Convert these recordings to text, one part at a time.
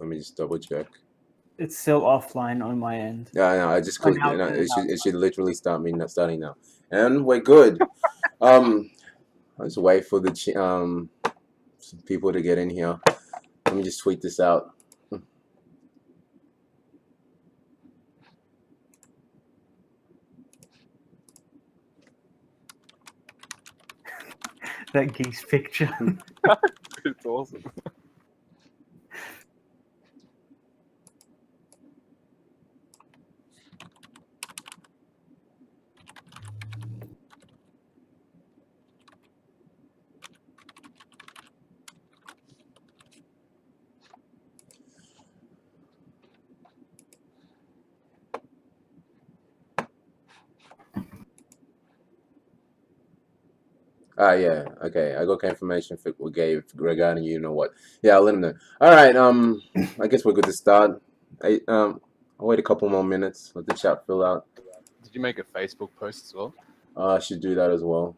Let me just double check. It's still offline on my end. Yeah, I know. I just clicked. now No, it's it should literally starting now. And we're good. Let's wait for the some people to get in here. Let me just tweet this out. That geese picture. It's awesome. Yeah, okay. I got confirmation for we gave regarding you know what. Yeah, I'll let him know. All right, I guess we're good to start. I'll wait a couple more minutes, let the chat fill out. Did you make a Facebook post as well? I should do that as well.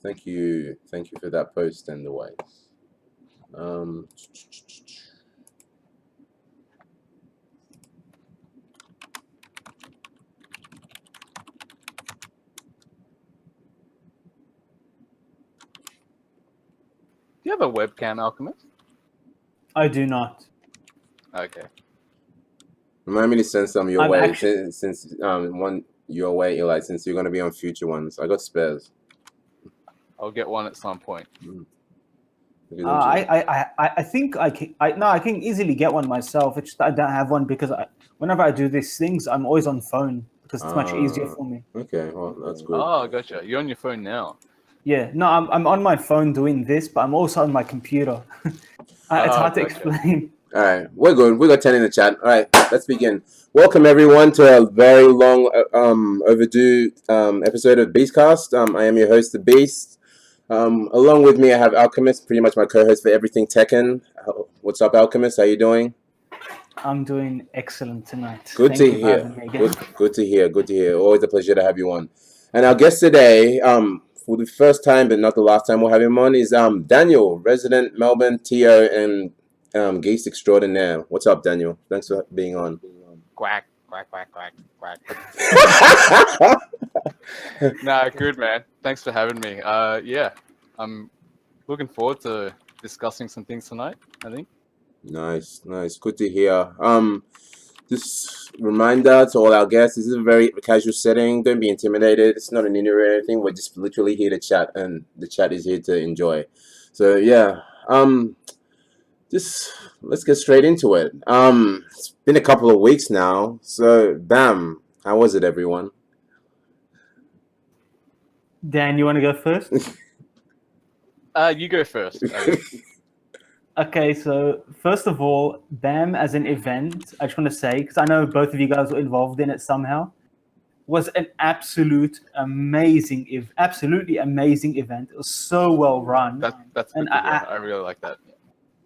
Thank you for that post and the ways. Do you have a webcam, Alchemist? I do not. Okay. Remind me to send some your I'm way actually- since one your way, Eli. Since you're gonna be on future ones, I got spares. I'll get one at some point. I think I can easily get one myself. It's just I don't have one because whenever I do these things, I'm always on phone because it's much easier for me. Okay, well that's good. Oh, gotcha. You're on your phone now. Yeah, no, I'm on my phone doing this, but I'm also on my computer. It's hard to Gotcha. explain. All right, we're good. We got 10 in the chat. All right, let's begin. Welcome everyone to a very long, overdue episode of Beastcast. I am your host, the Beast. Along with me, I have Alchemist, pretty much my co-host for everything Tekken. What's up, Alchemist? How you doing? I'm doing excellent tonight. Good Thank to you for hear. having me again. Good to hear. Good to hear. Always a pleasure to have you on. And our guest today, for the first time but not the last time we'll have him on, is dANiel, resident Melbourne TO and geese extraordinaire. What's up, dANiel? Thanks for being on. Quack, quack, quack, quack, quack. Nah, good man. Thanks for having me. Yeah, I'm looking forward to discussing some things tonight, I think. Nice. Good to hear. Just reminder to all our guests, this is a very casual setting. Don't be intimidated. It's not an interview or anything. We're just literally here to chat, and the chat is here to enjoy. So yeah, just let's get straight into it. It's been a couple of weeks now. So bam, how was it, everyone? Dan, you want to go first? You go first. Okay, so first of all, BAM as an event, I just want to say, because I know both of you guys were involved in it somehow, was an absolutely amazing event. It was so well run. That's good And to hear. I really like that.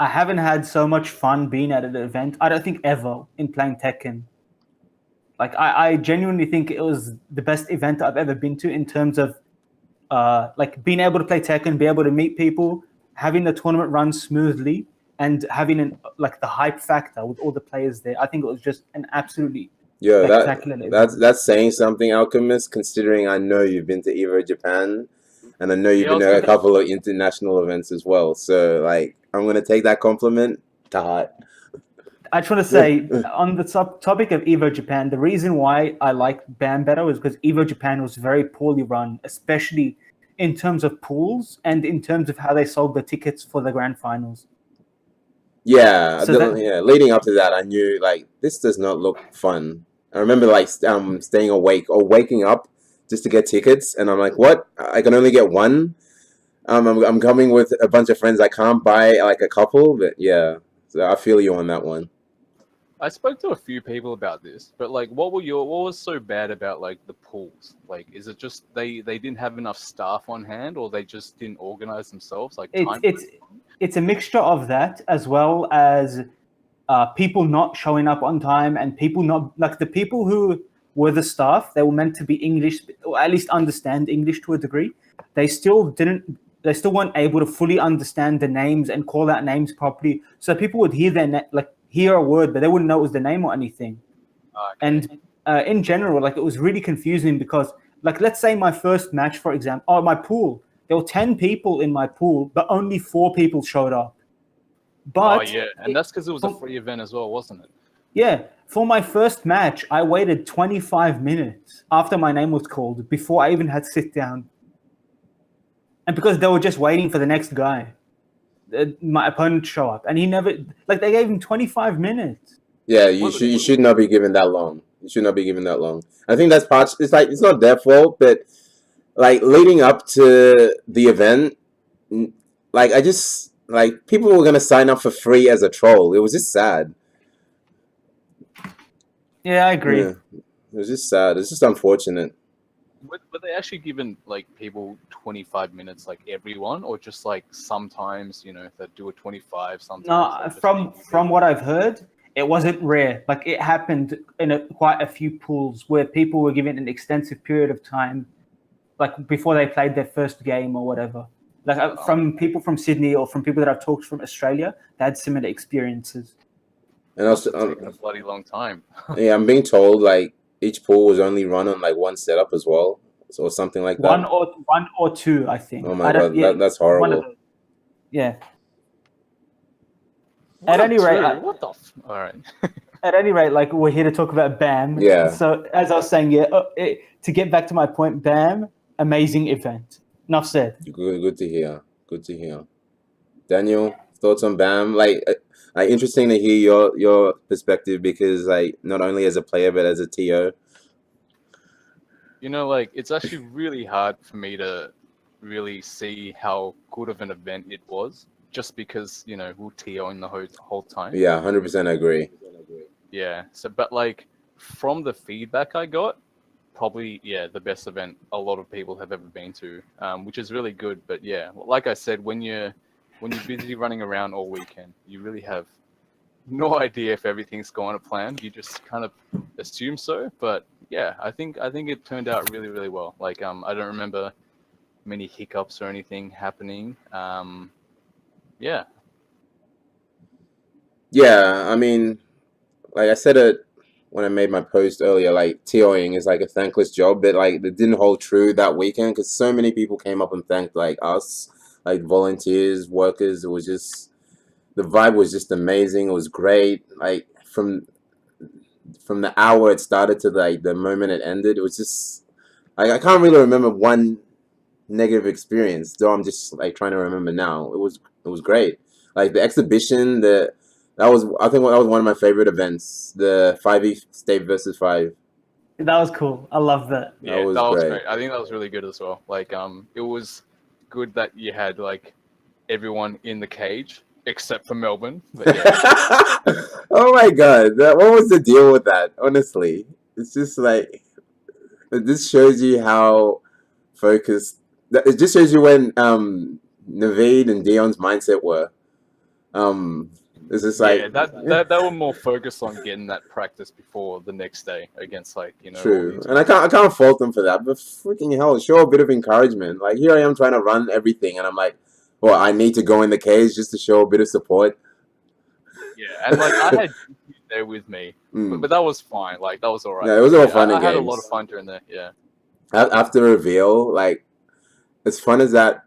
I haven't had so much fun being at an event, I don't think ever, in playing Tekken. Like, I genuinely think it was the best event I've ever been to in terms of like being able to play Tekken, be able to meet people, having the tournament run smoothly, and having the hype factor with all the players there. I think it was just an absolutely spectacular event. That's saying something, Alchemist, considering I know you've been to Evo Japan, and I know you've been to a couple of international events as well. So, like, I'm going to take that compliment to heart. I just want to say, on the topic of Evo Japan, the reason why I like BAM better is because Evo Japan was very poorly run, especially in terms of pools and in terms of how they sold the tickets for the grand finals. Yeah, leading up to that, I knew, like, this does not look fun. I remember, like, staying awake or waking up just to get tickets, and I'm like, what? I can only get one? I'm coming with a bunch of friends. I can't buy, like, a couple, but yeah. So I feel you on that one. I spoke to a few people about this, but like, what was so bad about like the pools? Like, is it just they didn't have enough staff on hand, or they just didn't organize themselves? Like, it's a mixture of that, as well as people not showing up on time, and people not like the people who were the staff. They were meant to be English, or at least understand English to a degree. They still didn't. They still weren't able to fully understand the names and call out names properly. So people would hear hear a word, but they wouldn't know it was the name or anything. Okay. And in general, like it was really confusing because, like, let's say my first match, for example, my pool. There were 10 people in my pool, but only 4 people showed up. But yeah, and that's because it was a free event as well, wasn't it? Yeah, for my first match, I waited 25 minutes after my name was called before I even had to sit down. And because they were just waiting for the next guy, my opponent to show up, and he never like they gave him 25 minutes. Yeah, you should not be given that long. You should not be given that long. I think that's part. It's like it's not their fault, but like leading up to the event, like I just like people were gonna sign up for free as a troll. It was just sad. Yeah, I agree. Yeah. It was just sad. It's just unfortunate. Were they actually given like people 25 minutes, like everyone, or just like sometimes they do a 25? Sometimes. No, from what I've heard, it wasn't rare. Like it happened in quite a few pools where people were given an extensive period of time, like before they played their first game or whatever. Like from people from Sydney or from people that I've talked from Australia, they had similar experiences. And also, taking a bloody long time. Yeah, I'm being told like each pool was only run on like one setup as well, or something like that. One or two, I think. Oh my god, that's horrible. Yeah. At any rate, what the? All right. At any rate, like we're here to talk about BAM. Yeah. So as I was saying, to get back to my point, BAM, amazing event. Enough said. Good to hear. Good to hear. Daniel, thoughts on BAM? Like interesting to hear your perspective because like not only as a player but as a TO. Like it's actually really hard for me to really see how good of an event it was, just because we're TOing the whole time. Yeah, 100% agree. Yeah. So, but like from the feedback I got, probably the best event a lot of people have ever been to, which is really good. But yeah, like I said, when you're busy running around all weekend, you really have no idea if everything's going to plan. You just kind of assume so. But yeah, I think it turned out really, really well. Like I don't remember many hiccups or anything happening. Yeah. Yeah, I mean, like I said it when I made my post earlier, like TOing is like a thankless job, but like it didn't hold true that weekend because so many people came up and thanked like us, like volunteers, workers. It was just the vibe was just amazing. It was great. Like from the hour it started to like the moment it ended, it was just like I can't really remember one negative experience. Though I'm just like trying to remember now. It was great. Like the exhibition, I think that was one of my favorite events. The 5e state versus 5. That was cool. I love that. Yeah, that was great. I think that was really good as well. Like it was good that you had like everyone in the cage except for Melbourne. But yeah. Oh my god, what was the deal with that? Honestly, it's just like this shows you how focused. It just shows you when Naveed and Dion's mindset were. It's just like that were more focused on getting that practice before the next day against like True, and I can't fault them for that. But freaking hell, show a bit of encouragement. Like here I am trying to run everything, and I'm like, well, I need to go in the cage just to show a bit of support. Yeah, and like I had you there with me, but that was fine. Like that was alright. Yeah, it was all fun. I had a lot of fun during there. Yeah. After reveal, like as fun as that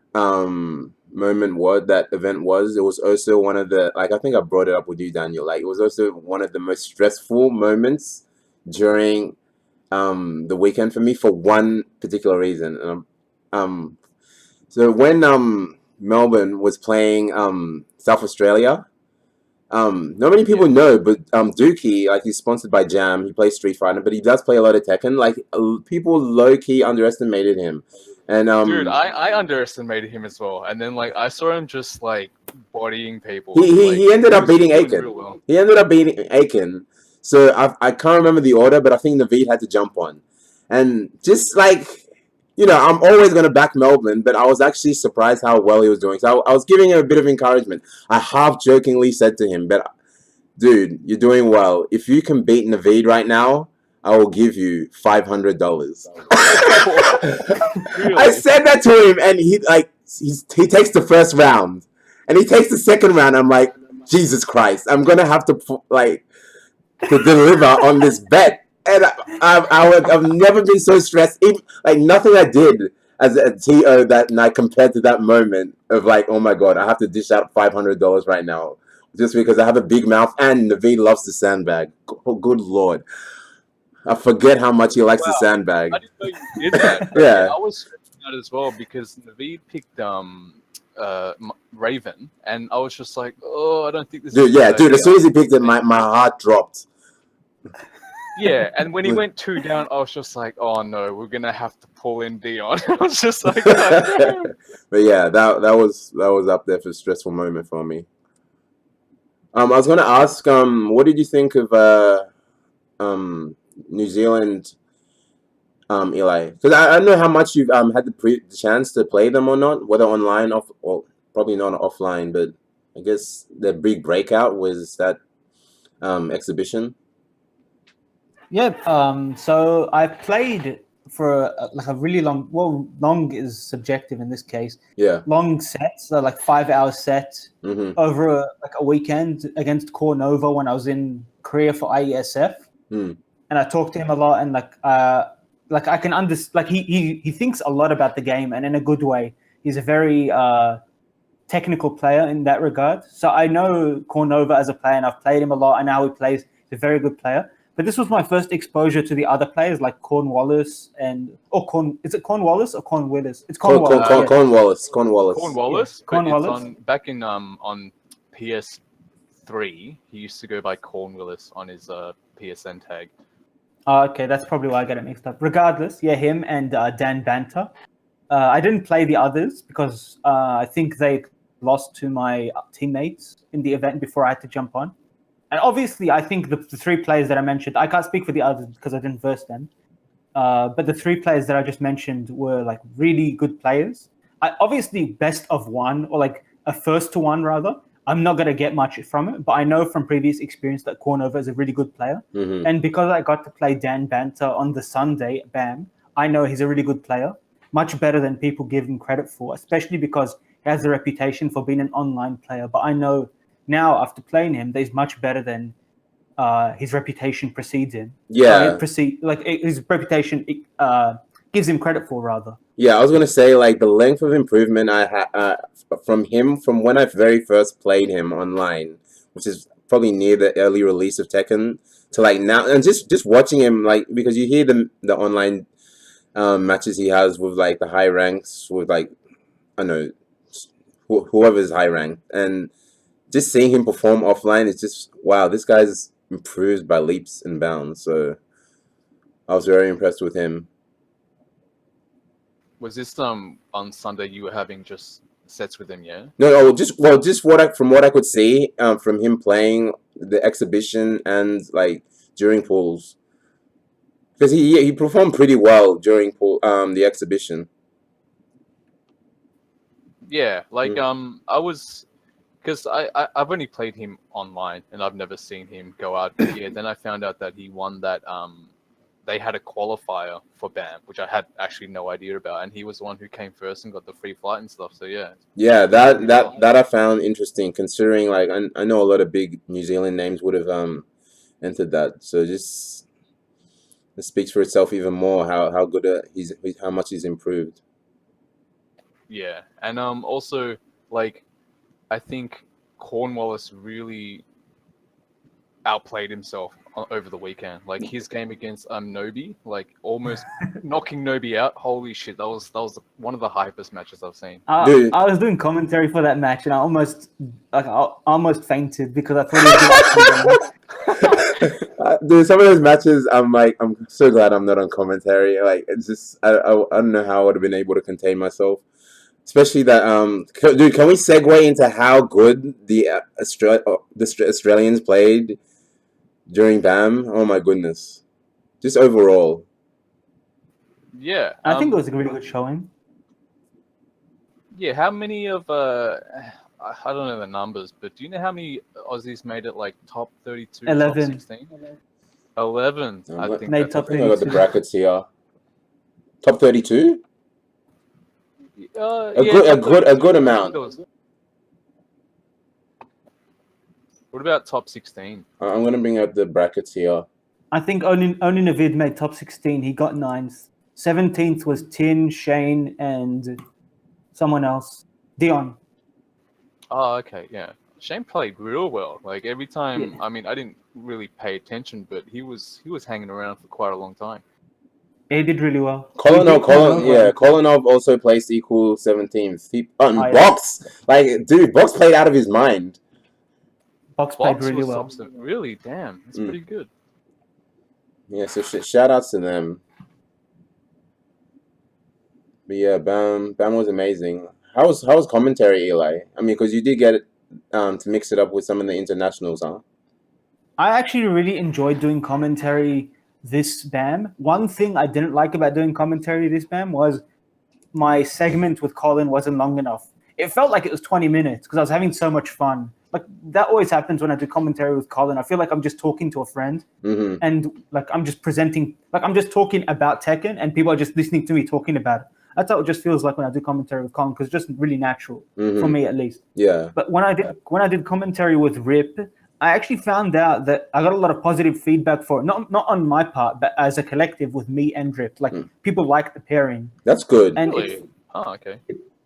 that event was, it was also one of the like I think I brought it up with you, Daniel. Like it was also one of the most stressful moments during the weekend for me for one particular reason. So when Melbourne was playing South Australia, not many people know, but Dookie, like he's sponsored by Jam. He plays Street Fighter, but he does play a lot of Tekken. Like people low key underestimated him. And dude, I underestimated him as well, and then like I saw him just like bodying people. He ended up beating Aiken. Well. He ended up beating Aiken. So I can't remember the order, but I think Naveed had to jump on, and just like I'm always gonna back Melbourne, but I was actually surprised how well he was doing. So I was giving him a bit of encouragement. I half jokingly said to him, but dude, you're doing well. If you can beat Naveed right now, I will give you $500. I Really? said that to him, and he takes the first round, and he takes the second round. I'm like, Jesus Christ, I'm gonna have to to deliver on this bet. And I've never been so stressed. Even, like nothing I did as a TO that night compared to that moment of like, oh my god, I have to dish out $500 right now just because I have a big mouth and Naveed loves to sandbag. Oh, good lord, I forget how much he likes to Wow, sandbag. I didn't know you did that. But yeah, Yeah, I was stressing out as well because Naveed picked Raven, and I was just like, oh, I don't think this is dude. a Yeah, good dude. idea. As soon as he picked it, my heart dropped. Yeah, and when he went 2 down, I was just like, oh no, we're gonna have to pull in Dion. I was just like, God damn. But yeah, that was up there for a stressful moment for me. I was gonna ask, what did you think of New Zealand, Eli? Because I don't know how much you've had the chance to play them or not, whether online or probably not offline, but I guess the big breakout was that exhibition. Yeah. So I played for like a really long. Well, long is subjective in this case. Yeah. Long sets, so like 5 hour set Mm-hmm. over like a weekend against Core Nova when I was in Korea for IESF, Mm. and I talked to him a lot, and like I can understand. Like he thinks a lot about the game, and in a good way. He's a very technical player in that regard. So I know Cornova as a player, and I've played him a lot. I know how he plays. He's a very good player. But this was my first exposure to the other players like Cornwallis is it Cornwallis or Cornwillis? It's Cornwallis. Yeah. Cornwallis. Cornwallis, Yeah. but it's Cornwallis. on back in on PS3. He used to go by Cornwallis on his PSN tag. Okay, that's probably why I get it mixed up. Regardless, yeah, him and Dan Banter. I didn't play the others because I think they lost to my teammates in the event before I had to jump on. And obviously, I think the three players that I mentioned, I can't speak for the others because I didn't verse them. But the three players that I just mentioned were like really good players. Obviously, best of one or like a first to one rather. I'm not going to get much from it, but I know from previous experience that Cornova is a really good player. Mm-hmm. And because I got to play Dan Banter on the Sunday, bam, I know he's a really good player, much better than people give him credit for, especially because he has a reputation for being an online player. But I know now after playing him, that he's much better than his reputation precedes him. Yeah. His reputation gives him credit for, rather. Yeah, I was gonna say like the length of improvement I had from him from when I very first played him online, which is probably near the early release of Tekken, to like now, and just watching him like because you hear the online matches he has with like the high ranks with like I don't know whoever's high rank, and just seeing him perform offline is just wow, this guy's improved by leaps and bounds. So I was very impressed with him. Was this on Sunday you were having just sets with him? Yeah. No, just from what I could see from him playing the exhibition and like during pools, because he performed pretty well during the exhibition. Yeah, like I was because I've only played him online and I've never seen him go out. But yeah, then I found out that he won that they had a qualifier for BAM, which I had actually no idea about, and he was the one who came first and got the free flight and stuff. So yeah. Yeah, that I found interesting considering like I know a lot of big New Zealand names would have entered that. So just it speaks for itself even more how good how much he's improved. Yeah, and also like I think Cornwallis really outplayed himself over the weekend. Like his game against Nobi, like almost knocking Nobi out. Holy shit, that was one of the hypest matches I've seen. I was doing commentary for that match, and I almost fainted because I thought he was Dude, some of those matches, I'm so glad I'm not on commentary. Like, it's just, I don't know how I would have been able to contain myself. Especially that, dude, can we segue into how good the Australians played during BAM? Oh my goodness. Just overall. Yeah. I think it was a really good showing. Yeah, how many of I don't know the numbers, but do you know how many Aussies made it like top 32, 11. top 16? 11. I think Made that's top I think I got the 32. brackets here. Top 32? yeah, A top good 32. amount. What about top 16? I'm gonna bring out the brackets here. I think only Navid made top 16. He got 9th. 17th was Tin, Shane, and someone else. Dion. Oh, okay, yeah. Shane played real well. Like every time, Yeah. I mean, I didn't really pay attention, but he was hanging around for quite a long time. He did really well. Kolinov also placed equal 17th. Box, like, dude, Box played out of his mind. Box played really well. Really, damn, that's pretty good. Yeah, so shout outs to them. But yeah, Bam was amazing. How was commentary, Eli? I mean, because you did get it to mix it up with some of the internationals, huh? I actually really enjoyed doing commentary this BAM. One thing I didn't like about doing commentary this BAM was my segment with Colin wasn't long enough. It felt like it was 20 minutes because I was having so much fun. Like that always happens when I do commentary with Colin. I feel like I'm just talking to a friend, and like I'm just presenting, like I'm just talking about Tekken, and people are just listening to me talking about it. That's how it just feels like when I do commentary with Colin, because it's just really natural for me at least. Yeah. But when I did commentary with Rip, I actually found out that I got a lot of positive feedback for it. Not on my part, but as a collective with me and Rip. Like people like the pairing. That's good. And Really? Okay.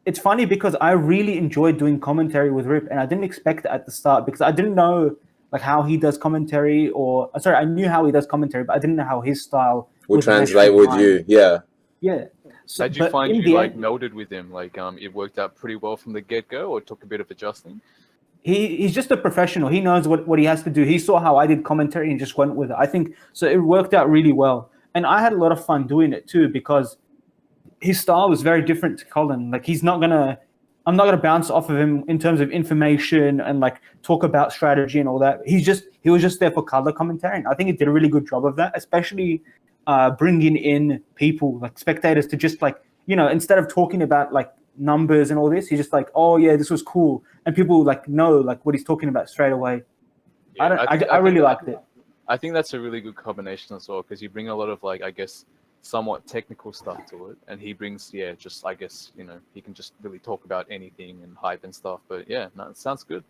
It's funny because I really enjoyed doing commentary with Rip, and I didn't expect it at the start because I didn't know like how he does commentary, or sorry, I knew how he does commentary, but I didn't know how his style would translate with you. Yeah. Yeah. So, how'd you find you like melded with him? Like it worked out pretty well from the get go, or it took a bit of adjusting? He's just a professional. He knows what he has to do. He saw how I did commentary and just went with it. I think so. It worked out really well, and I had a lot of fun doing it too because his style was very different to Colin. Like I'm not gonna bounce off of him in terms of information and like talk about strategy and all that. He was just there for color commentary, and I think he did a really good job of that, especially bringing in people like spectators to just like instead of talking about like numbers and all this, he's just like, oh yeah, this was cool, and people like know like what he's talking about straight away. Yeah, I really liked it. I think that's a really good combination as well, because you bring a lot of like, I guess, somewhat technical stuff to it, and he brings just I guess he can just really talk about anything and hype and stuff. But yeah, no, it sounds good.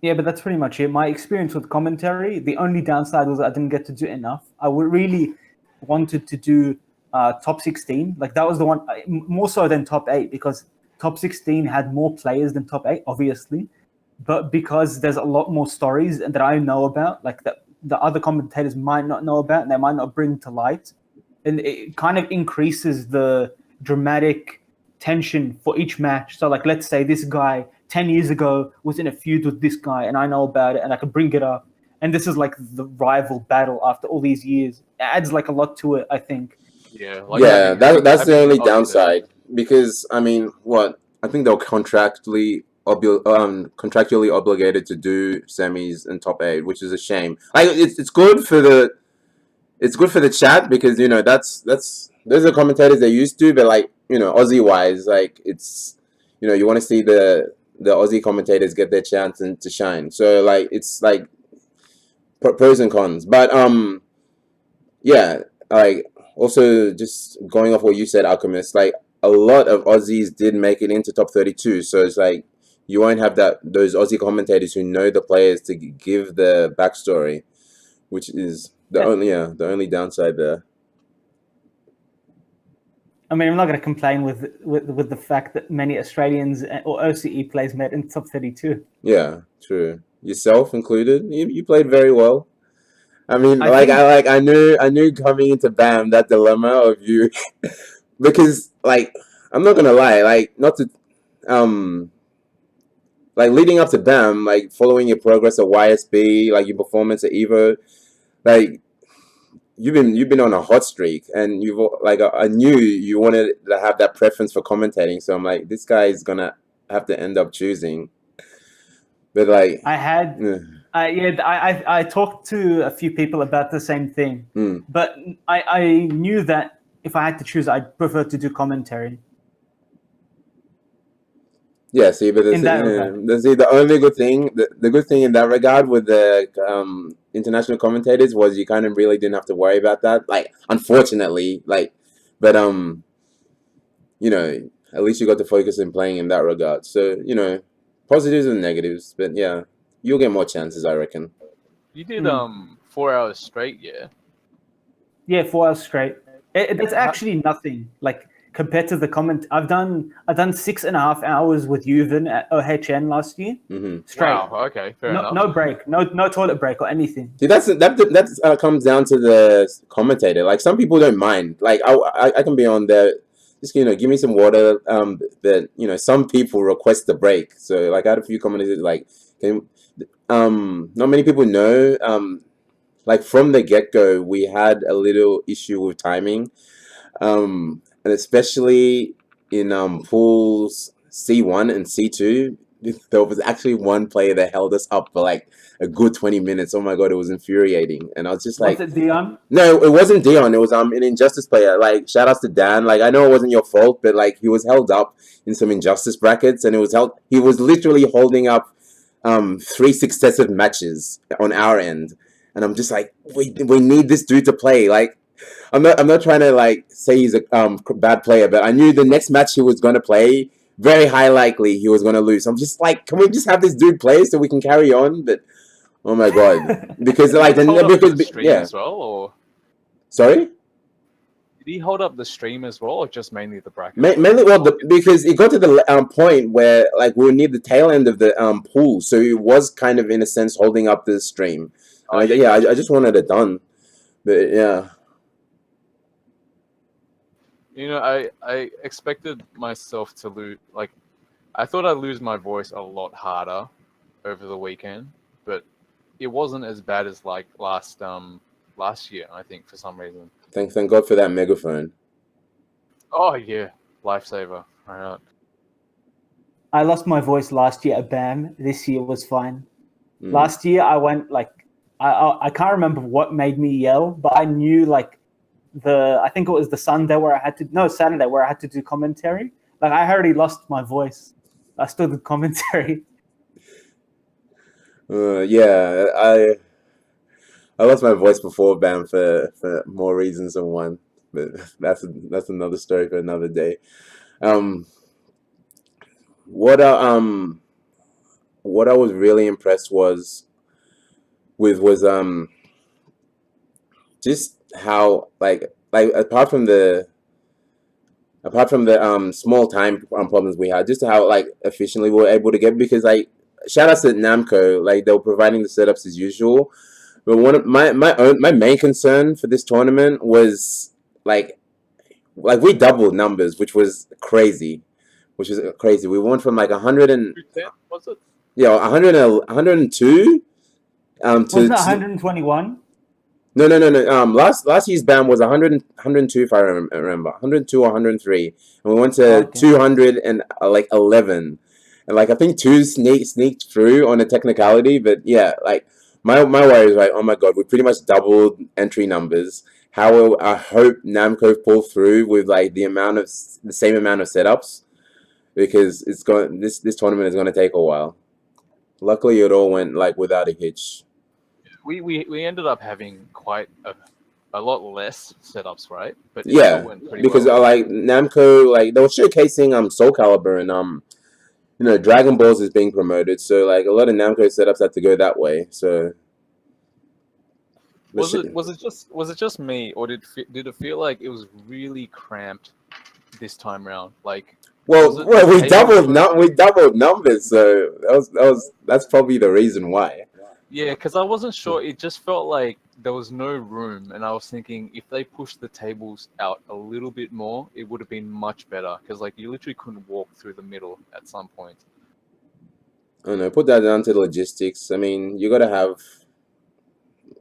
Yeah, but that's pretty much it. My experience with commentary, the only downside was I didn't get to do enough. I would really wanted to do top 16. Like that was the one more so than top 8, because top 16 had more players than top 8, obviously. But because there's a lot more stories that I know about, like that the other commentators might not know about and they might not bring to light, and it kind of increases the dramatic tension for each match. So like, let's say this guy 10 years ago was in a feud with this guy and I know about it and I can bring it up. And this is like the rival battle after all these years. It adds like a lot to it, I think. Yeah. That's the only downside. Because, I mean, I think they're contractually obligated to do semis and top 8, which is a shame. Like it's good for the chat, because those are commentators they're used to, but like Aussie wise, like it's you want to see the Aussie commentators get their chance and to shine. So like it's like pros and cons, but yeah, like also just going off what you said, Alchemist, like a lot of Aussies did make it into top 32, so it's like you won't have those Aussie commentators who know the players to give the backstory, which is the only downside there. I mean, I'm not going to complain with the fact that many Australians or OCE players made in top 32. Yeah, true. Yourself included. You played very well. I mean, I knew coming into BAM that dilemma of you, because like I'm not gonna lie, like not to like leading up to BAM, like following your progress at YSB, like your performance at Evo, like you've been on a hot streak, and you've like I knew you wanted to have that preference for commentating, so I'm like, this guy is gonna have to end up choosing. But like I talked to a few people about the same thing, but I knew that if I had to choose, I'd prefer to do commentary. Yeah, see, but in that regard. see, the only good thing, the good thing in that regard with the international commentators was you kind of really didn't have to worry about that. Like, unfortunately, like, but you know, at least you got to focus in playing in that regard. So, you know, positives and negatives, but yeah, you'll get more chances, I reckon. You did 4 hours straight, yeah. Yeah, 4 hours straight. That's actually nothing. Like compared to the comment, I've done 6.5 hours with Yuvan at OHN last year. Straight. Wow. Okay. Fair enough. No break. No toilet break or anything. See, that comes down to the commentator. Like, some people don't mind. Like, I can be on there, just, you know, give me some water. That, you know, some people request the break. So, like, I had a few commentators like, not many people know. Like, from the get go, we had a little issue with timing. And especially in pools C1 and C2, there was actually one player that held us up for like a good 20 minutes. Oh my god, it was infuriating. And I was just like, was it Dion? No, it wasn't Dion. It was an Injustice player. Like, shout outs to Dan. Like, I know it wasn't your fault, but like, he was held up in some Injustice brackets, and he was literally holding up 3 successive matches on our end. And I'm just like, we need this dude to play. Like, I'm not trying to like say he's a bad player, but I knew the next match he was gonna play, very high likely he was gonna lose. I'm just like, can we just have this dude play so we can carry on? But oh my god, because like the stream as well, or sorry. Did he hold up the stream as well, or just mainly the bracket? Mainly, well, because it got to the point where like we would need the tail end of the pool, so it was kind of in a sense holding up the stream. I just wanted it done, but yeah. You know, I expected myself to lose. Like, I thought I'd lose my voice a lot harder over the weekend, but it wasn't as bad as like last year. I think for some reason. Thank God for that megaphone. Oh yeah, lifesaver. All right. I lost my voice last year at BAM. This year was fine. Last year I went like I can't remember what made me yell, but I knew like I think it was the Saturday where I had to do commentary. Like, I already lost my voice. I still did commentary. Yeah, I lost my voice before BAM for more reasons than one, but that's another story for another day. What I was really impressed with was just how like apart from the small time problems we had, just how like efficiently we were able to get, because like shout outs to Namco, like they were providing the setups as usual. But one of my main concern for this tournament was like we doubled numbers, which was crazy. We went from like 100 and was it? Yeah, 100 102 to wasn't it 121? No. Last year's BAM was 100, 102 if I remember, 102 or 103, and we went to 200 and like 11, and like I think 2 sneaked through on a technicality, but yeah, like my worry is like, oh my god, we pretty much doubled entry numbers. I hope Namco pull through with like the same amount of setups, because this tournament is going to take a while. Luckily, it all went like without a hitch. We ended up having quite a lot less setups, right? But yeah, because like Namco, like they were showcasing Soul Calibur and you know, Dragon Balls is being promoted, so like a lot of Namco setups had to go that way. So was it just me, or did it feel like it was really cramped this time around? Like, well, we doubled numbers, so that's probably the reason why. Yeah, because I wasn't sure. It just felt like there was no room, and I was thinking if they pushed the tables out a little bit more, it would have been much better. Because like you literally couldn't walk through the middle at some point. I don't know. Put that down to logistics. I mean, you gotta have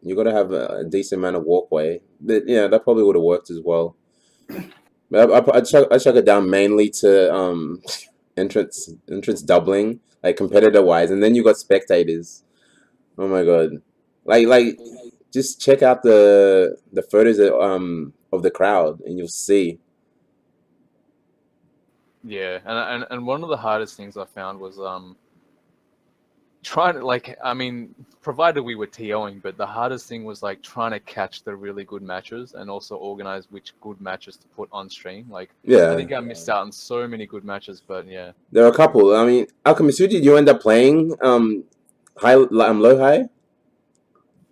a decent amount of walkway. But yeah, that probably would have worked as well. But I chuck it down mainly to entrance doubling, like competitor wise, and then you got spectators. Oh my god! Like just check out the photos of the crowd, and you'll see. Yeah, and one of the hardest things I found was trying to provided we were TOing, but the hardest thing was like trying to catch the really good matches and also organize which good matches to put on stream. Like, I think I missed out on so many good matches, but yeah, there are a couple. I mean, Alchemist, who did you end up playing? Low high.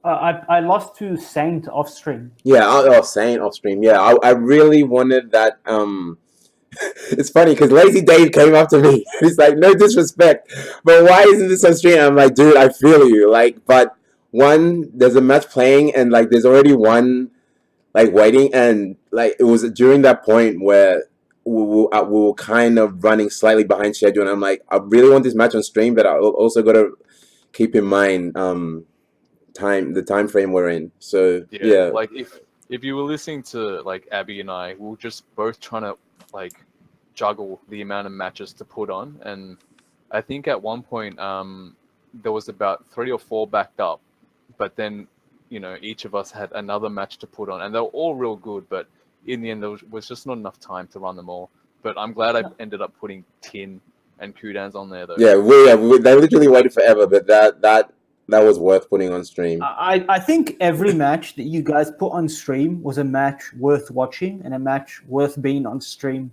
I lost to Saint off stream. Yeah, Saint off stream. Yeah, I really wanted that. It's funny because Lazy Dave came up to me. He's like, "No disrespect, but why isn't this on stream?" I'm like, "Dude, I feel you." Like, but one, there's a match playing, and like, there's already one like waiting, and like, it was during that point where we were kind of running slightly behind schedule, and I'm like, I really want this match on stream, but I also got to keep in mind the time frame we're in. So yeah. Like if you were listening to like Abby and I, we were just both trying to like juggle the amount of matches to put on, and I think at one point there was about 3 or 4 backed up, but then each of us had another match to put on, and they were all real good, but in the end there was just not enough time to run them all. But I'm glad I ended up putting Tin and Kudans on there though. Yeah, they literally waited forever, but that was worth putting on stream. I think every match that you guys put on stream was a match worth watching and a match worth being on stream.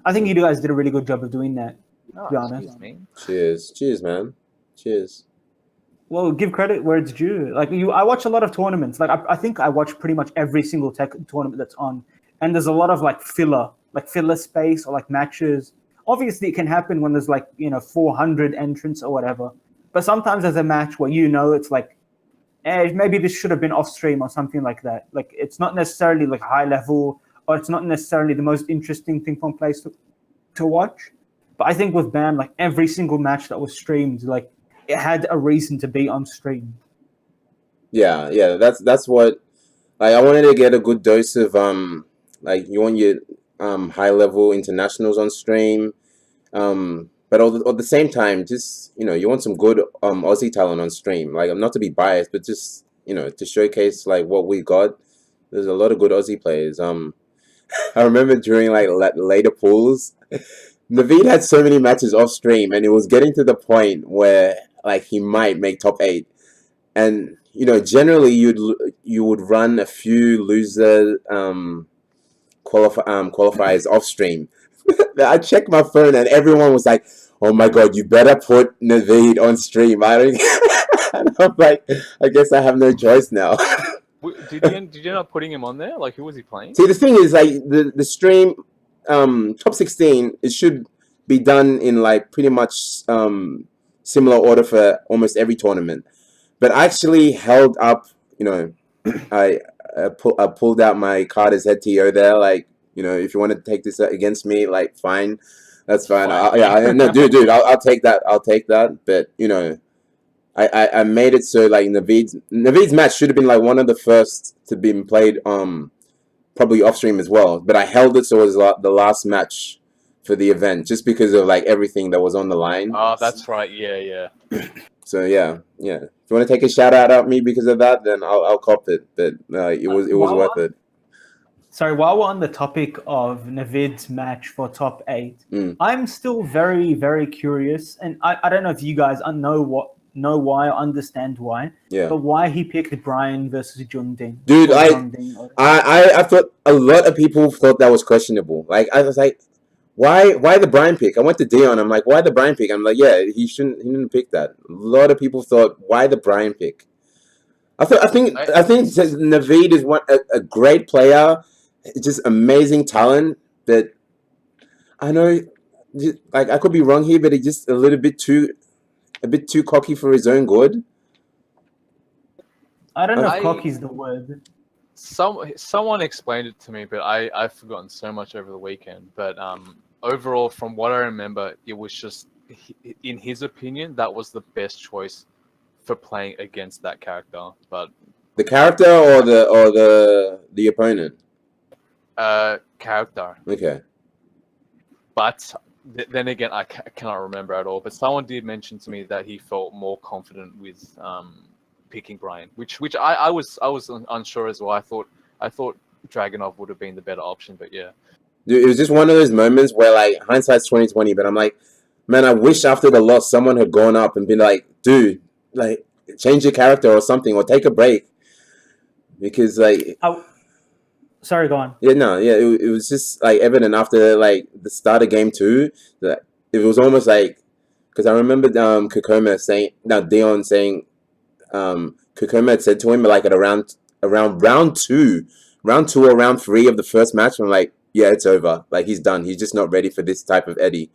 I think you guys did a really good job of doing that, to be honest. Cheers, man. Cheers. Well, give credit where it's due. Like I watch a lot of tournaments. Like I think I watch pretty much every single Tekken tournament that's on, and there's a lot of like filler space or like matches. Obviously, it can happen when there's 400 entrants or whatever. But sometimes there's a match where it's like, maybe this should have been off stream or something like that. Like it's not necessarily like high level, or it's not necessarily the most interesting thing from place to watch. But I think with BAM, like every single match that was streamed, like it had a reason to be on stream. Yeah, that's what. Like, I wanted to get a good dose of like you want your high level internationals on stream, but at the same time, just you want some good Aussie talent on stream. Like, not to be biased, but just to showcase like what we got. There's a lot of good Aussie players. I remember during like later pools, Naveed had so many matches off stream, and it was getting to the point where like he might make top 8, and generally you would run a few loser qualifiers off stream. I checked my phone and everyone was like, "Oh my god, you better put Naveed on stream." And I'm like, I guess I have no choice now. Did you end up putting him on there? Like, who was he playing? See, the thing is, like, the stream top 16, it should be done in like pretty much similar order for almost every tournament. But I actually held up, I pulled out my card as head TO there. Like, if you want to take this against me, like, fine, that's fine. No, dude, I'll take that. I'll take that. But I made it so like Naveed's match should have been like one of the first to be played probably off stream as well. But I held it so it was the last match for the event, just because of like everything that was on the line. Oh, that's right. Yeah. So yeah. If you want to take a shout out at me because of that, then I'll cop it. But it was worth it. Sorry, while we're on the topic of Naveed's match for top 8, I'm still very, very curious, and I don't know if you guys know why or understand why. Yeah. But why he picked Brian versus Junding. Dude, I thought a lot of people thought that was questionable. Like, I was like, why the Brian pick? I went to Dion. I'm like, why the Brian pick? I'm like, yeah, he didn't pick that. A lot of people thought, why the Brian pick? I think Naveed is a great player, just amazing talent. But I know, like, I could be wrong here, but he's just a bit too cocky for his own good. I don't know if cocky's the word. Someone explained it to me, but I've forgotten so much over the weekend. But overall, from what I remember, it was just, in his opinion, that was the best choice for playing against that character. But the character or the opponent? Character. Okay. But then again, I cannot remember at all. But someone did mention to me that he felt more confident with picking Brian, which I was unsure as well. I thought Dragunov would have been the better option, but yeah. Dude, it was just one of those moments where like hindsight's 2020, but I'm like, man, I wish after the loss someone had gone up and been like, dude, like change your character or something, or take a break, because like. Sorry, go on. Yeah, no, yeah, it was just like evident after like the start of game two that it was almost like, because I remember Kokoma saying, now Dion saying, Kokoma had said to him like at around round two or round three of the first match, I'm like, yeah, it's over, like he's done, he's just not ready for this type of Eddie.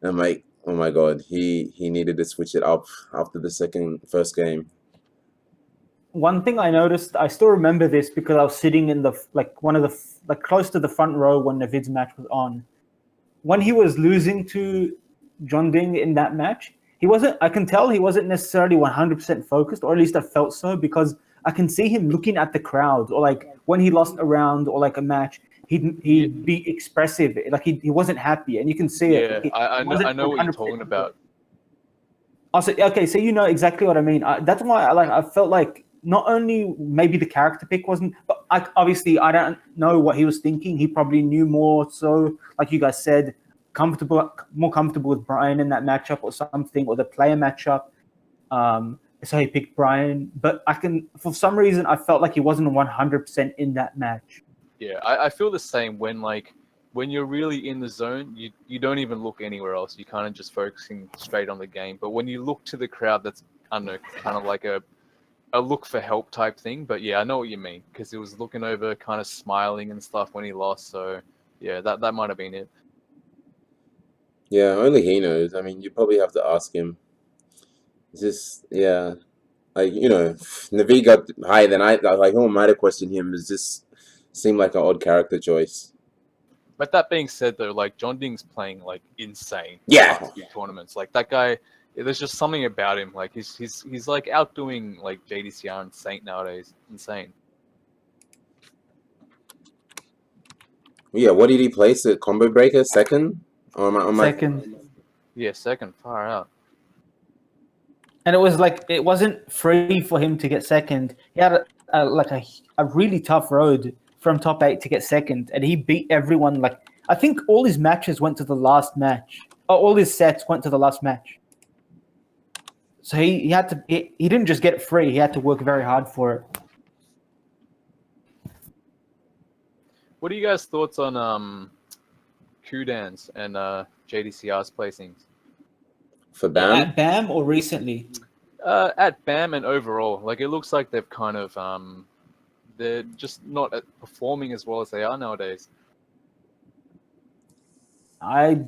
And I'm like, oh my god, he needed to switch it up after the first game. One thing I noticed, I still remember this because I was sitting in the one of the close to the front row when Navid's match was on. When he was losing to John Ding in that match, he wasn't. I can tell he wasn't necessarily 100% focused, or at least I felt so, because I can see him looking at the crowd, or like when he lost a round or like a match, he'd be expressive, like he wasn't happy, and you can see it. I know what you're talking about. Also, okay, so you know exactly what I mean. That's why I felt like not only maybe the character pick wasn't, but obviously I don't know what he was thinking. He probably knew more. So, like you guys said, more comfortable with Brian in that matchup or something, or the player matchup. So he picked Brian. But for some reason, I felt like he wasn't 100% in that match. Yeah, I feel the same when you're really in the zone, you don't even look anywhere else. You're kind of just focusing straight on the game. But when you look to the crowd, that's, I don't know, kind of like a look for help type thing. But yeah, I know what you mean, because he was looking over, kind of smiling and stuff when he lost. So yeah, that might have been it. Yeah, only he knows. I mean, you probably have to ask him. It's just, yeah, like, you know, Navi got higher than like, who might have questioned him. It just seemed like an odd character choice. But that being said, though, like John Ding's playing like insane. Yeah. Tournaments. Like that guy, there's just something about him. Like he's like outdoing like JDCR and Saint nowadays. Insane. Yeah, what did he place? A combo breaker? Second? Or second. Yeah, second. Far out. And it was like, it wasn't free for him to get second. He had a really tough road from top 8 to get second, and he beat everyone. Like, I think all his matches went to the last match. All his sets went to the last match. So he had to. He didn't just get it free. He had to work very hard for it. What are you guys' thoughts on Kudan's and JDCR's placings? For BAM? At BAM or recently? At BAM and overall, like it looks like they've kind of they're just not performing as well as they are nowadays. I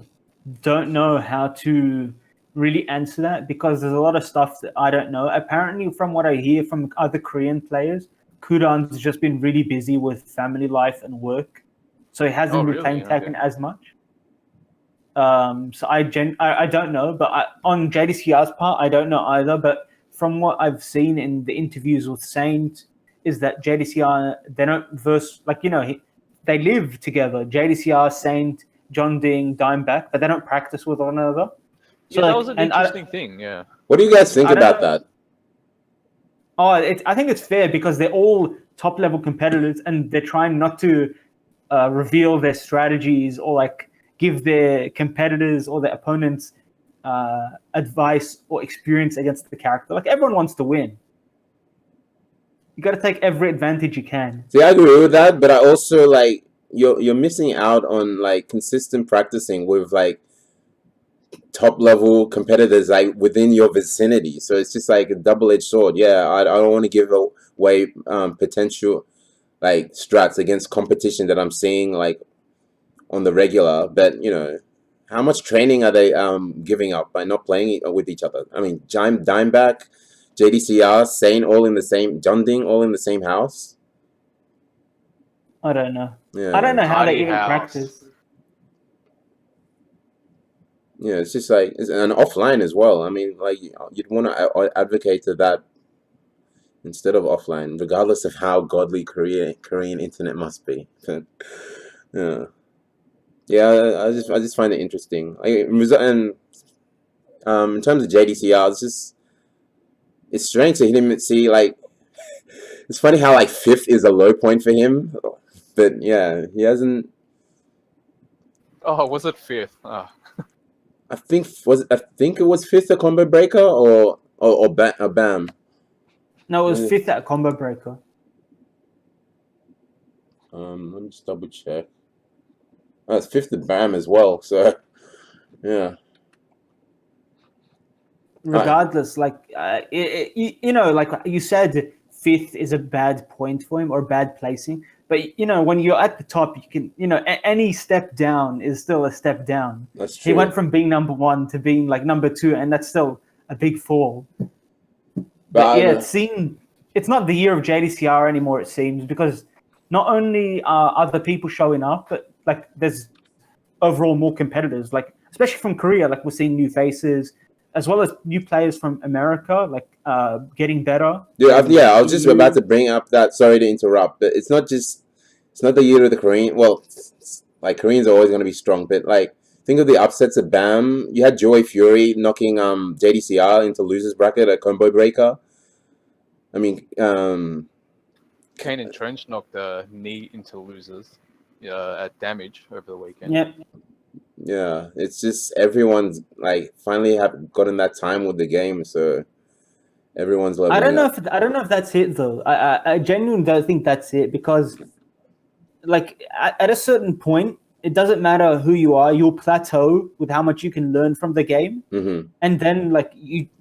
don't know how to really answer that, because there's a lot of stuff that I don't know. Apparently, from what I hear from other Korean players, Kudan's just been really busy with family life and work, so he hasn't been playing Tekken as much. So I don't know, but on JDCR's part, I don't know either. But from what I've seen in the interviews with Saint, is that JDCR, they don't verse, like, you know, they live together. JDCR, Saint, John Ding, Dimeback, but they don't practice with one another. So yeah, that was an interesting thing. Yeah. What do you guys think about that? Oh, I think it's fair, because they're all top level competitors, and they're trying not to reveal their strategies or like give their competitors or their opponents advice or experience against the character. Like, everyone wants to win. You got to take every advantage you can. See, I agree with that, but I also like you're missing out on like consistent practicing with like top level competitors like within your vicinity. So it's just like a double-edged sword. Yeah, I don't want to give away potential like strats against competition that I'm seeing like on the regular, but you know, how much training are they giving up by not playing with each other? I mean, Dimeback, JDCR, Sane, all in the same, John Ding, all in the same house. I don't know. Yeah. I don't know how they even practice. Yeah, it's just like, and offline as well. I mean, like, you'd want to advocate to that instead of offline, regardless of how godly Korean internet must be. Yeah. Yeah, I just find it interesting. And in terms of JDCR, it's strange to him see like, it's funny how like 5th is a low point for him, but yeah, he hasn't Oh, was it fifth? Oh. I think it was fifth at Combo Breaker or Bam. No, it was fifth at Combo Breaker. Let me just double check. Oh, it's fifth at Bam as well. So, yeah. Regardless, like like you said, fifth is a bad point for him or bad placing. But when you're at the top, you can any step down is still a step down. That's true. He went from being number 1 to being like number 2, and that's still a big fall. But yeah, it's not the year of JDCR anymore. It seems, because not only are other people showing up, but like there's overall more competitors. Like especially from Korea, like we're seeing new faces, as well as new players from America, like getting better. Yeah, I was just about to bring up that. Sorry to interrupt, but it's not the year of the Korean. Well, like Koreans are always going to be strong, but like think of the upsets of BAM. You had Joy Fury knocking JDCR into losers bracket at Combo Breaker. I mean, Kane and Trench knocked the knee into losers at Damage over the weekend. Yep. Yeah, it's just everyone's like finally have gotten that time with the game, so everyone's leveling I don't know up. if that's it though. I genuinely don't think that's it, because like at a certain point, it doesn't matter who you are. You'll plateau with how much you can learn from the game, and then like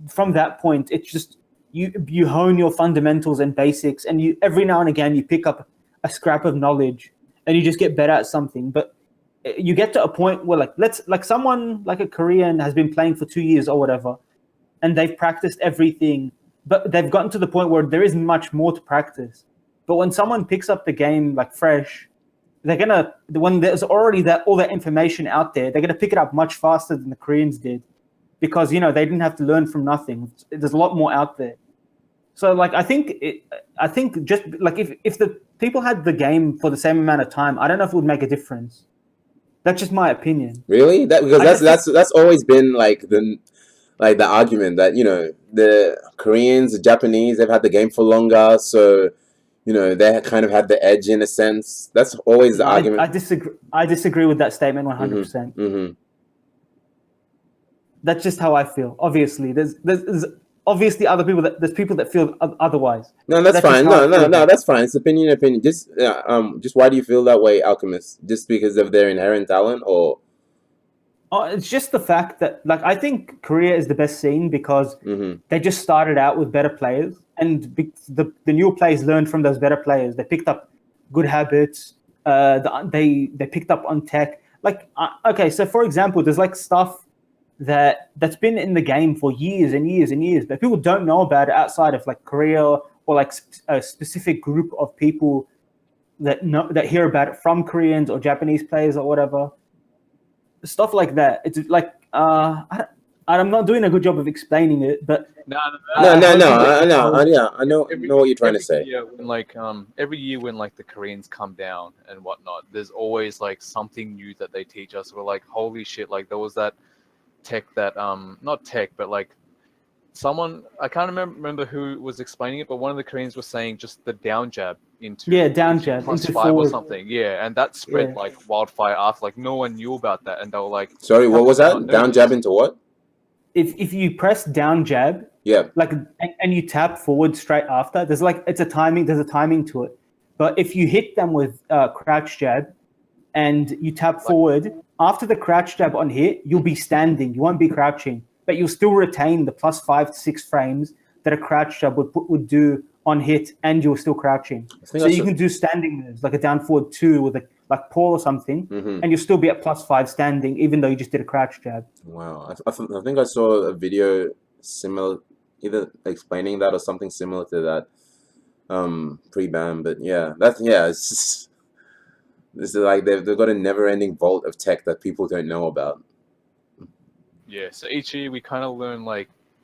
from that point, it's just you hone your fundamentals and basics, and you every now and again you pick up a scrap of knowledge, and you just get better at something. But you get to a point where someone like a Korean has been playing for 2 years or whatever, and they've practiced everything, but they've gotten to the point where there isn't much more to practice. But when someone picks up the game like fresh, when there's already all that information out there, they're gonna pick it up much faster than the Koreans did, because they didn't have to learn from nothing. There's a lot more out there. So like I think just like if the people had the game for the same amount of time, I don't know if it would make a difference. That's just my opinion. Really? That's always been like the argument that the Koreans, the Japanese, they've had the game for longer, so they kind of had the edge in a sense. That's always the argument. I disagree with that statement 100%. That's just how I feel. Obviously, there's obviously there's people that feel otherwise. No, that's fine. No, that's fine. It's opinion. Just why do you feel that way, Alchemist? Just because of their inherent talent, or? Oh, it's just the fact that I think Korea is the best scene because they just started out with better players, and the newer players learned from those better players. They picked up good habits. They picked up on tech. Okay, so for example, there's stuff that's been in the game for years and years and years, but people don't know about it outside of Korea, or a specific group of people that hear about it from Koreans or Japanese players or whatever. Stuff like that. It's I'm not doing a good job of explaining it, but I know what you're trying to say. Every year when the Koreans come down and whatnot, there's always something new that they teach us. We're like, holy shit! There was that tech that not tech, but someone, I can't remember who was explaining it, but one of the Koreans was saying just the down jab into down jab into +5 or something, and that spread like wildfire after. No one knew about that, and they were like, sorry, what was that? Down jab into what? If you press down jab, and you tap forward straight after, there's there's a timing to it. But if you hit them with crouch jab and you tap forward after the crouch jab on hit, you'll be standing, you won't be crouching, but you'll still retain the +5 to 6 frames that a crouch jab would do on hit, and you're still crouching. So you can do standing moves like a down forward 2 with a Paul or something, and you'll still be at +5 standing, even though you just did a crouch jab. Wow, I think I saw a video similar, either explaining that or something similar to that, pre-ban. But it's just, this is they've got a never-ending vault of tech that people don't know about. Yeah, so each year we kind of learn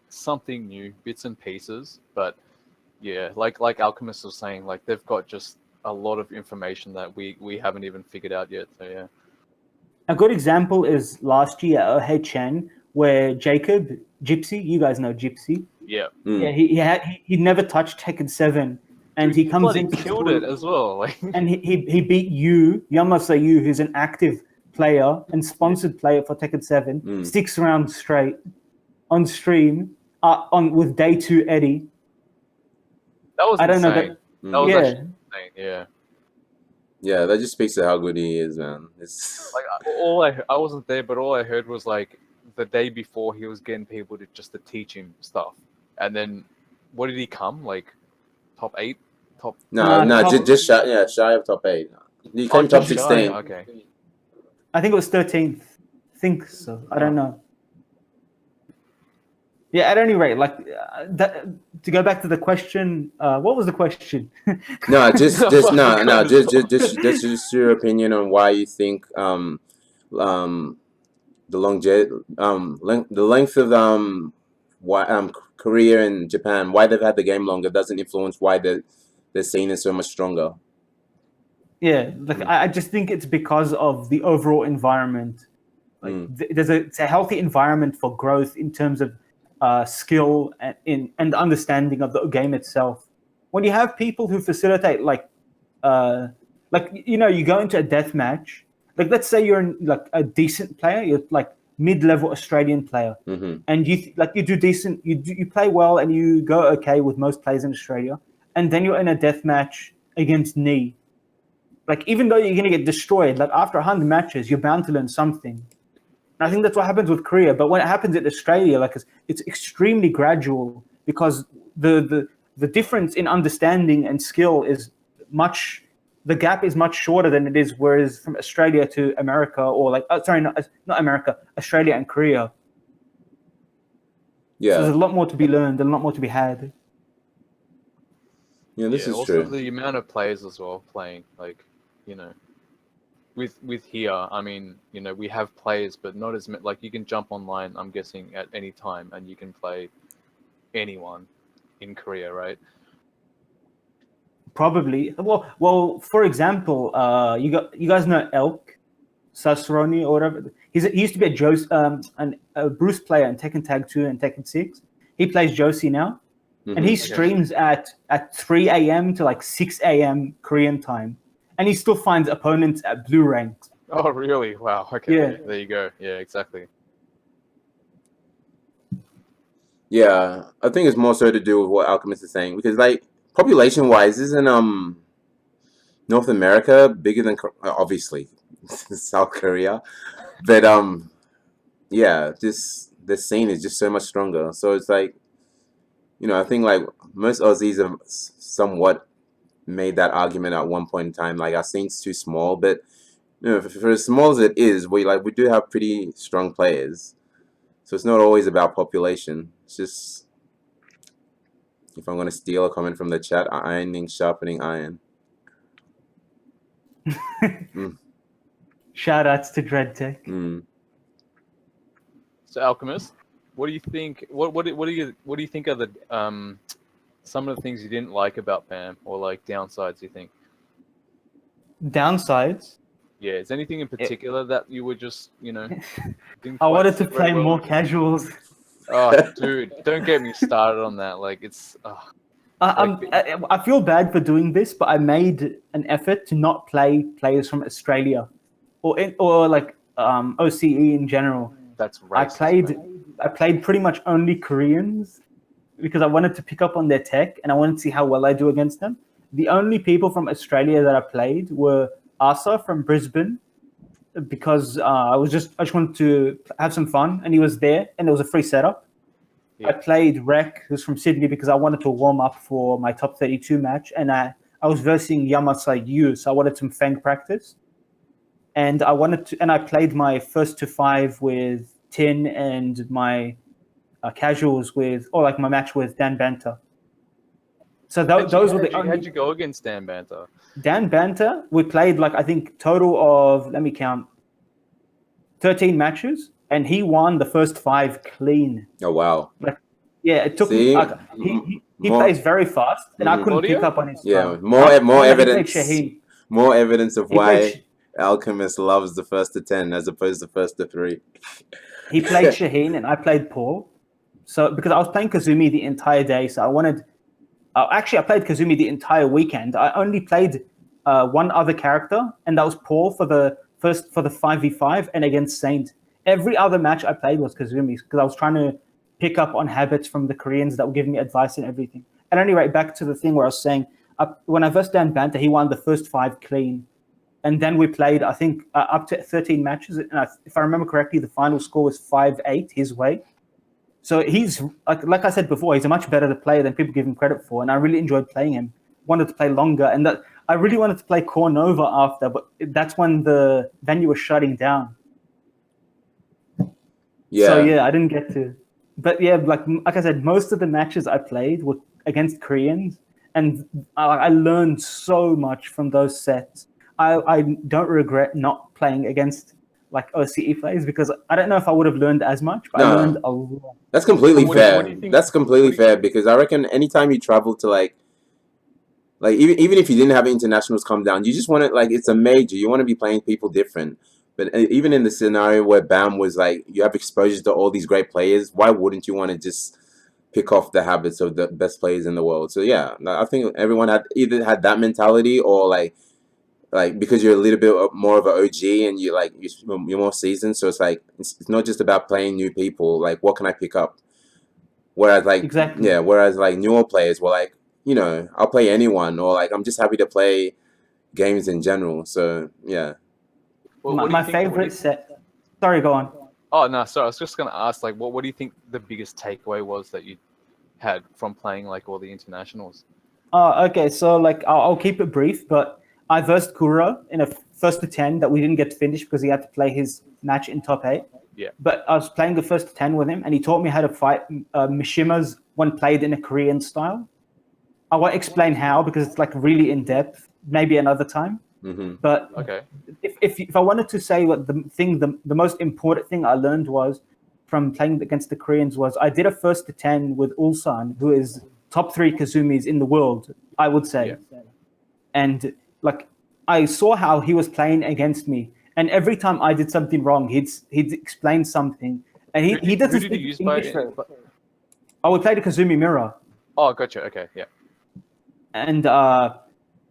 something new, bits and pieces, but yeah, like Alchemist was saying, they've got just a lot of information that we haven't even figured out yet. So yeah. A good example is last year at OHN, where Jacob, Gypsy, you guys know Gypsy. Yeah. Yeah, he never touched Tekken 7, and he comes in, killed it as well. And he beat Yamasa Yu, who's an active player and sponsored player for Tekken 7, 6 rounds straight on stream with day 2 Eddie. That was I don't insane. know that. That was actually insane. Yeah. Yeah, that just speaks to how good he is, man. It's like I wasn't there, but all I heard was like the day before he was getting people to teach him stuff, and then what did he come like top 8, top? just shy of top 8. He came top 16. Okay. I think it was 13th. I think so. I don't know. Yeah, at any rate, like to go back to the question, what was the question? Just your opinion on why you think the length of Korea and Japan, why they've had the game longer, doesn't influence why the scene is so much stronger. Yeah, like I just think it's because of the overall environment. Like it's a healthy environment for growth in terms of skill and understanding of the game itself. When you have people who facilitate, you go into a death match. Like, let's say you're like a decent player, you're like mid-level Australian player, and you do decent, you play well, and you go okay with most players in Australia, and then you're in a death match against Knee. Like, even though you're gonna get destroyed, like after 100 matches, you're bound to learn something. I think that's what happens with Korea, but when it happens in Australia, like it's extremely gradual because the difference in understanding and skill is the gap is much shorter than it is whereas from Australia to America or not America, Australia and Korea. Yeah, so there's a lot more to be learned and a lot more to be had. Yeah, this is also true. The amount of players as well playing, like, with here, I mean, we have players, but not as many. Like, you can jump online, I'm guessing, at any time, and you can play anyone in Korea, right? Probably. Well. For example, you guys know Elk Sasroni or whatever. He used to be a Bruce player in Tekken Tag 2 and Tekken 6. He plays Josie now, and he streams at 3 a.m. to like 6 a.m. Korean time. And he still finds opponents at blue ranks. Oh, really? Wow. Okay. Yeah. There you go. Yeah, exactly. Yeah, I think it's more so to do with what Alchemist is saying because, like, population-wise, isn't North America bigger than obviously South Korea, but yeah, the scene is just so much stronger. So it's like, I think like most Aussies have somewhat made that argument at one point in time, like our scene's too small, but for as small as it is, we do have pretty strong players, so it's not always about population. It's just, if I'm gonna steal a comment from the chat, ironing, sharpening iron. Shout outs to DreadTech. So Alchemist, what do you think? What do you think are the some of the things you didn't like about PAM, or like downsides, you think? Downsides? Yeah, is anything in particular that you were just, didn't I wanted to quite play well? more casuals. Oh, dude, don't get me started on that. Like, it's... I feel bad for doing this, but I made an effort to not play players from Australia or OCE in general. That's racist, I played pretty much only Koreans because I wanted to pick up on their tech and I wanted to see how well I do against them. The only people from Australia that I played were Asa from Brisbane because I just wanted to have some fun and he was there and it was a free setup. Yeah. I played Rek, who's from Sydney, because I wanted to warm up for my top 32 match, and I was versing Yamasai Yu, so I wanted some Feng practice. And I played my first to 5 with Tin and my casuals my match with Dan Banter. So those were the only... How'd you go against Dan Banter? Dan Banter, we played I think total of, let me count, 13 matches. And he won the first 5 clean. Oh, wow. It took me... He plays very fast, and I couldn't pick up on his style. Yeah, more evidence of why Alchemist loves the first to 10 as opposed to first to 3. He played Shaheen, and I played Paul. So, because I was playing Kazumi the entire day, so I wanted... actually, I played Kazumi the entire weekend. I only played one other character, and that was Paul for first for the 5v5 and against Saint. Every other match I played was Kazumi because I was trying to pick up on habits from the Koreans that were giving me advice and everything. At any rate, back to the thing where I was saying, when I versed Dan Banter, he won the first 5 clean. And then we played, I think, up to 13 matches. And if I remember correctly, the final score was 5-8 his way. So he's, like I said before, he's a much better player than people give him credit for. And I really enjoyed playing him. Wanted to play longer. And I really wanted to play Core Nova after, but that's when the venue was shutting down. Yeah. So, yeah, I didn't get to. But, yeah, like I said, most of the matches I played were against Koreans. And I learned so much from those sets. I don't regret not playing against like OCE players because I don't know if I would have learned as much, but I learned a lot. That's completely fair. That's completely fair because I reckon anytime you travel to like even if you didn't have internationals come down, you just want to, like, it's a major. You want to be playing people different. But even in the scenario where BAM was like, you have exposure to all these great players, why wouldn't you want to just pick off the habits of the best players in the world? So yeah, I think everyone either had that mentality or like because you're a little bit more of an OG and you're more seasoned, so it's like it's not just about playing new people. Like, what can I pick up? Whereas like exactly. Yeah, whereas like newer players were like, I'll play anyone, or like I'm just happy to play games in general. So yeah. Well, my favorite set. Sorry, go on. Oh no, sorry. I was just gonna ask, like, what do you think the biggest takeaway was that you had from playing like all the internationals? Oh, okay. So like I'll keep it brief, but I versed Kuro in a first to 10 that we didn't get to finish because he had to play his match in top 8. Yeah. But I was playing the first to 10 with him, and he taught me how to fight Mishimas when played in a Korean style. I won't explain how because it's like really in depth. Maybe another time. Mm-hmm. But okay, if I wanted to say what the most important thing I learned was from playing against the Koreans was I did a first to 10 with Ulsan, who is top 3 Kazumis in the world, I would say. Yeah. And like I saw how he was playing against me, and every time I did something wrong, he'd explain something, and he doesn't speak English. I would play the Kazumi Mirror. Oh, gotcha. Okay, yeah. And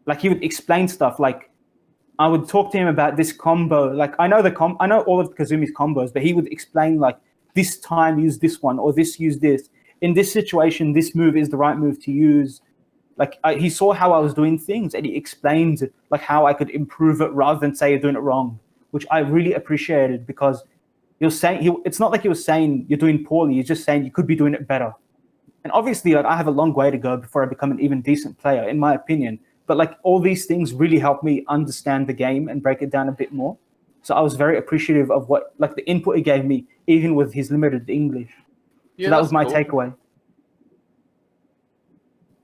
like he would explain stuff. Like I would talk to him about this combo. Like I know all of Kazumi's combos, but he would explain like this time use this one or this use this. In this situation, this move is the right move to use. Like he saw how I was doing things, and he explained like how I could improve it rather than say you're doing it wrong, which I really appreciated because you're saying it's not like he was saying you're doing poorly. He's just saying you could be doing it better. And obviously, like I have a long way to go before I become an even decent player, in my opinion. But like all these things really helped me understand the game and break it down a bit more. So I was very appreciative of what like the input he gave me, even with his limited English. Yeah, so that was my cool. takeaway.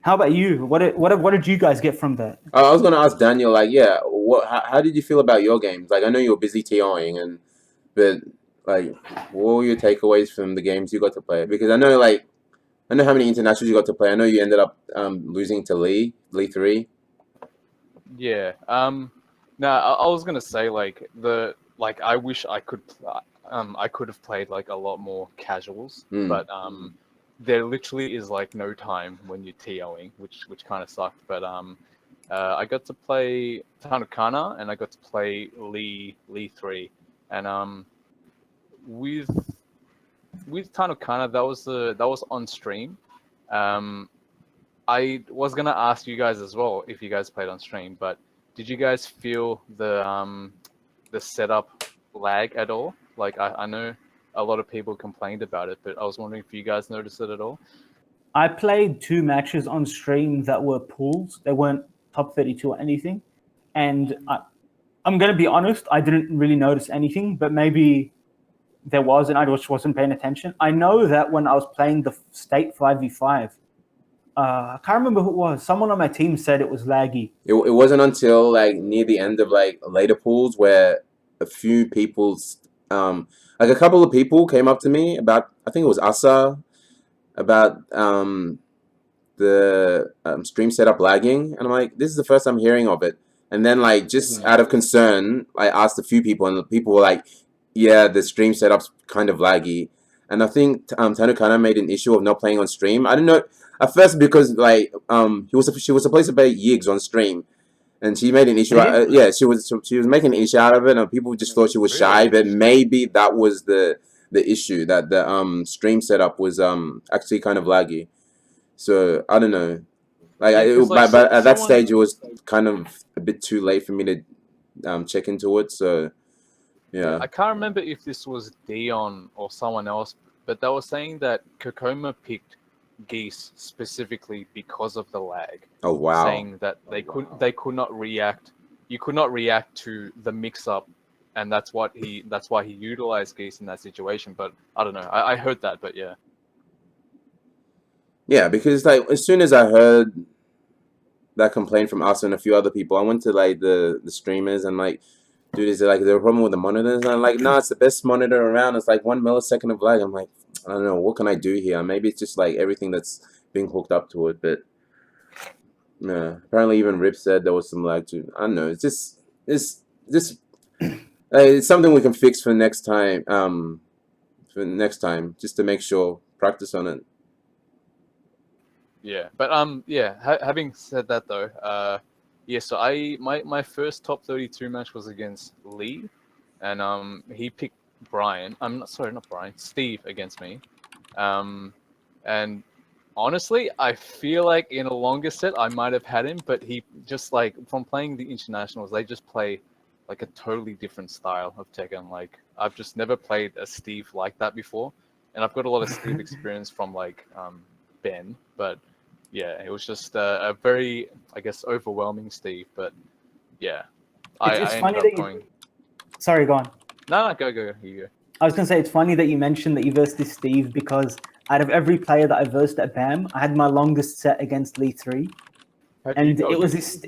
How about you? What did you guys get from that? I was gonna ask Daniel, like, yeah, how did you feel about your games? Like, I know you were busy TOing, but like, what were your takeaways from the games you got to play? Because I know how many internationals you got to play. I know you ended up losing to Lee 3. Yeah. No, I was gonna say I wish I could have played like a lot more casuals, but there literally is like no time when you're TOing, which kind of sucked. But I got to play Tanukana and I got to play Lee 3, and with Tanukana that was on stream. I was gonna ask you guys as well if you guys played on stream, but did you guys feel the setup lag at all? Like I know a lot of people complained about it, but I was wondering if you guys noticed it at all. I played 2 matches on stream that were pools. They weren't top 32 or anything. And I'm going to be honest, I didn't really notice anything, but maybe there was, and I just wasn't paying attention. I know that when I was playing the state 5v5, I can't remember who it was. Someone on my team said it was laggy. It wasn't until like near the end of like later pools where a few people, like a couple of people came up to me about, I think it was Asa, about the stream setup lagging, and I'm like, this is the first I'm hearing of it. And then like just out of concern, I asked a few people, and the people were like, yeah, the stream setup's kind of laggy. And I think Tanukana made an issue of not playing on stream. I didn't know at first because like she was supposed to play Yigs on stream, and she made an issue. She was making an issue out of it, and people just thought she was shy. But maybe that was the issue, that the stream setup was actually kind of laggy. So I don't know. But at that stage, it was kind of a bit too late for me to check into it. So yeah, I can't remember if this was Dion or someone else, but they were saying that Kokoma picked Geese specifically because of the lag. Oh wow! Saying that they could not react. You could not react to the mix-up, and that's why he utilized Geese in that situation. But I don't know. I heard that, but yeah. Yeah, because like as soon as I heard that complaint from us and a few other people, I went to like the streamers and like, dude, is there a problem with the monitors? And I'm like, no, it's the best monitor around. It's like 1 millisecond of lag. I'm like, I don't know, what can I do here? Maybe it's just like everything that's being hooked up to it, but yeah. Apparently even Rip said there was some lag too. I don't know. It's just it's something we can fix for next time. Just to make sure, practice on it. Yeah, but having said that though, so my first top 32 match was against Lee, and he picked Brian. Not Brian, Steve against me, and honestly, I feel like in a longer set I might have had him, but he just like from playing the internationals, they just play like a totally different style of Tekken. Like I've just never played a Steve like that before, and I've got a lot of Steve experience from like Ben, but. Yeah, it was just a very, I guess, overwhelming Steve. But yeah, It's I funny ended that up going. Sorry, go on. No, go. You go. I was gonna say it's funny that you mentioned that you versed this Steve, because out of every player that I versed at BAM, I had my longest set against Lee 3, and it was this.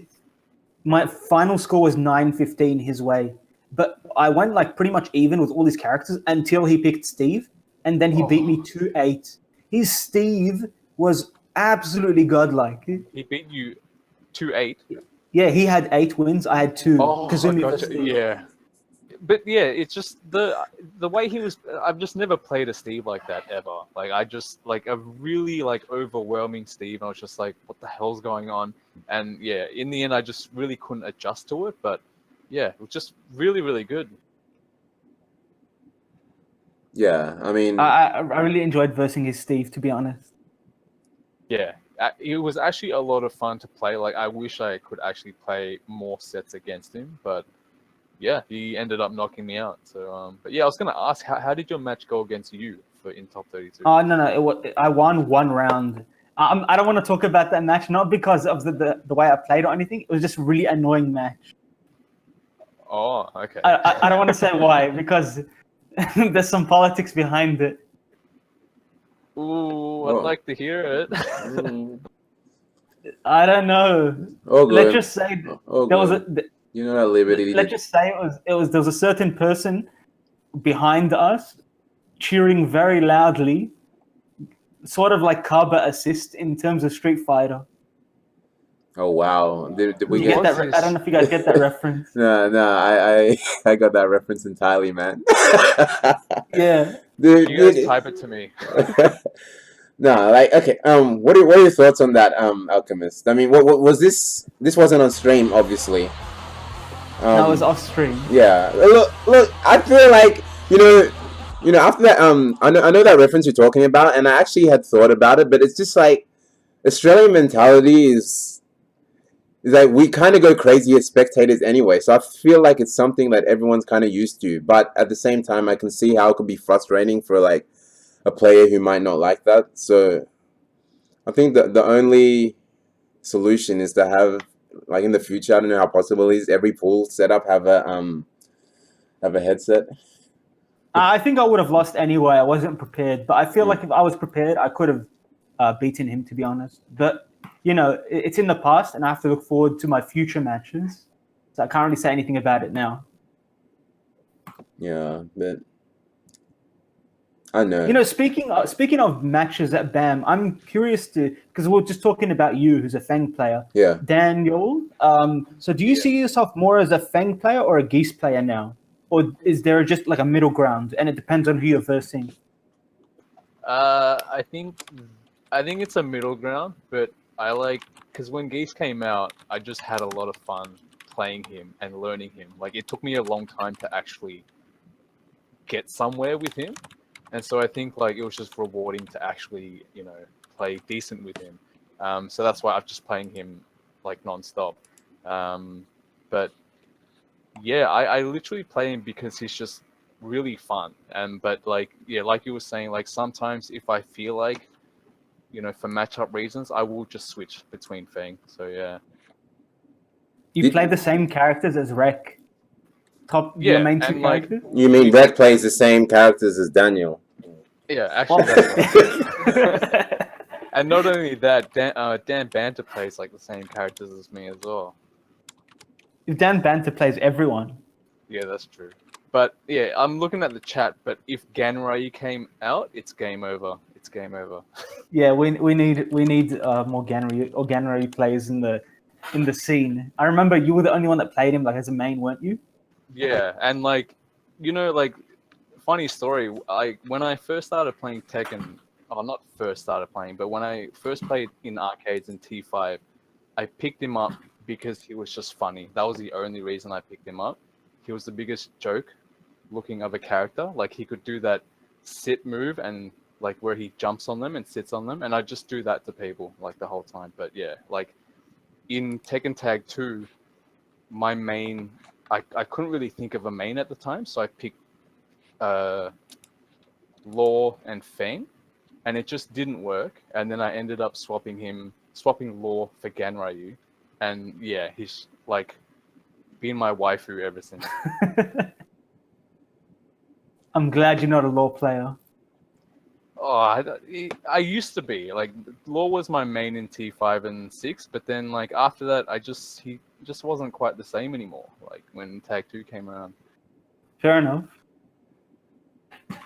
My final score was 9-15 his way, but I went like pretty much even with all his characters until he picked Steve, and then he beat me 2-8. His Steve was absolutely godlike. He beat you 2-8. Yeah, he had 8 wins. I had 2. Oh, Kazumi gotcha. Yeah. But yeah, it's just the way he was. I've just never played a Steve like that ever. Like I just like a really like overwhelming Steve. I was just like, what the hell's going on? And yeah, in the end, I just really couldn't adjust to it. But yeah, it was just really, really good. Yeah, I mean, I really enjoyed versing his Steve, to be honest. Yeah, it was actually a lot of fun to play. Like, I wish I could actually play more sets against him, but yeah, he ended up knocking me out. So, but yeah, I was gonna ask, how did your match go against you in top 32? Oh no, I won 1 round. I don't want to talk about that match, not because of the way I played or anything. It was just a really annoying match. Oh, okay. I don't want to say why, because there's some politics behind it. Ooh, I'd like to hear it. I don't know. Oh, let's just say there was a. You know that Liberty. Let's just say there was a certain person behind us cheering very loudly, sort of like Kaba assist in terms of Street Fighter. Oh wow! Did we get that? I don't know if you guys get that reference. No, I got that reference entirely, man. Yeah. Dude, you guys type it to me. No, like okay. What are your thoughts on that, Alchemist? I mean, what was this? This wasn't on stream, obviously. No, it was off stream. Yeah. Look. I feel like you know. After that, I know that reference you're talking about, and I actually had thought about it, but it's just like Australian mentality is like we kind of go crazy as spectators anyway. So I feel like it's something that everyone's kind of used to, but at the same time, I can see how it could be frustrating for like a player who might not like that. So I think that the only solution is to have, like in the future, I don't know how possible it is, every pool setup have a headset. I think I would have lost anyway. I wasn't prepared, but I feel like if I was prepared, I could have beaten him, to be honest. But you know, it's in the past, and I have to look forward to my future matches. So I can't really say anything about it now. Yeah, but I know. You know, speaking of matches at BAM, I'm curious because we're just talking about you, who's a Feng player. Yeah. dANiel. So do you see yourself more as a Feng player or a Geese player now? Or is there just like a middle ground, and it depends on who you're versing? I think it's a middle ground, but I like because when Geese came out, I just had a lot of fun playing him and learning him. Like it took me a long time to actually get somewhere with him, and so I think like it was just rewarding to actually play decent with him. So that's why I'm just playing him like nonstop. But yeah, I literally play him because he's just really fun. But like like you were saying, like sometimes if I feel like for matchup reasons, I will just switch between Fang. So yeah. You play the same characters as Rek. Your Yeah, main two and like characters? You mean Red plays the same characters as dANiel? yeah, actually that's right. And not only that, Dan Banter plays like the same characters as me as well. Dan Banter plays everyone. Yeah, that's true. But yeah, I'm looking at the chat. But if Ganrai came out, it's game over. It's game over. Yeah, we need more Ganrai players in the scene. I remember you were the only one that played him like as a main, weren't you? Yeah, and like like funny story. When I first started playing Tekken, or not first started playing, but when I first played in arcades in T5, I picked him up because he was just funny. That was the only reason I picked him up. He was the biggest joke looking of a character. Like he could do that sit move and like where he jumps on them and sits on them, and I just do that to people like the whole time. But yeah, like in Tekken Tag 2, my main I couldn't really think of a main at the time, so I picked Law and Fang, and it just didn't work. And then I ended up swapping Law for Ganryu, and yeah, he's like been my waifu ever since. I'm glad you're not a Law player. Oh, I used to be like Law was my main in T5 and 6, but then like after that, he just wasn't quite the same anymore. Like when Tag 2 came around. Fair enough. All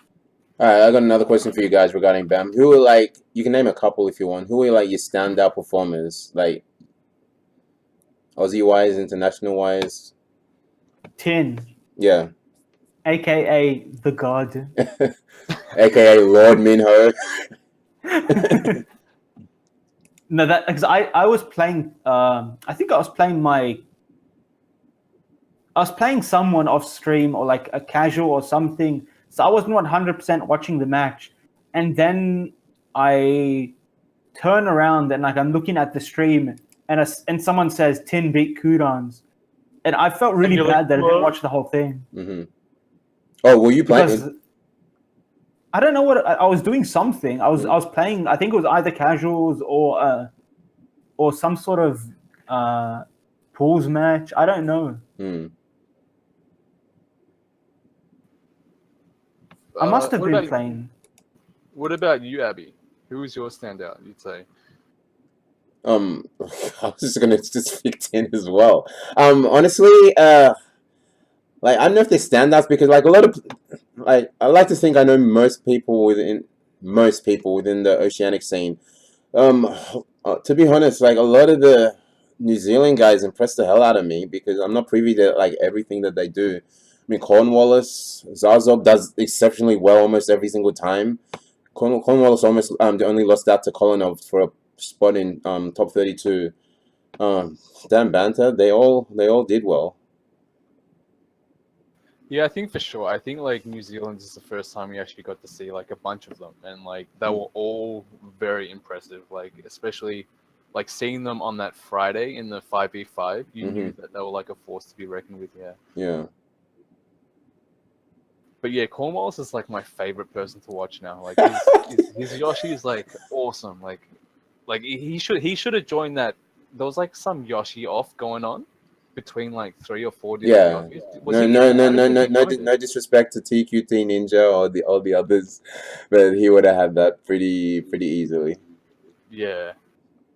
right, I got another question for you guys regarding BAM. Who are like, you can name a couple if you want. Who are like your standout performers, like Aussie wise, international wise? Tin, Yeah, aka the God. aka Lord Minho. No, that because I was playing. I think I was playing someone off stream or like a casual or something. So I wasn't 100% watching the match, and then I turn around and like I'm looking at the stream, and someone says Tin beat Kudans, and I felt really bad that I didn't watch the whole thing. Mm-hmm. Oh, were you playing? Because I don't know what I was doing. Something I was playing. I think it was either casuals or some sort of pools match. I don't know. I must have been playing. What about you, Abby? Who was your standout, you'd say? I was just gonna just pick Tin as well. Honestly, like I don't know if they're standouts because like a lot of like I like to think I know most people within the oceanic scene. To be honest, like a lot of the New Zealand guys impress the hell out of me because I'm not privy to like everything that they do. I mean, Cornwallis, Zarzog does exceptionally well almost every single time. Cornwallis almost they only lost out to Kolinov for a spot in top 32. Dan Banter, they all did well. Yeah, I think for sure. I think like New Zealand is the first time we actually got to see like a bunch of them, and like they were all very impressive. Like especially like seeing them on that Friday in the 5v5, you knew that they were like a force to be reckoned with. Yeah. Yeah. But yeah, Cornwallis is like my favorite person to watch now. Like his Yoshi is like awesome. Like he should have joined that. There was like some Yoshi off going on between like 3 or 4 different Yoshis. No disrespect to TQT Ninja or the others, but he would have had that pretty easily. Yeah,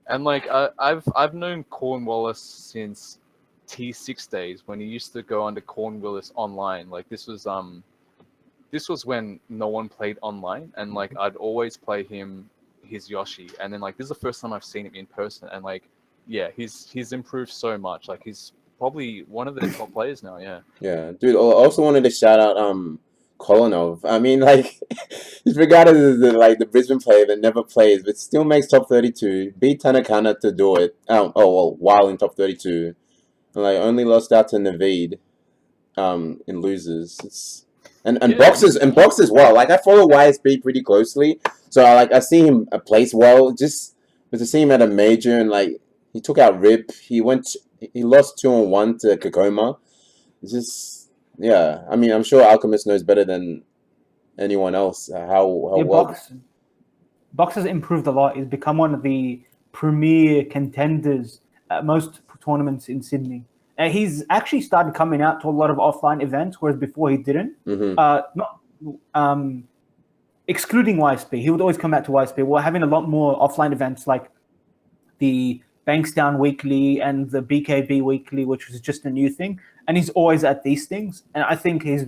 and like I've known Cornwallis since T6 days when he used to go under Cornwallis online. Like this was when no one played online, and like I'd always play his Yoshi, and then like this is the first time I've seen him in person, and like yeah, he's improved so much. Like he's probably one of the top players now. Yeah. Yeah, dude. I also wanted to shout out Kolonov. I mean, like, he's regarded as the Brisbane player that never plays, but still makes top 32. Beat Tanakana to do it. While in top 32, and like only lost out to Naveed, in losers. And box as well. Like I follow YSB pretty closely, so I see him place well. Just but to see him at a major and like he took out Rip. He lost 2-1 to Kakoma. It's just yeah. I mean, I'm sure Alchemist knows better than anyone else how well. Box has improved a lot. He's become one of the premier contenders at most tournaments in Sydney. And he's actually started coming out to a lot of offline events, whereas before he didn't. Not excluding YSP, he would always come out to YSP. We're having a lot more offline events like the Bankstown Weekly and the BKB Weekly, which was just a new thing. And he's always at these things. And I think he's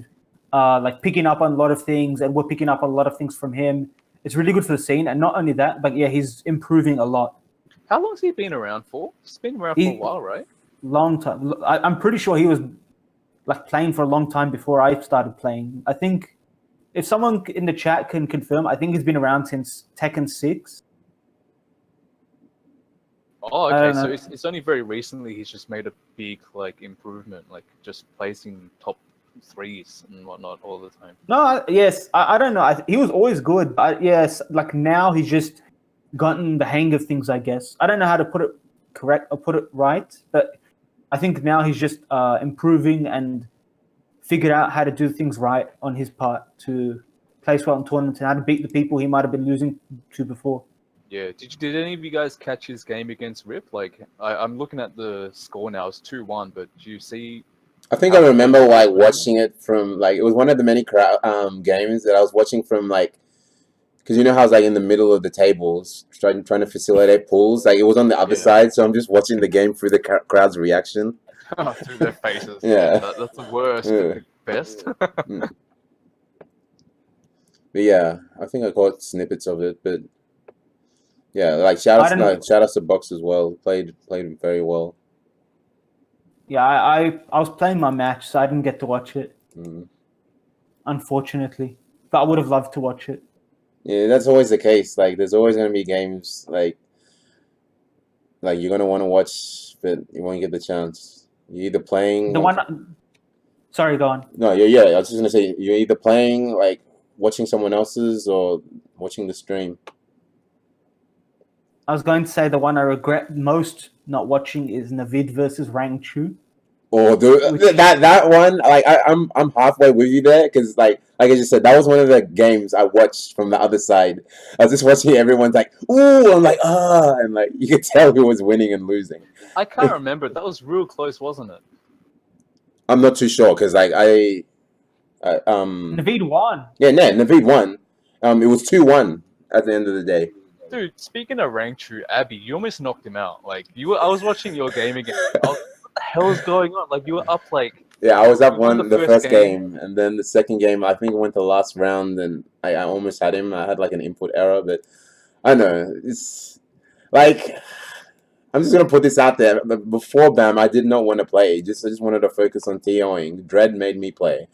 like picking up on a lot of things, and we're picking up on a lot of things from him. It's really good for the scene. And not only that, but yeah, he's improving a lot. How long has he been around for? He's been around for a while, right? Long time. I'm pretty sure he was like playing for a long time before I started playing. I think if someone in the chat can confirm, I think he's been around since Tekken 6. Oh, okay. So it's only very recently he's just made a big like improvement, like just placing top 3s and whatnot all the time. No, yes, I don't know. He was always good, but yes, like now he's just gotten the hang of things, I guess. I don't know how to put it correct or put it right, but I think now he's just improving and figured out how to do things right on his part to place well in tournaments and how to beat the people he might have been losing to before. Yeah. Did any of you guys catch his game against Rip? Like I'm looking at the score now. It's 2-1, but do you see? I think I remember like watching it from like it was one of the many games that I was watching from like. Because you know how I was like in the middle of the tables trying to facilitate pools. Like it was on the other side, so I'm just watching the game through the crowd's reaction. Through their faces. Yeah. That's the worst, but the best. But yeah, I think I caught snippets of it. But yeah, like shout outs to Box as well. Played very well. Yeah, I was playing my match, so I didn't get to watch it. Unfortunately, but I would have loved to watch it. Yeah, that's always the case. Like, there's always gonna be games like you're gonna want to watch, but you won't get the chance. You're either playing Sorry, go on. No, yeah. I was just gonna say you're either playing like watching someone else's or watching the stream. I was going to say the one I regret most not watching is Navid versus Rang Chu. Oh, that one, like I'm halfway with you there because like I just said, that was one of the games I watched from the other side. I was just watching everyone's like, ooh, I'm like, and like you could tell who was winning and losing. I can't remember. That was real close, wasn't it? I'm not too sure because like Navid won. Yeah, Navid won. It was 2-1 at the end of the day. Dude, speaking of Rank True, Abby, you almost knocked him out. Like I was watching your game again. What the hell is going on? Like you were up like. Yeah, I was up the first game, and then the second game I think went to the last round, and I almost had him. I had like an input error, but I know it's like I'm just gonna put this out there. Before BAM, I did not want to play. I just wanted to focus on TOing. Dread made me play,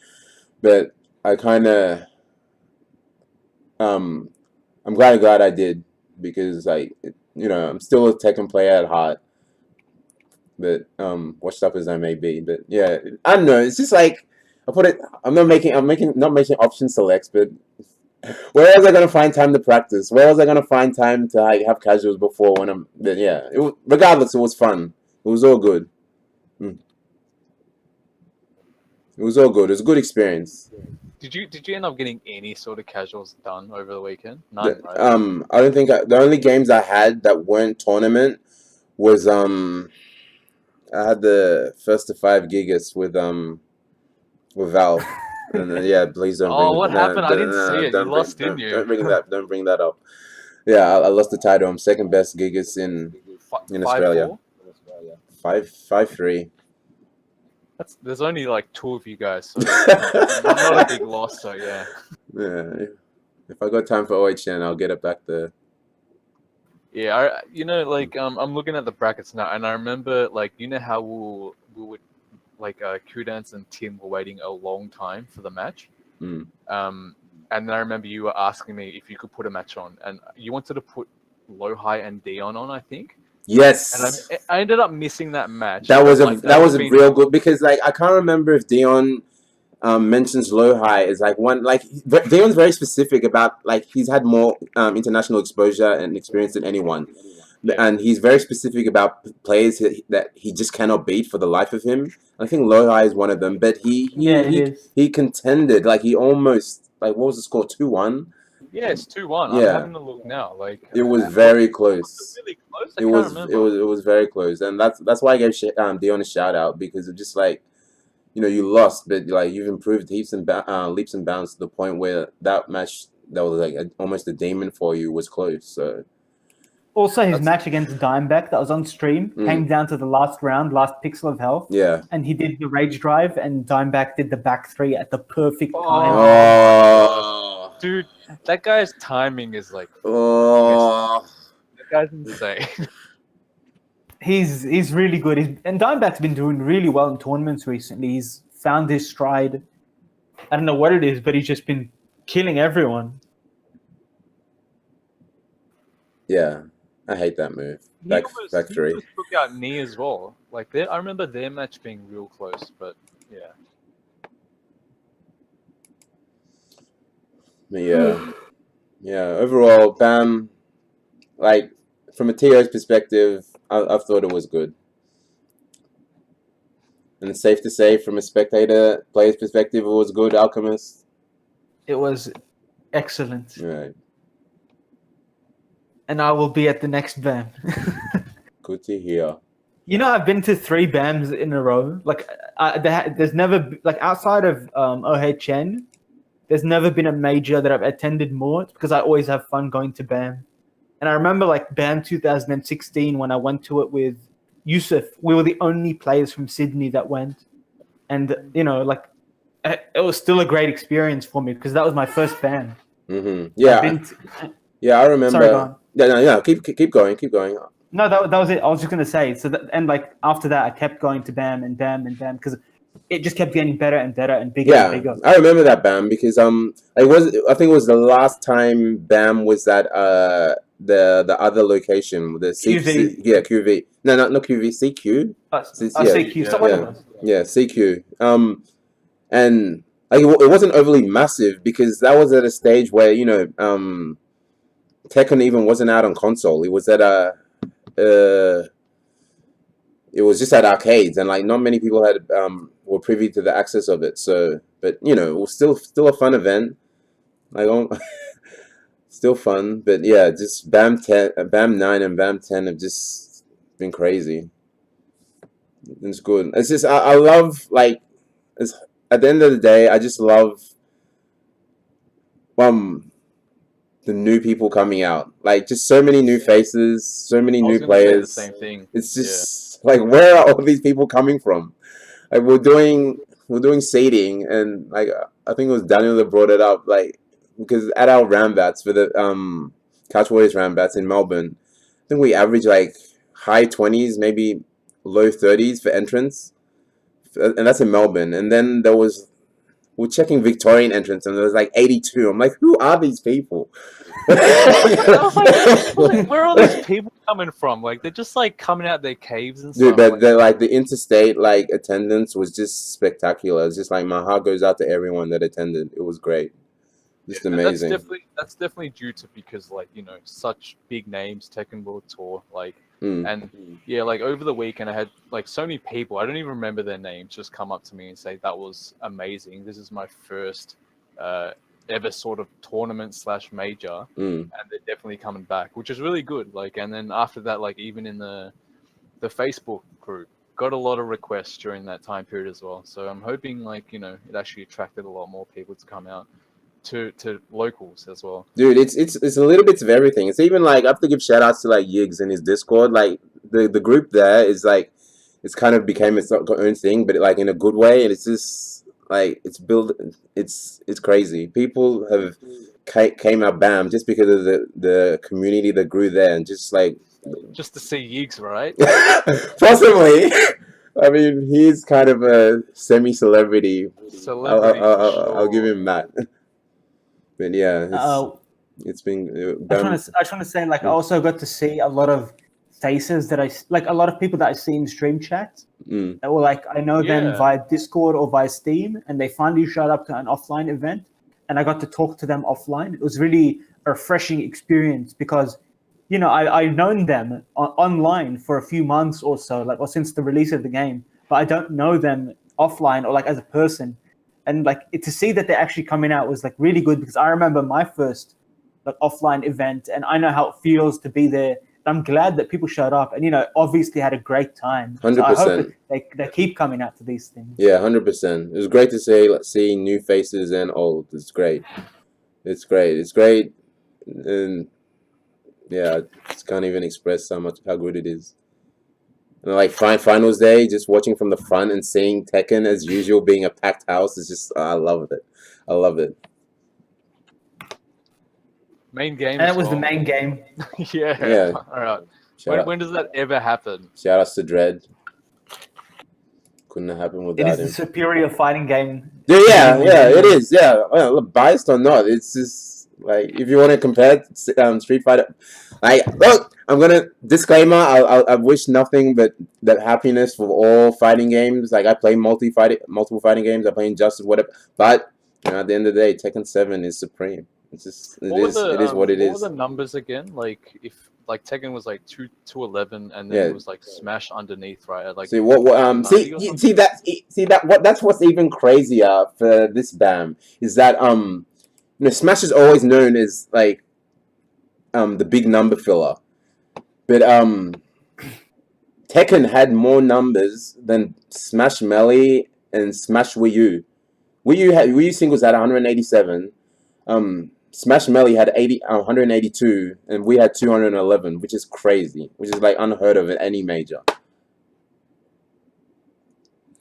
but I kind of I'm glad I did because like I'm still a Tekken player at heart. But washed up as I may be, but yeah, I don't know. It's just like I'm not making option selects, but where was I gonna find time to practice? Where was I gonna find time to like have casuals before when I'm? But yeah, regardless, it was fun. It was all good. It was all good. It was a good experience. Did you end up getting any sort of casuals done over the weekend? None, right? I don't think the only games I had that weren't tournament was I had the first to 5 gigas with Valve, and then, yeah, please don't. What happened? I didn't see it. You lost, didn't you? Don't bring that up. Yeah, I lost the title. I'm second best gigas in Australia. 5-3. There's only like 2 of you guys, so not a big loss. So yeah. Yeah, if I got time for OHN, I'll get it back there. Yeah, I'm looking at the brackets now, and I remember like how we would like Kudance and Tim were waiting a long time for the match. And then I remember you were asking me if you could put a match on, and you wanted to put Low-High and Dion on, I think. Yes. And I ended up missing that match. That was a real good, because like I can't remember if Dion mentions Low-High is like one, like Dion's very specific about, like, he's had more international exposure and experience than anyone. Yeah. And he's very specific about players that he just cannot beat for the life of him. I think Low-High is one of them, but he contended, like he almost, like, what was the score, 2-1? Yeah, it's 2-1. Yeah. I'm having a look now. Like it was very close. Really close. It was very close, and that's why I gave Dion a shout out, because of just like, you know, you lost, but like you've improved leaps and bounds to the point where that match that was like almost a demon for you was close. So also his match against Dimebag that was on stream came down to the last round, last pixel of health. Yeah, and he did the rage drive, and Dimebag did the back three at the perfect time. Oh, dude, that guy's timing is like, oh, that guy's insane. He's really good. And Dimebag's been doing really well in tournaments recently. He's found his stride. I don't know what it is, but he's just been killing everyone. Yeah, I hate that move. Back three. He took out Knee as well. Like I remember their match being real close, but yeah. Yeah. Overall, BAM, like from a TO's perspective, I thought it was good. And it's safe to say, from a spectator player's perspective, it was good. Alchemist. It was excellent. Right. And I will be at the next BAM. Good to hear. You know, I've been to 3 BAMs in a row. Like, there's never, like, outside of OHN, there's never been a major that I've attended more, because I always have fun going to BAM. And I remember, like, BAM 2016, when I went to it with Yusuf, we were the only players from Sydney that went. And, you know, like, it was still a great experience for me, because that was my first BAM. Mm-hmm. Yeah. Yeah, I remember. Sorry, go on. Yeah, keep going. No, that was it. I was just going to say, and like after that, I kept going to BAM and BAM and BAM, because it just kept getting better and better and bigger and bigger. I remember that BAM, because I think it was the last time BAM was at the other location, the QV. QV. No, not QV, CQ. CQ. Yeah, CQ. And like, it wasn't overly massive, because that was at a stage where, you know, Tekken even wasn't out on console. It was at it was just at arcades, and like not many people had were privy to the access of it. So, but you know, it was still a fun event. Like, still fun. But yeah, just BAM 9 and BAM 10 have just been crazy. It's good. It's just I love, like, at the end of the day, I just love the new people coming out, like just so many new faces, so many new players. The same thing. It's just like, where are all these people coming from? Like, we're doing seeding, and like I think it was dANiel that brought it up, like, because at our Rambats for the Couch Warriors Rambats in Melbourne, I think we average like high 20s, maybe low 30s for entrance, and that's in Melbourne. And then we're checking Victorian entrance, and there was like 82. I'm like, who are these people? I was like, where are all these people coming from? Like, they're just like coming out their caves and stuff. Dude, but the interstate like attendance was just spectacular. It's just like, my heart goes out to everyone that attended. It was great, just amazing. That's definitely due to, because like, you know, such big names, Tekken World Tour, like. And yeah, like over the weekend, I had like so many people, I don't even remember their names, just come up to me and say that was amazing. This is my first ever sort of tournament / major, and they're definitely coming back, which is really good. Like, and then after that, like even in the Facebook group, got a lot of requests during that time period as well. So I'm hoping, like, you know, it actually attracted a lot more people to come out. To locals as well. Dude, it's a little bit of everything. It's even like, I have to give shout outs to like Yigs in his Discord. Like the group there is like, it's kind of became its own thing, but like in a good way. And it's just like, it's crazy. People have came out BAM just because of the community that grew there, and just to see Yigs, right? Possibly. I mean, he's kind of a semi-celebrity. Celebrity for sure. I'll give him that. But yeah, Uh, it's been. I just want to say, like, I also got to see a lot of faces that like a lot of people that I see in stream chat that were like, I know them via Discord or via Steam, and they finally showed up to an offline event, and I got to talk to them offline. It was really a refreshing experience because, you know, I've known them online for a few months or so, like, or since the release of the game, but I don't know them offline or like as a person. And like to see that they're actually coming out was like really good because I remember my first like offline event, and I know how it feels to be there. I'm glad that people showed up, and you know, obviously had a great time. 100%. So I hope they keep coming out to these things. Yeah, 100%. It was great to see new faces and old. It's great. It's great, and yeah, I just can't even express how good it is. And like finals day, just watching from the front and seeing Tekken as usual being a packed house is just I love it. I love it. Main game. And it was the main game. Yeah. All right. When does that ever happen? Shout outs to Dread. Couldn't have happened without him. It is the superior fighting game. Yeah, it is. Yeah, well, biased or not, it's just like if you want to compare Street Fighter. Look, I'm gonna disclaimer. I wish nothing but that happiness for all fighting games. Like I play multiple fighting games. I play Injustice, whatever. But you know, at the end of the day, Tekken 7 is supreme. It's just it is what it is. What were the numbers again? Like if Tekken was like 211, and then it was like Smash underneath, right? Like see that's what's even crazier for this BAM is that you know, Smash is always known as like the big number filler, but Tekken had more numbers than Smash Melee and Smash Wii U. Wii U singles had 187. Smash Melee had 182, and we had 211, which is crazy, which is like unheard of in any major.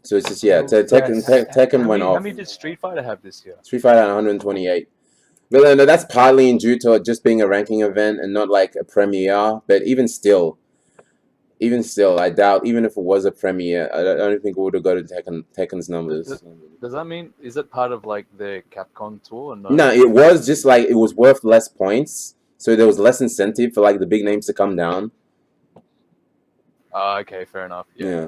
So it's just Tekken went off. How many did Street Fighter have this year? Street Fighter had 128. But no, that's partly due to it just being a ranking event and not like a premiere. But even still, I doubt even if it was a premiere, I don't think it would have got to Tekken's numbers. Does that mean is it part of like the Capcom tour? Or no? No, it was just like it was worth less points, so there was less incentive for like the big names to come down. Okay, fair enough. Yeah.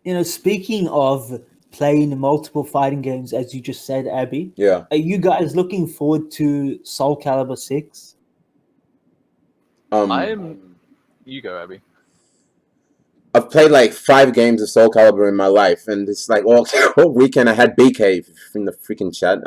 You know, speaking of playing multiple fighting games, as you just said, Abby. Yeah. Are you guys looking forward to Soul Calibur 6? You go, Abby. I've played like 5 games of Soul Calibur in my life, and it's like all weekend I had BK in the freaking chat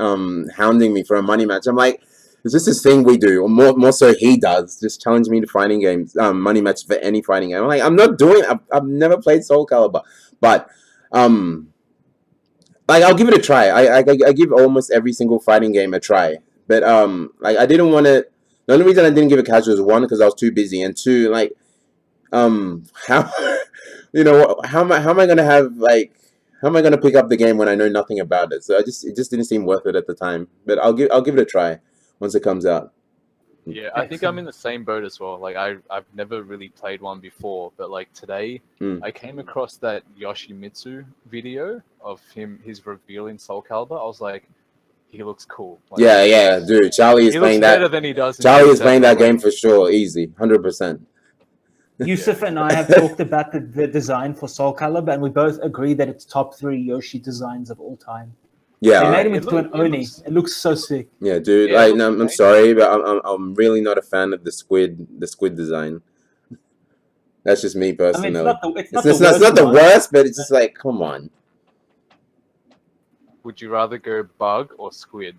hounding me for a money match. I'm like, is this thing we do, or more so he does, just challenge me to fighting games, money match for any fighting game. I'm like, I'm not doing it. I've never played Soul Calibur, but like I'll give it a try. I give almost every single fighting game a try, but like I didn't want to. The only reason I didn't give it casual is 1 because I was too busy, and 2 like how you know how am I gonna have like how am I gonna pick up the game when I know nothing about it? So it just didn't seem worth it at the time. But I'll give it a try once it comes out. Yeah, I think I'm in the same boat as well. Like I've never really played one before, but like today I came across that Yoshimitsu video of his reveal in Soul Calibur. I was like, he looks cool. Like, yeah, dude. Charlie is playing that. Better than he does. Charlie is playing that game for sure, easy, 100%. Yusuf and I have talked about the design for Soul Calibur, and we both agree that it's top 3 Yoshi designs of all time. Yeah, they made him into an Oni. It looks so sick. Yeah, dude. Yeah, I'm sorry, but I'm really not a fan of the squid design. That's just me personally. I mean, it's not the worst, but it's just like, come on. Would you rather go bug or squid?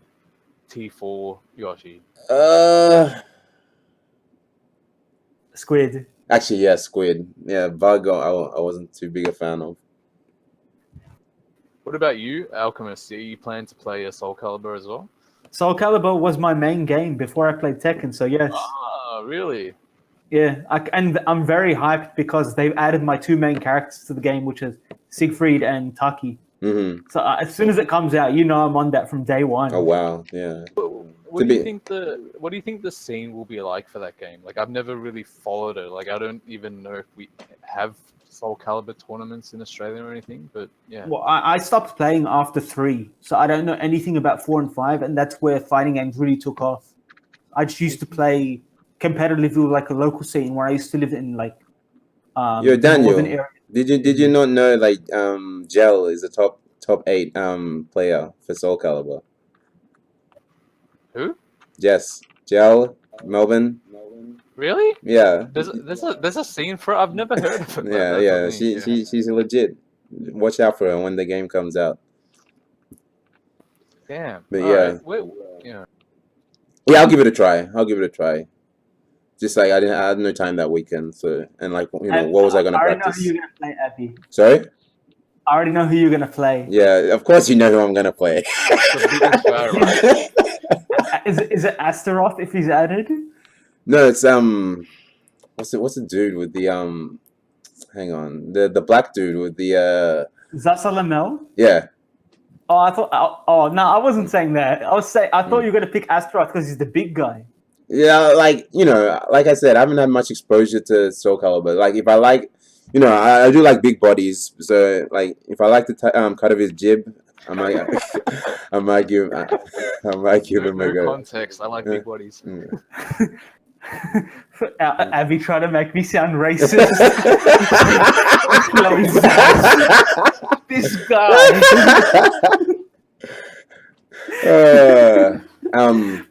T4 Yoshi. Squid. Actually, yeah, squid. Yeah, bug. I wasn't too big a fan of. What about you, Alchemist? Are you planning to play a Soul Calibur as well? Soul Calibur was my main game before I played Tekken, so yes. Ah, really? Yeah, and I'm very hyped because they've added my 2 main characters to the game, which is Siegfried and Taki. Mm-hmm. So as soon as it comes out, you know I'm on that from day 1. Oh wow, yeah. What do you think the scene will be like for that game? Like I've never really followed it. Like I don't even know if we have Soul Calibur tournaments in Australia or anything, but yeah. Well, I stopped playing after 3, so I don't know anything about 4 and 5, and that's where fighting games really took off. I just used to play competitively with like a local scene where I used to live in like Yo, the northern Daniel, area. did you not know like Gel is a top 8 player for Soul Calibur? Who? Yes, Gel, Melbourne. Really? Yeah, There's a scene for it. I've never heard of it. yeah. She's legit. Watch out for her when the game comes out. Damn. But All yeah, right. Yeah. yeah, I'll give it a try. Just like I had no time that weekend, so and like what was I gonna I already know practice? who you're gonna play, Abby. Sorry? I already know who you're gonna play. Yeah, of course you know who I'm gonna play. The biggest guy, right? Is it Astaroth if he's added? No, it's what's the dude with the hang on, the black dude with the Zasa Lamel? yeah. Oh, I thought. Oh no, I wasn't saying that. I thought you were gonna pick Astaroth because he's the big guy. Yeah, like like I said, I haven't had much exposure to Soul Calibur. Like if I like, I do like big bodies. So like if I like the cut of his jib, I might I might give him a No go. context. I like big bodies. Abby trying to make me sound racist. This guy.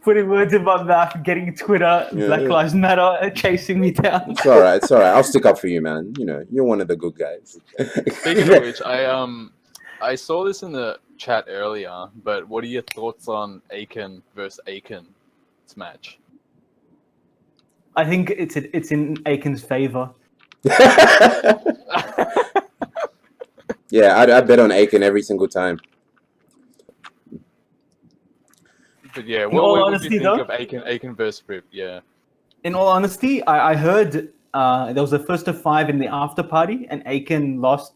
Putting words in my mouth, getting Twitter, Black Lives Matter chasing me down. It's all right. I'll stick up for you, man. You're one of the good guys. Speaking of which, I saw this in the chat earlier, but what are your thoughts on Aiken versus Aiken's match? I think it's in Aiken's favor. Yeah, I bet on Aiken every single time. But yeah, what would you think of Aiken versus Rip? Yeah. In all honesty, I heard there was a first of 5 in the after party, and Aiken lost.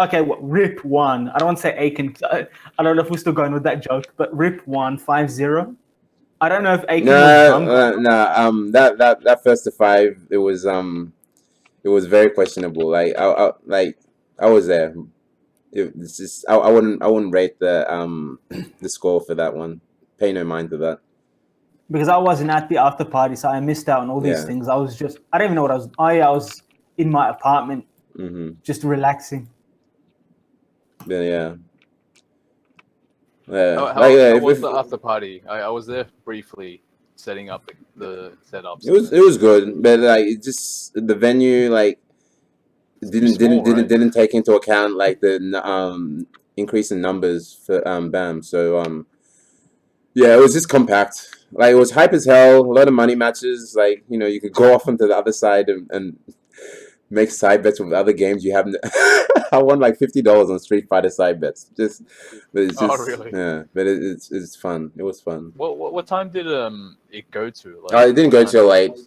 Okay, Rip won. I don't want to say Aiken. I don't know if we're still going with that joke, but Rip won 5-0. I don't know if Aiken was drunk. That first to 5, it was very questionable. Like I was there. It's just I wouldn't rate the score for that one. Pay no mind to that. Because I wasn't at the after party, so I missed out on all these things. I don't even know what I was. Oh yeah, I was in my apartment, just relaxing. Yeah. How was the after party? I was there briefly, setting up the setups. It was good, but like it just the venue like didn't take into account like the increase in numbers for BAM. So yeah, it was just compact. Like it was hype as hell. A lot of money matches. Like you could go off onto the other side and make side bets with other games you haven't. I won like $50 on Street Fighter side bets. But it's just really? Yeah. But it's fun. It was fun. What time did it go to? Like, it didn't go till late.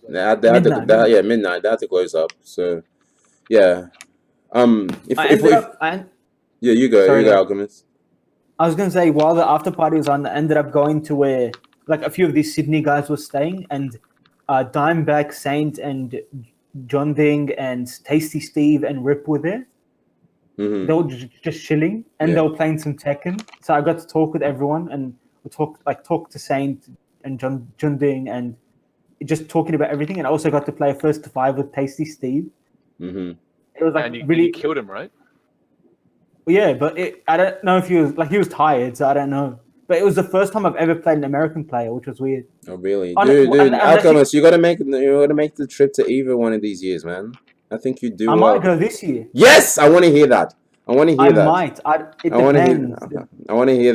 Midnight. Midnight. They had to close up. So yeah. Yeah, you go. Sorry, you go, Alchemist. I was gonna say while the after party was on, I ended up going to where like a few of these Sydney guys were staying, and Dimebag, Saint, and John Ding, and Tasty Steve, and Rip were there. They were just chilling, and they were playing some Tekken. So I got to talk with everyone, and we talk to Saint and John Ding, and just talking about everything. And I also got to play first to 5 with Tasty Steve. It was like and really you killed him, right? Yeah, but I don't know if he was tired, so I don't know. But it was the first time I've ever played an American player, which was weird. Oh really, dude, Alchemist, you gotta make the trip to Eva one of these years, man. I think you do. I might go this year. Yes, I want to hear that. I want to hear that. Might. It depends. I want to hear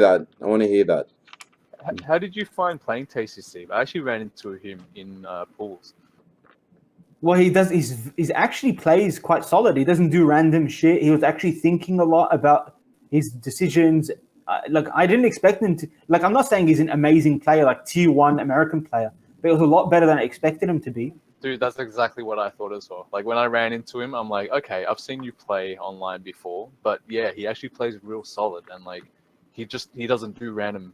that. How did you find playing Tasty Steve? I actually ran into him in pools. Well, he does. He's actually plays quite solid. He doesn't do random shit. He was actually thinking a lot about his decisions. Like I didn't expect him to. Like I'm not saying he's an amazing player, like tier 1 American player, but it was a lot better than I expected him to be. Dude, that's exactly what I thought as well. Like when I ran into him, I'm like, okay, I've seen you play online before, but yeah, he actually plays real solid, and like he doesn't do random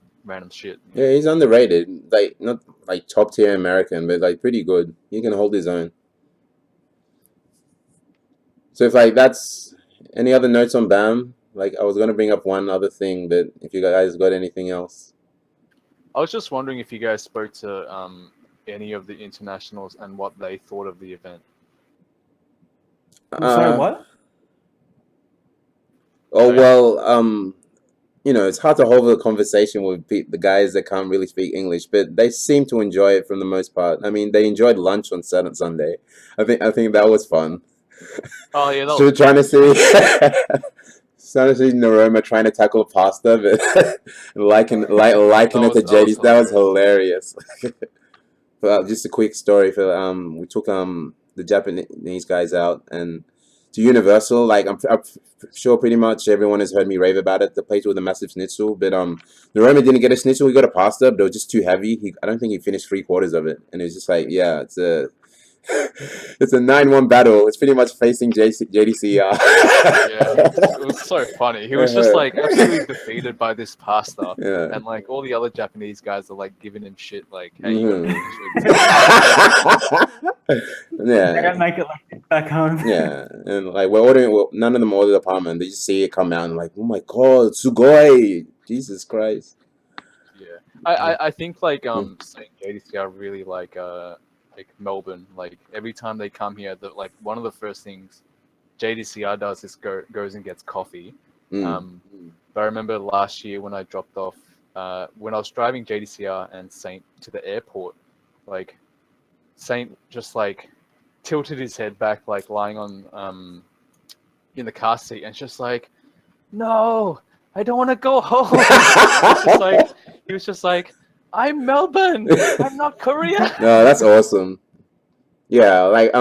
shit. Yeah, he's underrated. Like not like top tier American, but like pretty good. He can hold his own. So if like that's any other notes on BAM? Like I was gonna bring up one other thing, but if you guys got anything else. I was just wondering if you guys spoke to any of the internationals and what they thought of the event. Sorry, what? Oh well, it's hard to hold a conversation with the guys that can't really speak English, but they seem to enjoy it for the most part. I mean, they enjoyed lunch on Saturday, Sunday. I think that was fun. Oh yeah, So trying to see, trying to see Naroma trying to tackle pasta, but liking it to JD. That was hilarious. But just a quick story for we took the Japanese guys out and to Universal. Like I'm sure pretty much everyone has heard me rave about it. The place with a massive schnitzel, but Naroma didn't get a schnitzel. He got a pasta, but it was just too heavy. I don't think he finished 3/4 of it, and it was just like, yeah, it's a 9-1 battle. It's pretty much facing JDCR. Yeah, it was so funny. He was just like absolutely defeated by this pasta, Yeah. and like all the other Japanese guys are like giving him shit, like, "Hey, you Mhm. They Yeah. don't make it like back home. Yeah, and like we're ordering. Well, none of them ordered the apartment. They just see it come out and like, oh my god, sugoi! Jesus Christ! Yeah, I think like saying JDCR really like Melbourne. Like every time they come here, that like one of the first things JDCR does is goes and gets coffee. But I remember last year when I dropped off when I was driving JDCR and Saint to the airport, like Saint just like tilted his head back, like lying on in the car seat, and just like, no, I don't want to go home. He was just like, I'm Melbourne, I'm not Korea. No, that's awesome. Yeah, like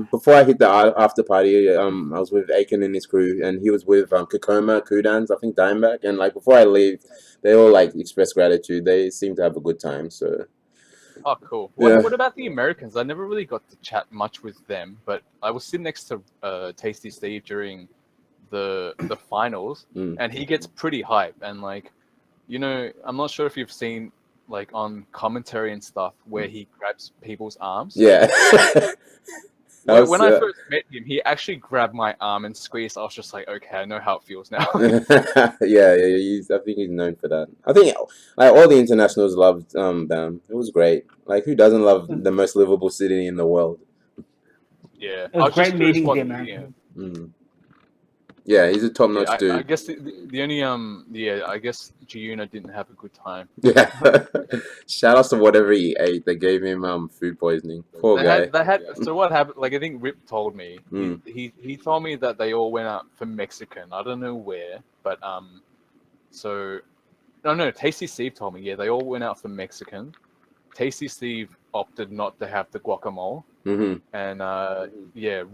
before I hit the after party, I was with Aiken and his crew, and he was with Kokoma, Kudans, I think Dimebag, and like before I leave, they all like express gratitude. They seem to have a good time. So. Oh, cool. Yeah. What about the Americans? I never really got to chat much with them, but I was sitting next to Tasty Steve during the finals, and he gets pretty hype. And like, I'm not sure if you've seen like on commentary and stuff where he grabs people's arms. Yeah. When I first met him, he actually grabbed my arm and squeezed. I was just like, okay, I know how it feels now. yeah. I think he's known for that. I think like all the internationals loved BAM. It was great. Like who doesn't love the most livable city in the world? Yeah, It was great meeting the Americans. Yeah, he's a top-notch dude. I guess the only I guess Giuna didn't have a good time. Yeah. Shout out to whatever he ate. They gave him food poisoning. Poor guy. So what happened? Like I think Rip told me. He told me that they all went out for Mexican. I don't know where, but no, Tasty Steve told me. Yeah, they all went out for Mexican. Tasty Steve opted not to have the guacamole. And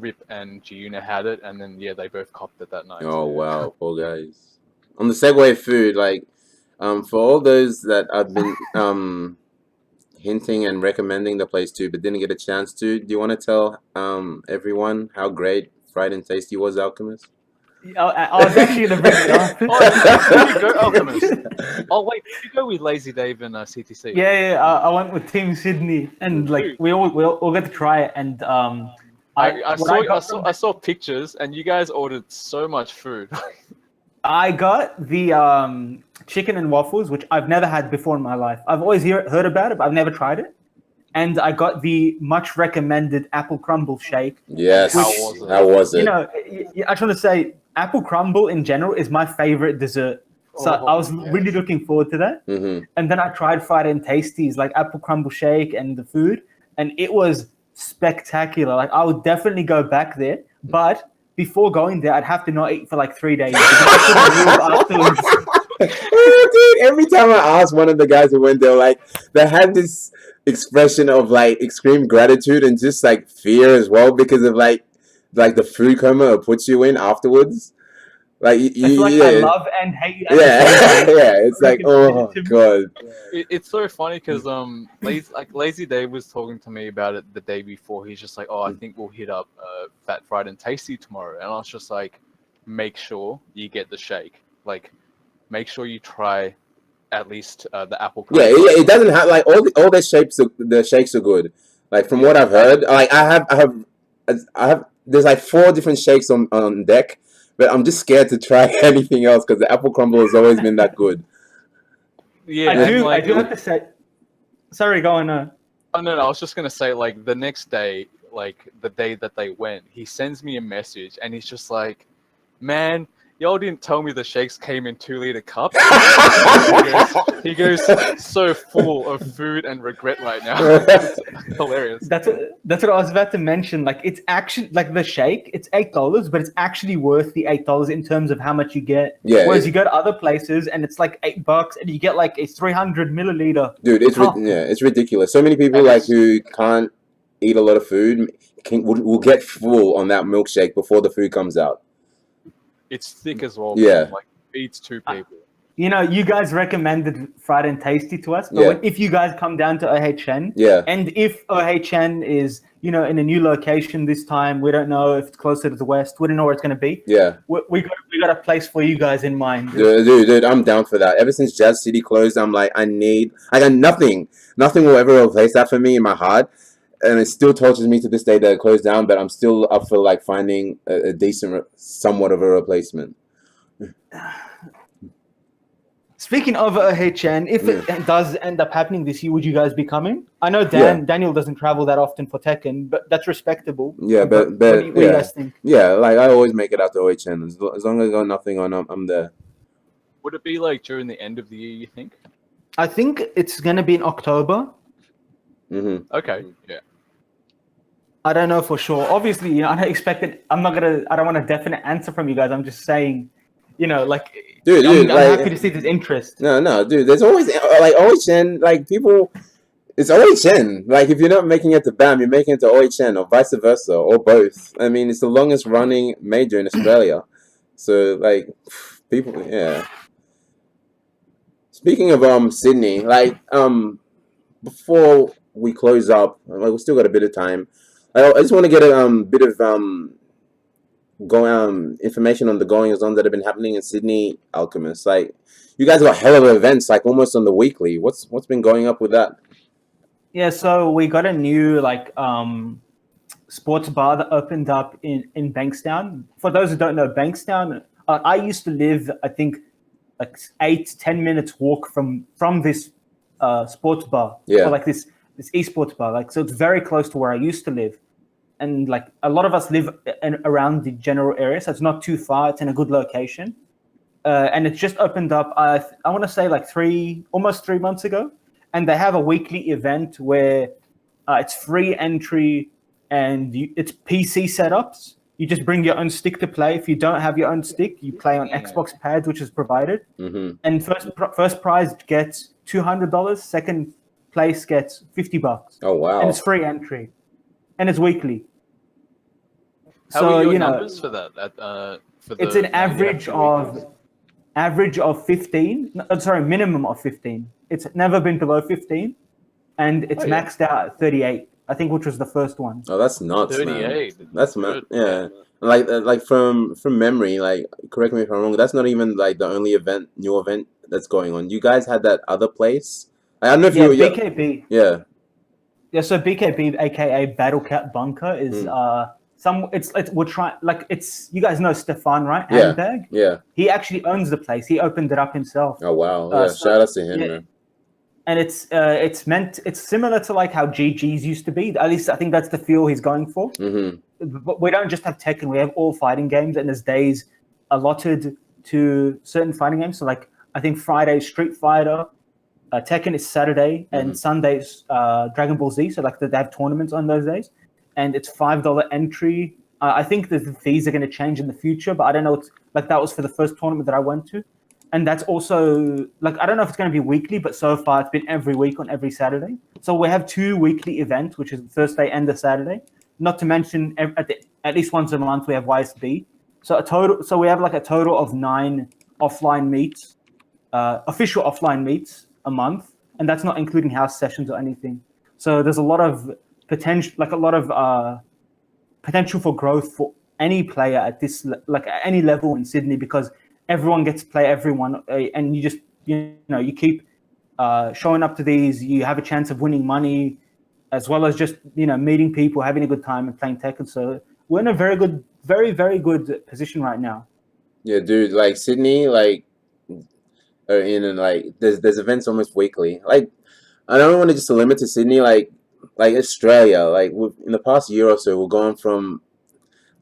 Rip and Giuna had it, and then they both copped it that night. Oh wow, poor guys. On the segue food, like for all those that I've been hinting and recommending the place to but didn't get a chance to, do you want to tell everyone how great Fried and Tasty was, Alchemist? I was actually going to bring it up. Did you go Alchemist? Oh wait, did you go with Lazy Dave and CTC? Yeah. I went with Team Sydney, and like we all got to try it. And I saw pictures, and you guys ordered so much food. I got the chicken and waffles, which I've never had before in my life. I've always heard about it, but I've never tried it. And I got the much recommended apple crumble shake. Yes. How was it? I just want to say, apple crumble in general is my favorite dessert. So I was really looking forward to that. And then I tried Fried and Tasty's like apple crumble shake and the food, and it was spectacular. Like I would definitely go back there, but before going there, I'd have to not eat for like 3 days. Afterwards. Dude, every time I asked one of the guys who went there, like they had this expression of like extreme gratitude and just like fear as well because of like the food coma it puts you in afterwards. Like I love and hate. It's like oh god. It's so funny because Lazy Dave was talking to me about it the day before. He's just like, oh, I think we'll hit up Fat Fried and Tasty tomorrow, and I was just like, make sure you get the shake. Like, make sure you try at least the apple. Yeah, it doesn't have like all the shapes. The shakes are good. Like from what I've heard, like I have there's like 4 different shakes on deck, but I'm just scared to try anything else because the apple crumble has always been that good. Yeah, I do have to say. Sorry, go on. Oh no, I was just gonna say, like, the next day, like the day that they went, he sends me a message and he's just like, "Man, y'all didn't tell me the shakes came in 2-liter cups." he goes so full of food and regret right now. It's hilarious. That's what I was about to mention. Like, it's actually like the shake. It's $8, but it's actually worth the $8 in terms of how much you get. Yeah. Whereas you go to other places and it's like $8 and you get like a 300 milliliter. Dude, it's ridiculous. So many people like who can't eat a lot of food will get full on that milkshake before the food comes out. It's thick as well. Yeah. Man. Like, feeds 2 people. You know, you guys recommended Fried and Tasty to us, but if you guys come down to OHN, and if OHN is, you know, in a new location this time, we don't know if it's closer to the west, we don't know where it's going to be. Yeah. We got a place for you guys in mind. Dude, I'm down for that. Ever since Jazz City closed, I'm like, I got nothing. Nothing will ever replace that for me in my heart. And it still tortures me to this day that it closed down, but I'm still up for like finding a decent, somewhat of a replacement. Speaking of OHN, if it does end up happening this year, would you guys be coming? I know Daniel doesn't travel that often for Tekken, but that's respectable. Yeah, but what do you guys think? Yeah, like I always make it out to OHN. As long as I got nothing on, I'm there. Would it be like during the end of the year, you think? I think it's going to be in October. Mm-hmm. Okay, yeah. I don't know for sure. Obviously, you know, I don't expect it. I don't want a definite answer from you guys. I'm just saying, you know, like, I'm happy to see this interest. No, dude. There's always like OHN. Like people, it's OHN. Like if you're not making it to BAM, you're making it to OHN, or vice versa, or both. I mean, it's the longest running major in Australia. So like, people, yeah. Speaking of Sydney, like before we close up, like we still got a bit of time. I just want to get a bit of information on the goings-on that have been happening in Sydney Alchemist. Like, you guys got hell of events, like almost on the weekly. What's been going up with that? Yeah, so we got a new sports bar that opened up in Bankstown. For those who don't know, Bankstown, I used to live, I think, like 8-10 minutes walk from this sports bar. Yeah. So like this esports bar. Like, so it's very close to where I used to live. And like a lot of us live around the general area, so it's not too far. It's in a good location, and it's just opened up. I want to say like almost 3 months ago, and they have a weekly event where it's free entry and it's PC setups. You just bring your own stick to play. If you don't have your own stick, you play on Xbox pads, which is provided. Mm-hmm. And first prize gets $200. Second place gets $50. Oh wow! And it's free entry, and it's weekly. How are your numbers for that? It's an average of 15. Sorry, minimum of 15. It's never been below 15, and it's maxed out at 38. I think, which was the first one. Oh, that's nuts, 38. Man. That's yeah. Like from memory, like correct me if I'm wrong. That's not even like the only new event that's going on. You guys had that other place. I don't know if you. BKB. Yeah. Yeah. So BKB, aka Battle Cat Bunker, is we're trying, like, it's, you guys know Stefan, right? Yeah. Handbag? Yeah. He actually owns the place. He opened it up himself. Oh wow! Yeah, shout out to him, man. And it's similar to like how GG's used to be. At least I think that's the feel he's going for. Mm-hmm. But we don't just have Tekken. We have all fighting games, and there's days allotted to certain fighting games. So like I think Friday Street Fighter, Tekken is Saturday, and Sunday's Dragon Ball Z. So like they have tournaments on those days, and it's $5 entry. I think the fees are going to change in the future, but I don't know. It's like that was for the first tournament that I went to. And that's also, like, I don't know if it's going to be weekly, but so far it's been every week on every Saturday. So we have 2 weekly events, which is the Thursday and the Saturday. Not to mention, at least once a month, we have YSB. So we have like a total of 9 offline meets, official offline meets a month. And that's not including house sessions or anything. So there's a lot of potential, potential for growth for any player at this, like at any level in Sydney, because everyone gets to play everyone, and you just, you keep showing up to these. You have a chance of winning money, as well as just, meeting people, having a good time, and playing Tekken. So we're in a very good position right now. Yeah, dude. Like Sydney, like are in and like there's events almost weekly. Like I don't want to just limit to Sydney. Like Australia. Like in the past year or so, we've gone from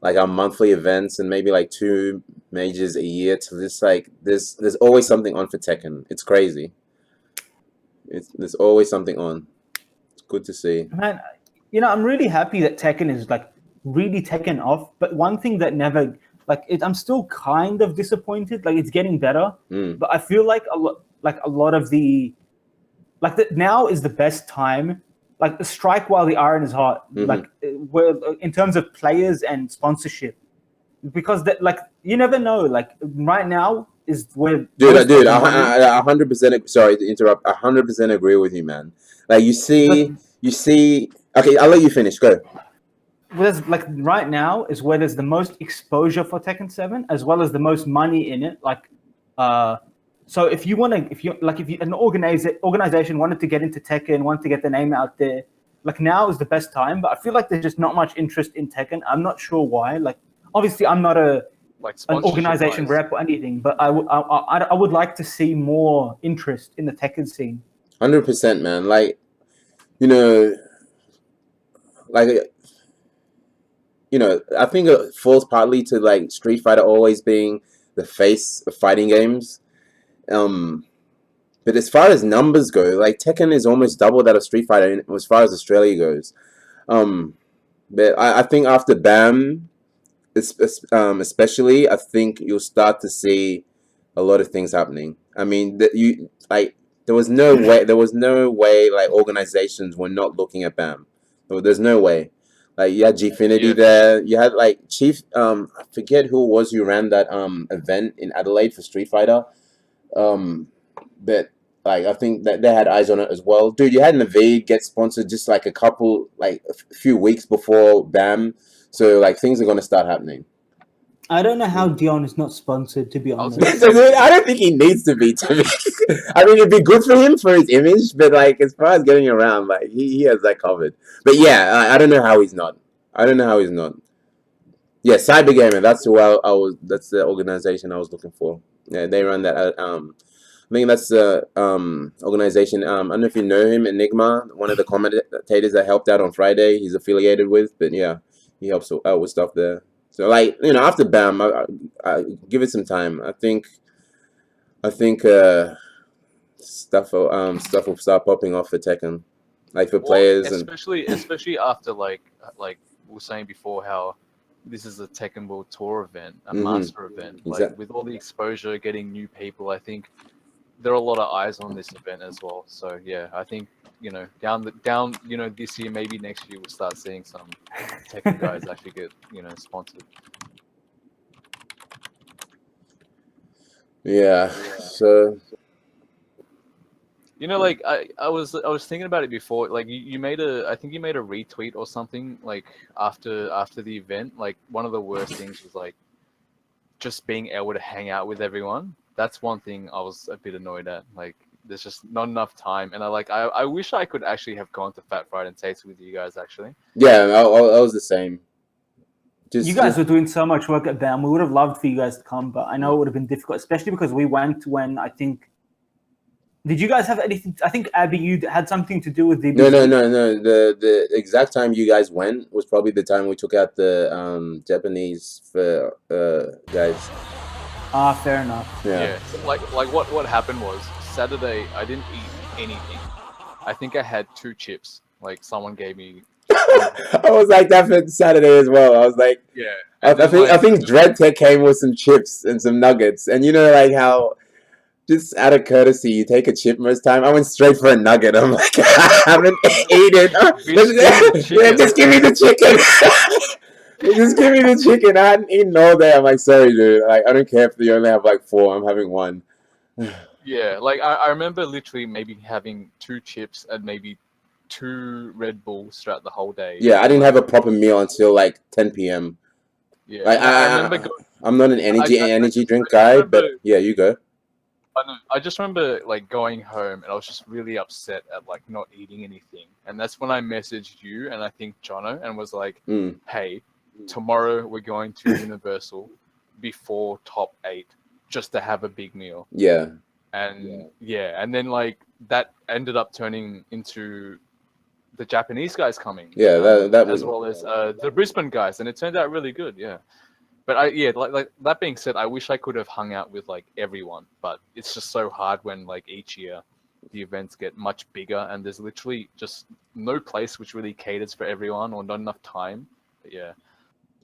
like our monthly events and maybe like 2 majors a year to this like there's always something on for Tekken. It's crazy. There's always something on. It's good to see. Man, I'm really happy that Tekken is like really taken off. But one thing that never I'm still kind of disappointed. Like it's getting better, but I feel like a lot of the now is the best time. Like strike while the iron is hot. Like where in terms of players and sponsorship, because you never know. Like right now is where Dude, I 100%. Sorry to interrupt. 100% agree with you, man. Like you see. Okay, I'll let you finish. Go. There's like right now is where there's the most exposure for Tekken 7 as well as the most money in it. So if an organization wanted to get into Tekken, wanted to get the name out there, like now is the best time. But I feel like there's just not much interest in Tekken. I'm not sure why. Like obviously I'm not an organization rep or anything, but I would like to see more interest in the Tekken scene. 100%, man. I think it falls partly to like Street Fighter always being the face of fighting games. But as far as numbers go, like Tekken is almost double that of Street Fighter as far as Australia goes. But I think after BAM, especially, I think you'll start to see a lot of things happening. I mean, there was no way like organizations were not looking at BAM. There's no way. Like you had Gfinity there. You had like Chief. I forget who it was who ran that event in Adelaide for Street Fighter. But like I think that they had eyes on it as well. Dude, you had Naveed get sponsored just like a few weeks before BAM. So like things are gonna start happening. I don't know how Dion is not sponsored, to be honest. I don't think he needs to be. I mean, it'd be good for him for his image, but like as far as getting around, like he has that covered. But yeah, I don't know how he's not. Yeah, Cybergamer. That's who I was. That's the organization I was looking for. Yeah, they run that. I think that's the organization. I don't know if you know him, Enigma, one of the commentators that helped out on Friday. He's affiliated with, but yeah, he helps out with stuff there. So like after BAM, I give it some time. I think stuff will start popping off for Tekken, like for players, especially after like we were saying before how this is a Tekken World Tour event, a master event. Like with all the exposure, getting new people, I think there are a lot of eyes on this event as well. So yeah, I think down this year, maybe next year, we'll start seeing some Tekken guys actually get sponsored. Yeah. So like I was thinking about it before. Like I think you made a retweet or something like after the event. Like one of the worst things was like just being able to hang out with everyone. That's one thing I was a bit annoyed at. Like there's just not enough time, and I wish I could actually have gone to Fat Friday and tasted with you guys actually. Yeah, I was the same. You guys were doing so much work at BAM. We would have loved for you guys to come, but I know it would have been difficult, especially because we went when I think. Did you guys have anything? I think Abby, you had something to do with the. No. The exact time you guys went was probably the time we took out the Japanese for guys. Fair enough. Yeah. Like what happened was Saturday I didn't eat anything. I think I had 2 chips. Like someone gave me. I was like that for Saturday as well. I was like, yeah. I think Dread Tech came with some chips and some nuggets, and like how. Just out of courtesy, you take a chip most time. I went straight for a nugget. I'm like, I haven't eaten. Just give me the chicken. Just give me the chicken. I hadn't eaten all day. I'm like, sorry, dude. Like, I don't care if you only have like 4. I'm having 1. Yeah, like I remember literally maybe having 2 chips and maybe 2 Red Bulls throughout the whole day. Yeah, I didn't have a proper meal until like 10 p.m. Yeah, like, I remember. I'm not an energy drink guy, but yeah, you go. I just remember like going home and I was just really upset at like not eating anything, and that's when I messaged you and I think Jono and was like, "Hey, tomorrow we're going to Universal before top 8 just to have a big meal. Yeah. And and then like that ended up turning into the Japanese guys coming. Yeah, that was as well as the Brisbane guys, and it turned out really good. Yeah. But like that being said, I wish I could have hung out with like everyone, but it's just so hard when like each year the events get much bigger and there's literally just no place which really caters for everyone or not enough time. But yeah.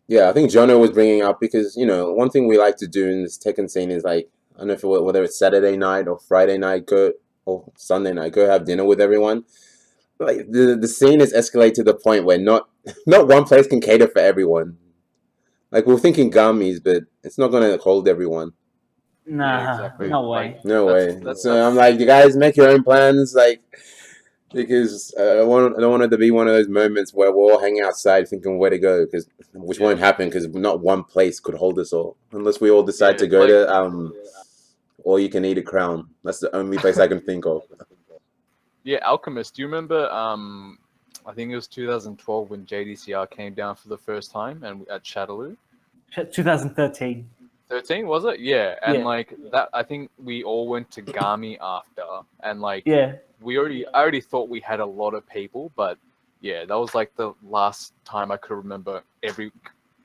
Yeah, I think Jono was bringing up because, you know, one thing we like to do in this Tekken scene is like, I don't know if whether it's Saturday night or Friday night, or Sunday night, go have dinner with everyone. Like the scene is escalated to the point where not one place can cater for everyone. Like we're thinking gummies, but it's not gonna hold everyone. Nah, exactly. no way. No way. So I'm like, you guys make your own plans, like, because I don't want it to be one of those moments where we're all hanging outside thinking where to go, which won't happen because not one place could hold us all unless we all decide to go to All You Can Eat a Crown. That's the only place I can think of. Yeah, Alchemist. Do you remember? I think it was 2012 when JDCR came down for the first time and at Shadaloo. 2013. 13 was it? Yeah, and like that, I think we all went to Gami after, and like I already thought we had a lot of people, but yeah, that was like the last time I could remember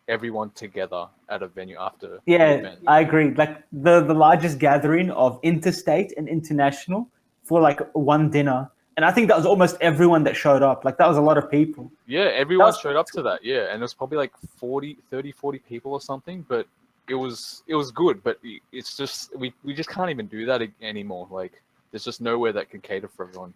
everyone together at a venue after. Yeah, the event. I agree. Like the largest gathering of interstate and international for like one dinner. And I think that was almost everyone that showed up. Like that was a lot of people. Yeah, everyone showed up to that. Yeah, and it was probably like 40 people or something, but it was good, but it's just we just can't even do that anymore. Like there's just nowhere that can cater for everyone.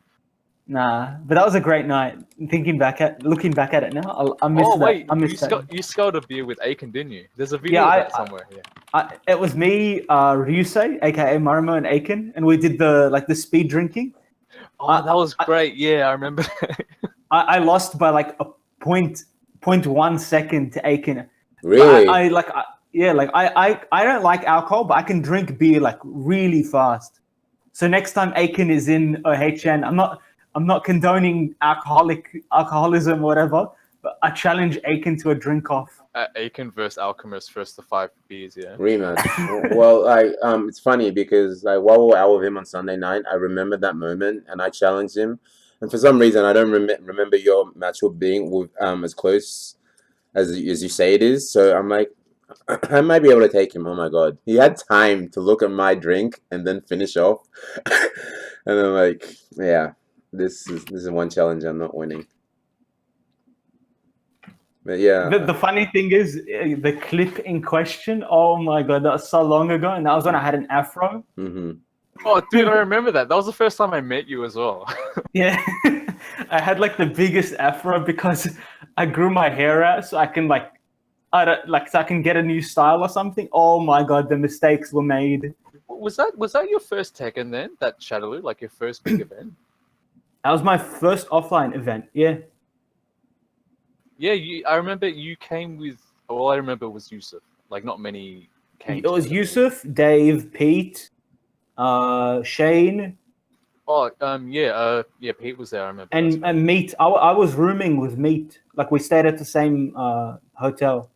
Nah, but that was a great night. Looking back at it now, I miss that. Wait, I miss that. You sculled a beer with Aiken, didn't you? There's a video of that somewhere. It was me, Ryusei, aka Marimo, and Aiken, and we did the speed drinking. Oh, that was great. Yeah, I remember. I lost by like a 0.1 second to Aiken. Really? I don't like alcohol, but I can drink beer like really fast. So next time Aiken is in OHN, I'm not condoning alcoholism or whatever, but I challenge Aiken to a drink off. Aiken versus Alchemist versus the 5 beers, yeah. Rematch. Well, it's funny because like while we were out with him on Sunday night, I remembered that moment and I challenged him. And for some reason, I don't remember your matchup being with as close as you say it is. So I'm like, I might be able to take him. Oh my god, he had time to look at my drink and then finish off. And I'm like, yeah, this is one challenge I'm not winning. But yeah, the funny thing is the clip in question. Oh my god, that was so long ago, and that was when I had an afro. Mm-hmm. Oh, dude, I remember that. That was the first time I met you as well. Yeah, I had like the biggest afro because I grew my hair out so I can so I can get a new style or something. Oh my god, the mistakes were made. Was that your first Tekken then? That Shadaloo, like your first big event? That was my first offline event. Yeah. Yeah, I remember you came with. All I remember was Yusuf. Like not many came. It was Yusuf, Dave, Pete, Shane. Oh, Pete was there. I remember. And Meat. I was rooming with Meat. Like we stayed at the same hotel.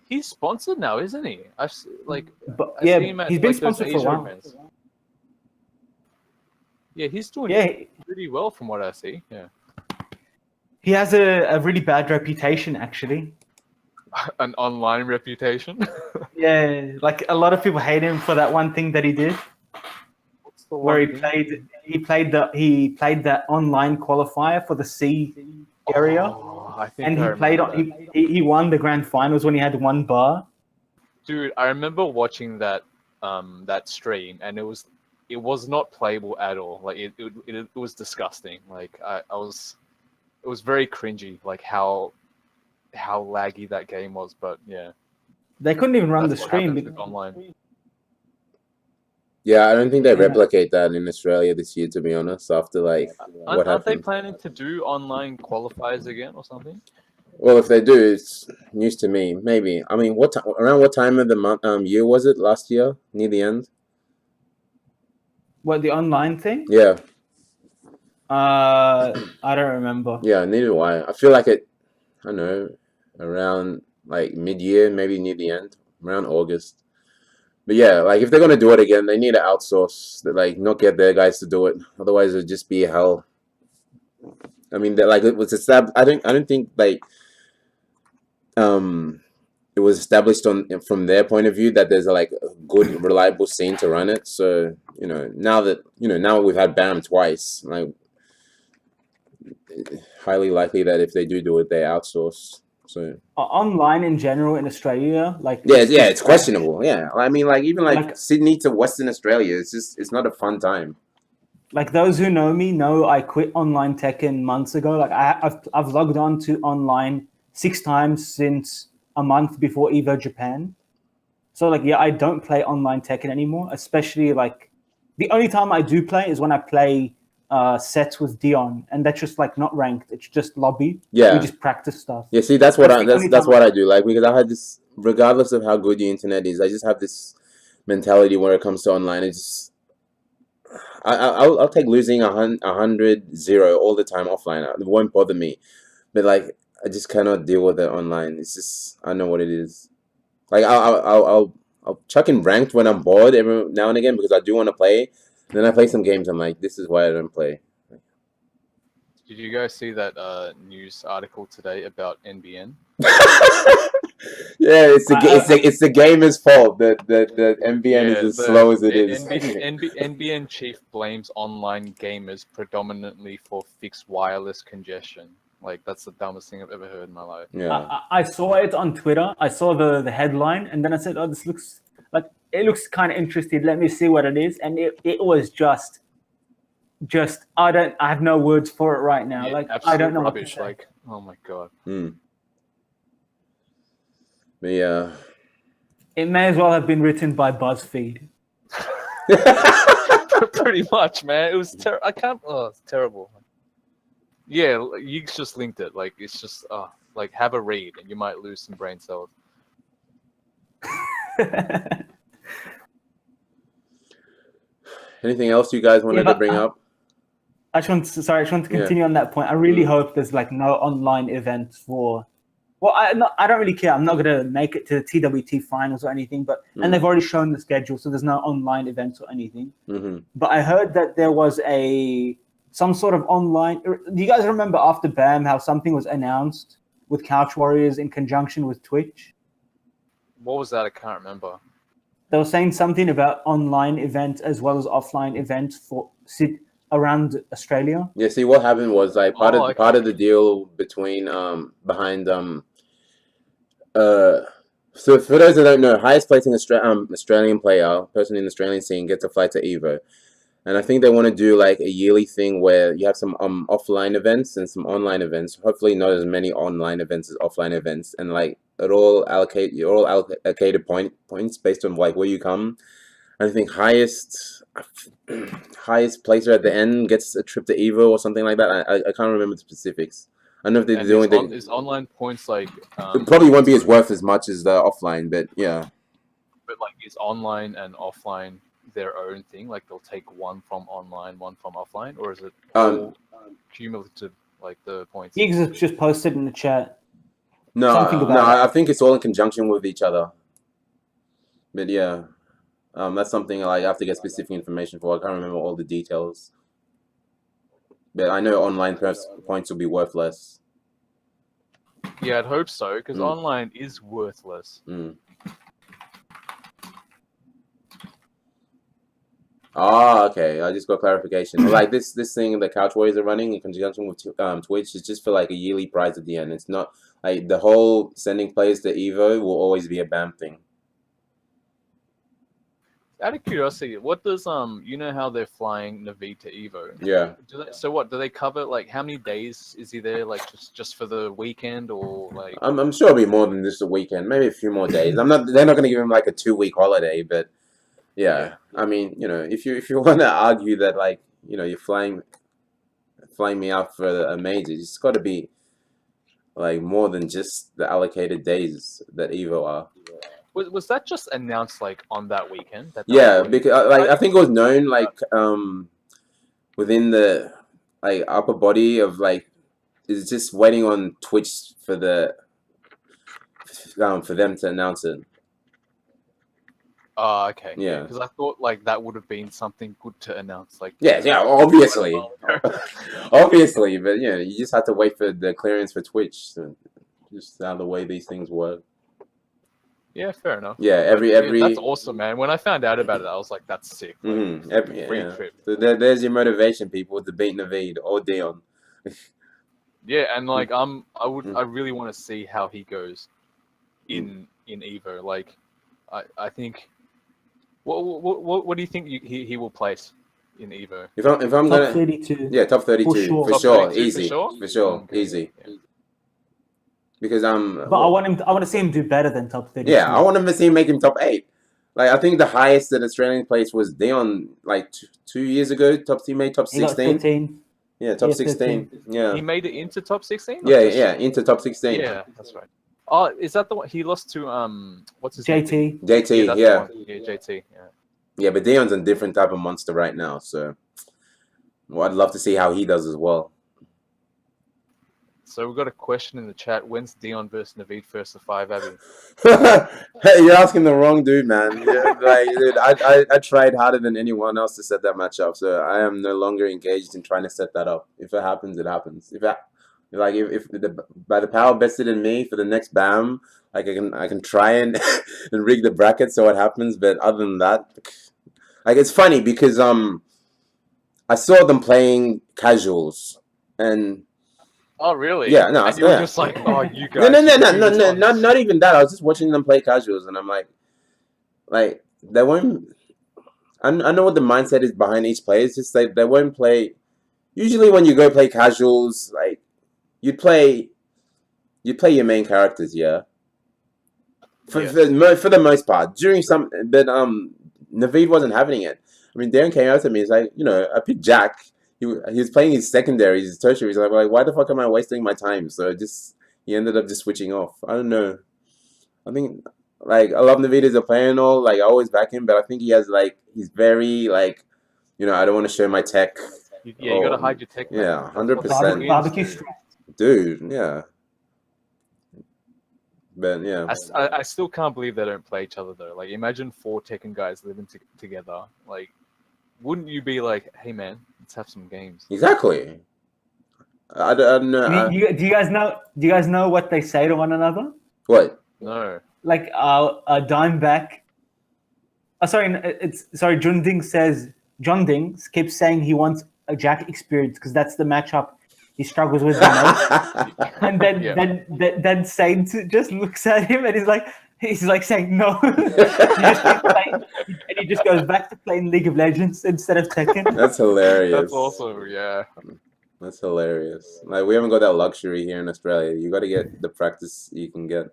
He's sponsored now, isn't he? He's been sponsored for a while. Events. Yeah, he's doing pretty well from what I see. Yeah. He has a really bad reputation, actually. An online reputation? Yeah, like a lot of people hate him for that one thing that he did. What's the where one he played that online qualifier for the C area. Oh, I think and he won the grand finals when he had one bar. Dude, I remember watching that stream, and it was not playable at all. Like it was disgusting. Like it was very cringy, like how laggy that game was. But yeah, they couldn't even run the stream online. Yeah, I don't think they replicate that in Australia this year, to be honest. After what happened? Aren't they planning to do online qualifiers again or something? Well, if they do, it's news to me. Maybe. I mean, around what time of the year was it last year? Near the end? What, the online thing? Yeah. I don't remember. Yeah, neither do I. I feel like I don't know, around like mid-year, maybe near the end, around August. But yeah, like if they're gonna do it again, they need to outsource, like not get their guys to do it. Otherwise, it'll just be hell. I mean, like it was established. I don't think like um it was established on from their point of view that there's like a good reliable scene to run it. So now we've had BAM twice, like highly likely that if they do it, they outsource. So Online in general in Australia, like it's questionable. Yeah, I mean, like even like Sydney to Western Australia, it's not a fun time. Like those who know me know I quit online Tekken months ago. Like I've logged on to online 6 times since a month before Evo Japan. So like I don't play online Tekken anymore. Especially like the only time I do play is when I play sets with Dion, and that's just like not ranked. It's just lobby. Yeah, we just practice stuff. Yeah, see, that's what that's what I do. Like because I had this, regardless of how good the internet is, I just have this mentality when it comes to online. It's just, I'll take losing 100-0 all the time offline. It won't bother me, but like I just cannot deal with it online. It's just I know what it is. Like I'll chuck in ranked when I'm bored every now and again because I do want to play. Then I play some games. I'm like, this is why I don't play. Did you guys see that news article today about NBN? Yeah, it's the gamer's fault that NBN is as slow as it is. NBN chief blames online gamers predominantly for fixed wireless congestion. Like that's the dumbest thing I've ever heard in my life. Yeah, I saw it on Twitter. I saw the headline, and then I said, "Oh, this looks like it looks kind of interesting. Let me see what it is." And it was just I have no words for it right now. Yeah, like I don't know rubbish. what to say. Like, oh my god. But yeah, it may as well have been written by BuzzFeed. Pretty much, man. It was I can't. Oh, it's terrible. Yeah, you just linked it. Like it's just like have a read, and you might lose some brain cells. Anything else you guys wanted to bring up? I just want to continue on that point. I really hope there's like no online events for. Well, I don't really care. I'm not gonna make it to the TWT finals or anything, but and they've already shown the schedule, so there's no online events or anything. But I heard that there was some sort of online. Do you guys remember after BAM how something was announced with Couch Warriors in conjunction with Twitch? What was that? I can't remember. They were saying something about online events as well as offline events for around Australia. Yeah, see what happened was like part of the deal between behind so for those that don't know, highest placing Australian player, person in the Australian scene gets a flight to Evo. And I think they want to do like a yearly thing where you have some offline events and some online events. Hopefully not as many online events as offline events, and like you're all allocated points based on like where you come. And I think highest placer at the end gets a trip to Evo or something like that. I can't remember the specifics. I don't know if they're doing is online points like it probably won't be as worth as much as the offline, but yeah. But like is online and offline their own thing? Like they'll take one from online, one from offline, or is it all cumulative, like the points? Giggs just posted in the chat. No, I think it's all in conjunction with each other. But yeah, that's something like I have to get specific information for. I can't remember all the details. But I know online points will be worth less. Yeah, I'd hope so, because online is worthless. Ah, okay. I just got clarification. Like this thing the Couch Warriors are running in conjunction with Twitch is just for like a yearly prize at the end. It's not like the whole sending players to Evo will always be a BAM thing. Out of curiosity, what does you know how they're flying Naveed to Evo? Yeah. So what do they cover? Like how many days is he there? Like just for the weekend or like? I'm sure it'll be more than just a weekend. Maybe a few more days. They're not going to give him like a 2-week holiday, but. Yeah, I mean, if you want to argue that like, you're flying me out for a major, it's got to be like more than just the allocated days that Evo are. Was that just announced like on that weekend? Yeah, because like I think it was known like within the like upper body of like is just waiting on Twitch for for them to announce it. Oh, okay. Yeah. Because I thought like that would have been something good to announce. Like Yeah, obviously, obviously, but yeah, you just have to wait for the clearance for Twitch. So just how the way these things work. Yeah, fair enough. Yeah, every that's awesome, man. When I found out about it, I was like, "That's sick." Like, free trip. So there's your motivation, people, to beat Naveed or Dion. Yeah, and like I really want to see how he goes in Evo. Like, I think. What do you think he will place in Evo? If I'm top gonna 32. Yeah, top 32 for Top sure, 32 easy, for sure, Okay. easy. Yeah. Because But I want to see him do better than top 32. Yeah, I want him to see him make him top 8. Like I think the highest that Australian place was Dion like 2 years ago. He made top 16. He got 13. Yeah, top 16. Yeah. He made it into top 16. Yeah, into top 16. Yeah, that's right. Oh, is that the one he lost to? What's his name? JT. JT, Yeah, JT. Yeah. Yeah, but Dion's a different type of monster right now, so I'd love to see how he does as well. So we've got a question in the chat. When's Dion versus Naveed first to 5, Abby? Hey, you're asking the wrong dude, man. Yeah, like, dude, I tried harder than anyone else to set that match up, so I am no longer engaged in trying to set that up. If it happens, it happens. If by the power vested in me for the next BAM, like I can try and and rig the bracket so it happens, but other than that, like it's funny because I saw them playing casuals and. Oh really? Yeah, no. And you were just like, oh, you guys. No, not even that. I was just watching them play casuals, and I'm like they won't. I know what the mindset is behind each player. It's just like they won't play. Usually, when you go play casuals, like you'd play your main characters, yeah. For the most part, but Naveed wasn't having it. I mean, Darren came out to me. He's like, I picked Jack. He was playing his secondaries, his tertiaries. Like, why the fuck am I wasting my time? So he ended up just switching off. I don't know. I think like I love Naveed as a player and all. Like I always back him, but I think he's very like, I don't want to show my tech. Yeah, you gotta hide your tech. Yeah, 100%. Barbecue strap. Dude, yeah. But yeah. I still can't believe they don't play each other though. Like imagine 4 Tekken guys living together. Like, wouldn't you be like, hey man, let's have some games? Exactly. I don't know. Do you guys know what they say to one another? What? No. Like Dimeback. John Ding keeps saying he wants a Jack experience because that's the matchup he struggles with the most. And then Saint just looks at him and he's like saying no. He just goes back to playing League of Legends instead of Tekken. That's hilarious. That's also That's hilarious. Like we haven't got that luxury here in Australia. You got to get the practice you can get.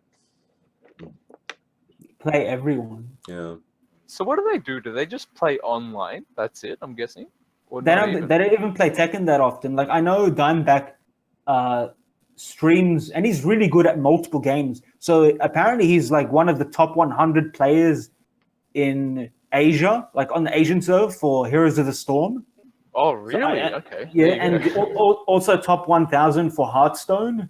Play everyone. Yeah. So what do? Do they just play online? That's it, I'm guessing. Or They don't even play Tekken that often. Like I know Dimeback streams and he's really good at multiple games. So apparently he's like one of the top 100 players in Asia, like on the Asian serve for Heroes of the Storm. Oh really? Okay. Yeah, and also top 1000 for Hearthstone.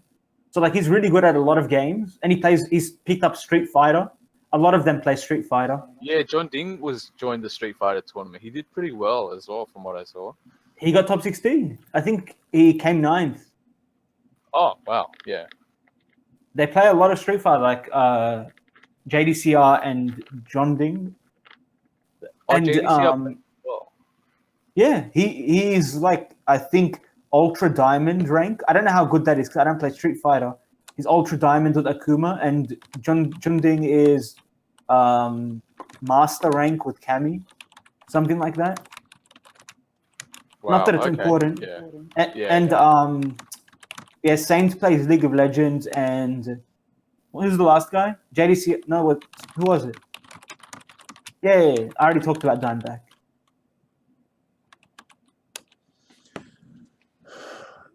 So like he's really good at a lot of games, and he's picked up Street Fighter. A lot of them play Street Fighter. Yeah, John Ding joined the Street Fighter tournament. He did pretty well as well, from what I saw. He got top 16. I think he came 9th. Oh wow, yeah. They play a lot of Street Fighter, like JDCR and John Ding. Oh, And JDCR yeah, he's like I think Ultra Diamond rank. I don't know how good that is because I don't play Street Fighter. He's Ultra Diamond with Akuma, and John Ding is Master rank with Cammy, something like that. Wow, Not that it's important. Yeah. Saint plays League of Legends, and who's the last guy? JDC. No, who was it? Yeah, I already talked about Dimeback.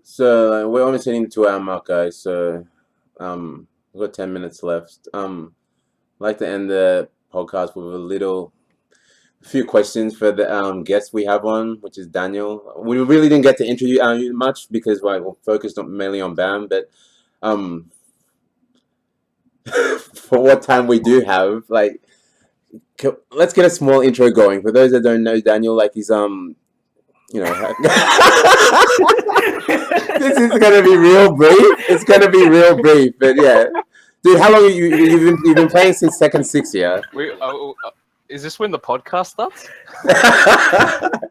So we're almost hitting the 2-hour mark, guys. So we've got 10 minutes left. I'd like to end the podcast with a few questions for the guest we have on, which is dANiel. We really didn't get to interview much because we're focused mainly on BAM, but for what time we do have, like, let's get a small intro going. For those that don't know Daniel, like he's you know, this is gonna be real brief. It's gonna be real brief, but yeah, dude, how long you've been playing since Tekken 6? Yeah. Is this when the podcast starts?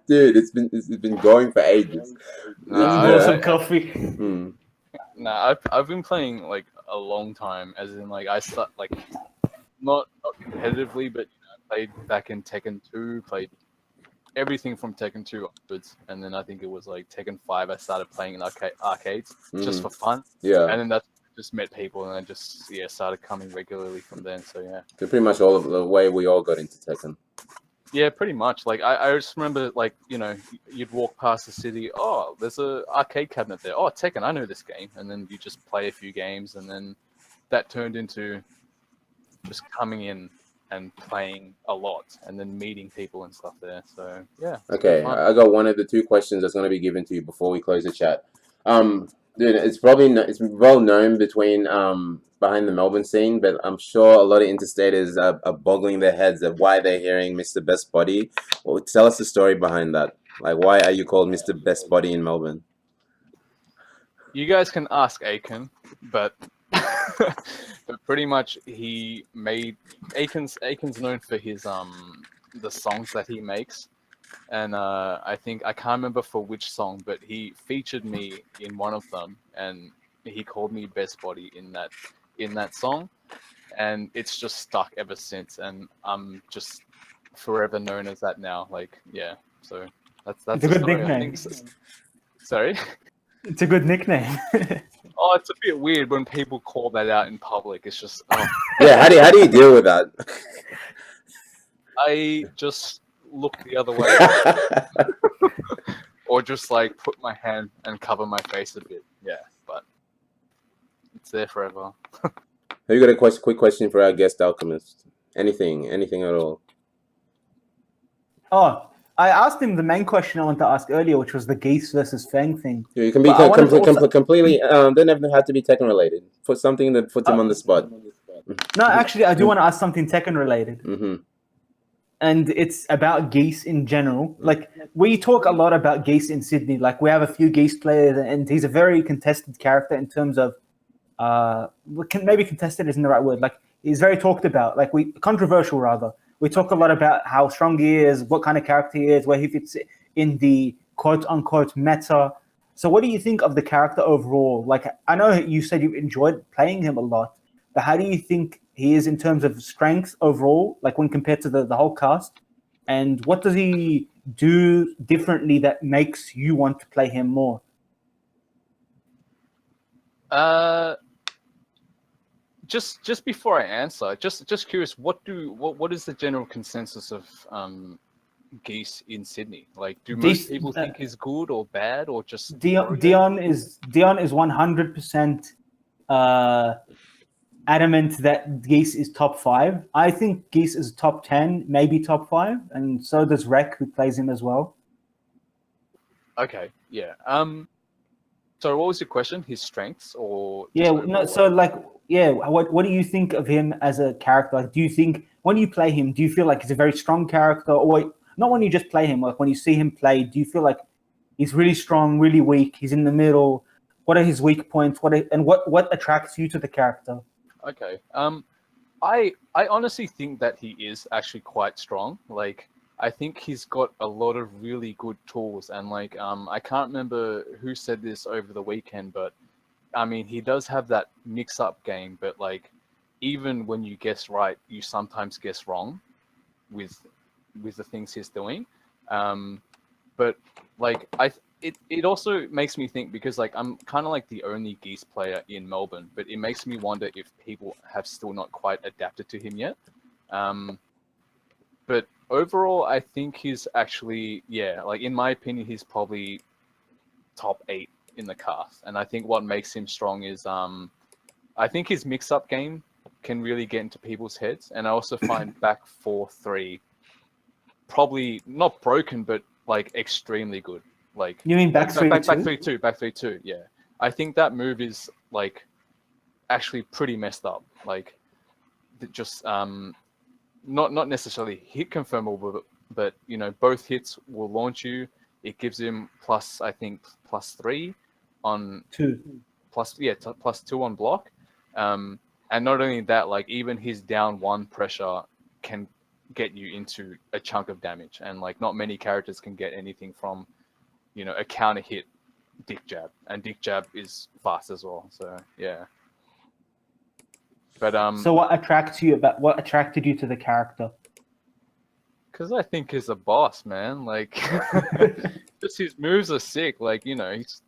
Dude, it's been going for ages. Let's some coffee. Nah, I've been playing like a long time, as in like I start like not competitively, but I played back in Tekken 2, played everything from Tekken 2 onwards, and then I think it was like Tekken 5 I started playing in arcades just for fun. Yeah. And then that's just met people, and I just started coming regularly from then. So yeah. So pretty much all of the way we all got into Tekken. Yeah, pretty much. Like I just remember, like, you'd walk past the city. Oh, there's a arcade cabinet there. Oh, Tekken, I know this game. And then you just play a few games, and then that turned into just coming in and playing a lot, and then meeting people and stuff there. So yeah. Okay, I got one of the two questions that's going to be given to you before we close the chat. Dude, it's well known behind the Melbourne scene, but I'm sure a lot of interstaters are boggling their heads at why they're hearing Mr. Best Body. Well, tell us the story behind that. Like, why are you called Mr. Best Body in Melbourne? You guys can ask Aiken, but but pretty much he made Aiken's known for his the songs that he makes. And I can't remember for which song, but he featured me in one of them, and he called me Best Body in that song, and it's just stuck ever since, and I'm just forever known as that now. Like, yeah, so that's it's a good nickname. Sorry? It's a good nickname. Oh, it's a bit weird when people call that out in public. It's just yeah. How do you deal with that? I just look the other way, or just like put my hand and cover my face a bit. Yeah, but it's there forever. Have you got a quick question for our guest alchemist? Anything at all? Oh, I asked him the main question I wanted to ask earlier, which was the Geese versus Fang thing. Yeah, you can be completely. Don't even have to be Tekken related. For something that puts him on the spot. No, actually, I do want to ask something Tekken related. Mm-hmm. And it's about Geese in general. Like, we talk a lot about Geese in Sydney. Like, we have a few Geese players, and he's a very contested character in terms of, maybe contested isn't the right word. Like, he's very talked about. Like, controversial rather. We talk a lot about how strong he is, what kind of character he is, where he fits in the quote-unquote meta. So what do you think of the character overall? Like, I know you said you enjoyed playing him a lot, but how do you think he is in terms of strength overall, like when compared to the whole cast? And what does he do differently that makes you want to play him more? Just before I answer, just curious, what is the general consensus of Geese in Sydney? Like, do most people think he's good or bad, or just Dion is 100% adamant that Geese is top 5. I think Geese is top 10, maybe top 5, and so does Rek, who plays him as well. Okay, yeah. So what was your question? His strengths, or what do you think of him as a character? Like, do you think when you play him, do you feel like he's a very strong character, or not when you just play him? Like, when you see him play, do you feel like he's really strong, really weak? He's in the middle. What are his weak points? What attracts you to the character? Okay. I honestly think that he is actually quite strong. Like, I think he's got a lot of really good tools, and like I can't remember who said this over the weekend, but I mean, he does have that mix-up game, but like, even when you guess right, you sometimes guess wrong with the things he's doing. But like, it also makes me think, because like I'm kind of like the only Geese player in Melbourne, but it makes me wonder if people have still not quite adapted to him yet. But overall, I think he's actually, like, in my opinion, he's probably top 8 in the cast. And I think what makes him strong is I think his mix-up game can really get into people's heads. And I also find back 4-3 probably not broken, but like extremely good. Like, you mean back 3-2? Back 3-2, yeah. I think that move is like actually pretty messed up. Like, just not necessarily hit confirmable, but you know, both hits will launch you. It gives him plus, I think, +3 on +2 on block. And not only that, like even his down 1 pressure can get you into a chunk of damage, and like not many characters can get anything from, you know, a counter hit dick jab, and dick jab is fast as well. So yeah. But So what attracted you to the character? Because I think he's a boss, man. Like, just his moves are sick. Like, you know, he's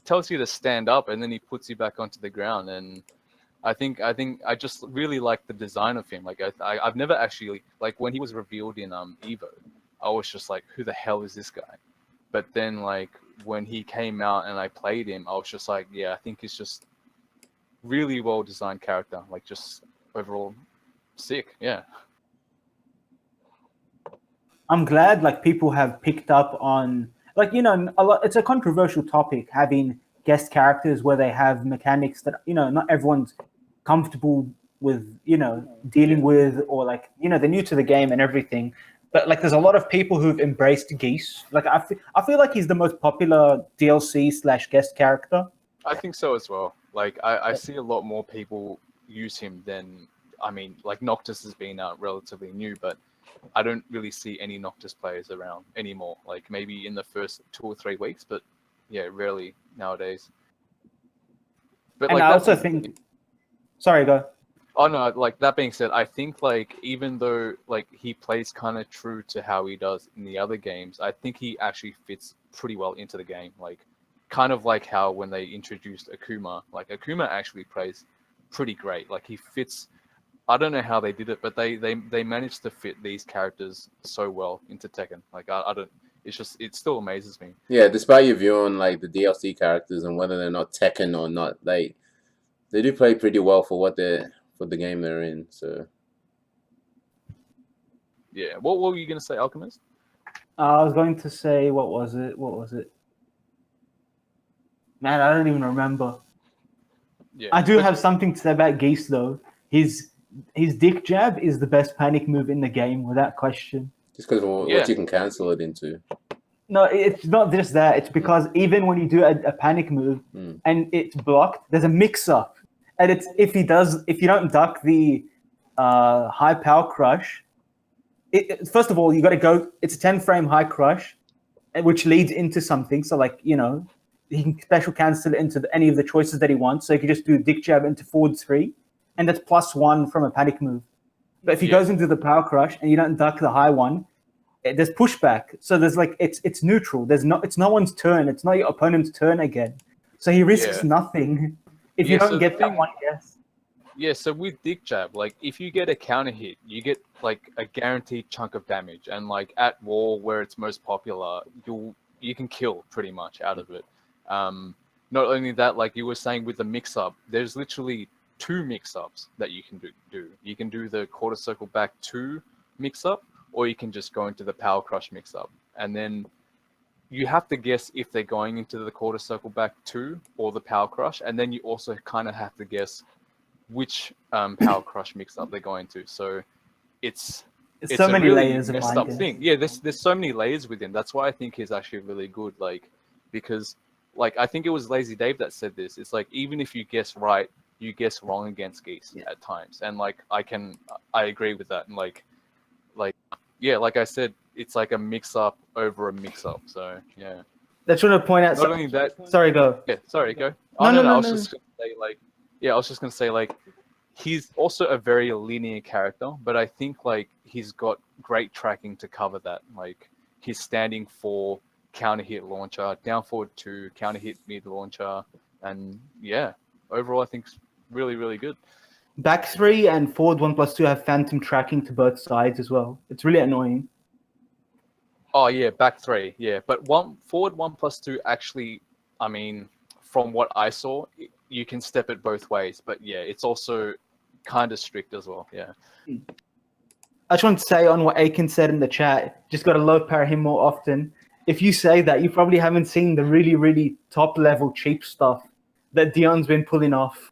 tells you to stand up, and then he puts you back onto the ground. And I think I just really like the design of him. Like, I've never actually, like, when he was revealed in Evo, I was just like, who the hell is this guy? But then, like, when he came out and I played him, I was just like, yeah, I think he's just really well designed character. Like, just overall sick. Yeah. I'm glad like people have picked up on, like, you know, it's a controversial topic, having guest characters where they have mechanics that, you know, not everyone's comfortable with, you know, dealing with, or like, you know, they're new to the game and everything. But like, there's a lot of people who've embraced Geese. Like, I feel like he's the most popular DLC/guest character. I think so as well. Like, I see a lot more people use him than, I mean, like Noctis has been out relatively new, but I don't really see any Noctis players around anymore. Like maybe in the first 2 or 3 weeks, but yeah, rarely nowadays. But and like, I also think, sorry, go. Oh no, like that being said, I think like even though like he plays kind of true to how he does in the other games, I think he actually fits pretty well into the game. Like kind of like how when they introduced Akuma, like Akuma actually plays pretty great. Like he fits. I don't know how they did it, but they managed to fit these characters so well into Tekken. Like I don't. It's just, it still amazes me. Yeah, despite your view on like the DLC characters and whether they're not Tekken or not, like they do play pretty well for the game they're in. So yeah, what were you gonna say, Alchemist? I was going to say, what was it? Man, I don't even remember. Yeah, I do have something to say about Geese though. His dick jab is the best panic move in the game, without question. just because what you can cancel it into. No, it's not just that. It's because even when you do a panic move and it's blocked, there's a mix-up, and it's if you don't duck the high power crush. First of all, you got to go. It's a 10-frame high crush, which leads into something. So, like, you know, he can special cancel it into any of the choices that he wants. So he can just do dick jab into forward 3, and that's +1 from a panic move. But if he goes into the power crush and you don't duck the high one, there's pushback. So there's like it's neutral. It's no one's turn. It's not your opponent's turn again. So he risks nothing if you don't get that one guess. Yeah, so with dick jab, like if you get a counter hit, you get like a guaranteed chunk of damage, and like at wall where it's most popular, you can kill pretty much out of it. Not only that, like you were saying with the mix up, there's literally 2 mix ups that you can do. You can do the quarter circle back 2 mix up, or you can just go into the power crush mix up, and then you have to guess if they're going into the quarter circle back 2 or the power crush, and then you also kind of have to guess which power crush mix up they're going to. So it's so many really layers of messed up thing. Yeah, there's so many layers with him. That's why I think he's actually really good. Like because like I think it was Lazy Dave that said this. It's like even if you guess right, you guess wrong against Geese at times, and like I agree with that. And like yeah, like I said, it's like a mix up over a mix up. So yeah. That's what I point out. Not only that. Sorry, go. Yeah, sorry, go. No. I was just gonna say like. Yeah, I was just gonna say like, he's also a very linear character, but I think like he's got great tracking to cover that. Like he's standing for counter hit launcher, down forward 2, counter hit mid launcher, and yeah, overall I think it's really, really good. Back 3 and forward 1+2 have phantom tracking to both sides as well. It's really annoying. Oh yeah, back 3, yeah, but forward 1+2 actually, I mean, from what I saw, you can step it both ways, but yeah, it's also kind of strict as well. Yeah. I just want to say on what Aiken said in the chat, just got to low power him more often. If you say that, you probably haven't seen the really, really top level cheap stuff that Dion's been pulling off.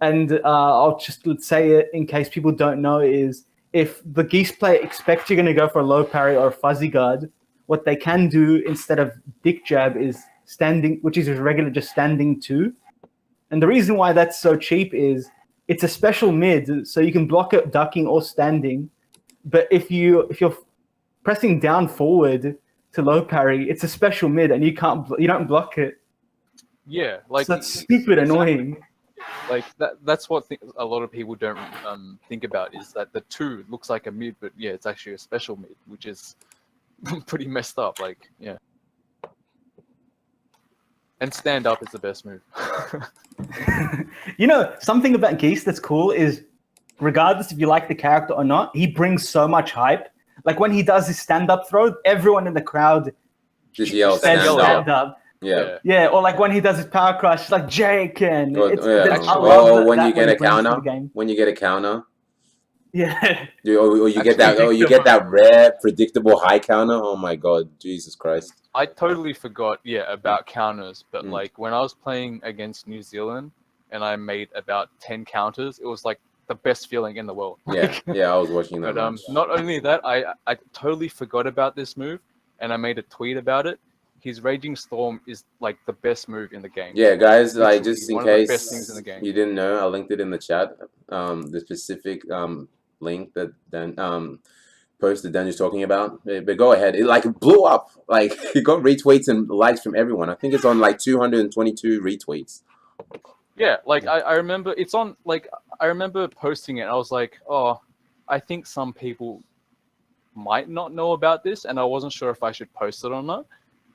and I'll just say it in case people don't know, is if the Geese player expects you're going to go for a low parry or a fuzzy guard, what they can do instead of dick jab is standing, which is regular just standing 2. And the reason why that's so cheap is it's a special mid, so you can block it ducking or standing. But if you're pressing down forward to low parry, it's a special mid, and you don't block it. Yeah, like so that's stupid annoying. Like that's what a lot of people don't think about, is that the 2 looks like a mid, but yeah, it's actually a special mid, which is pretty messed up. Like, yeah. And stand up is the best move. Something about Geese that's cool is, regardless if you like the character or not, he brings so much hype. Like when he does his stand-up throw, everyone in the crowd just yells stand up. Yeah, or like when he does his power crush, it's like Jake and when you get a counter. When you get a counter. Yeah. Or you get that rare predictable high counter. Oh my god, Jesus Christ. I totally forgot, about counters, but like when I was playing against New Zealand and I made about 10 counters, it was like the best feeling in the world. Yeah, I was watching that. But not only that, I totally forgot about this move, and I made a tweet about it. His Raging Storm is like the best move in the game. Yeah, guys, like just in case you didn't know, I linked it in the chat. The specific link that post that Daniel's talking about. But go ahead. It blew up. Like it got retweets and likes from everyone. I think it's on like 222 retweets. Yeah, like I remember it's on, like I remember posting it. I was like, oh, I think some people might not know about this, and I wasn't sure if I should post it or not.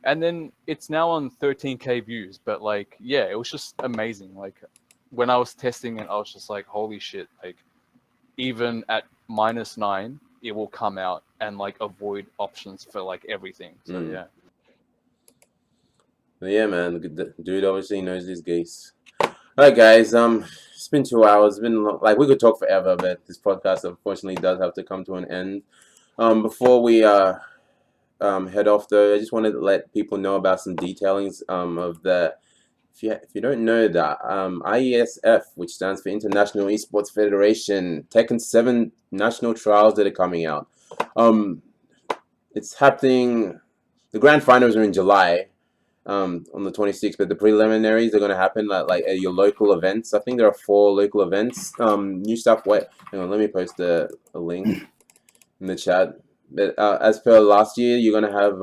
And then it's now on 13K views. But like, yeah, it was just amazing. Like when I was testing it, I was just like, holy shit! Like even at -9, it will come out and like avoid options for like everything. So yeah. But yeah, man, the dude obviously knows his Geese. All right, guys. It's been 2 hours. It's been like we could talk forever, but this podcast unfortunately does have to come to an end. Before we head off, though, I just wanted to let people know about some detailings of the. If you don't know that, IESF, which stands for International Esports Federation, Tekken 7 national trials that are coming out. It's happening. The grand finals are in July, on the 26th, but the preliminaries are going to happen at your local events. I think there are 4 local events. New South Wales. Hang on, let me post a link in the chat. But as per last year, you're going to have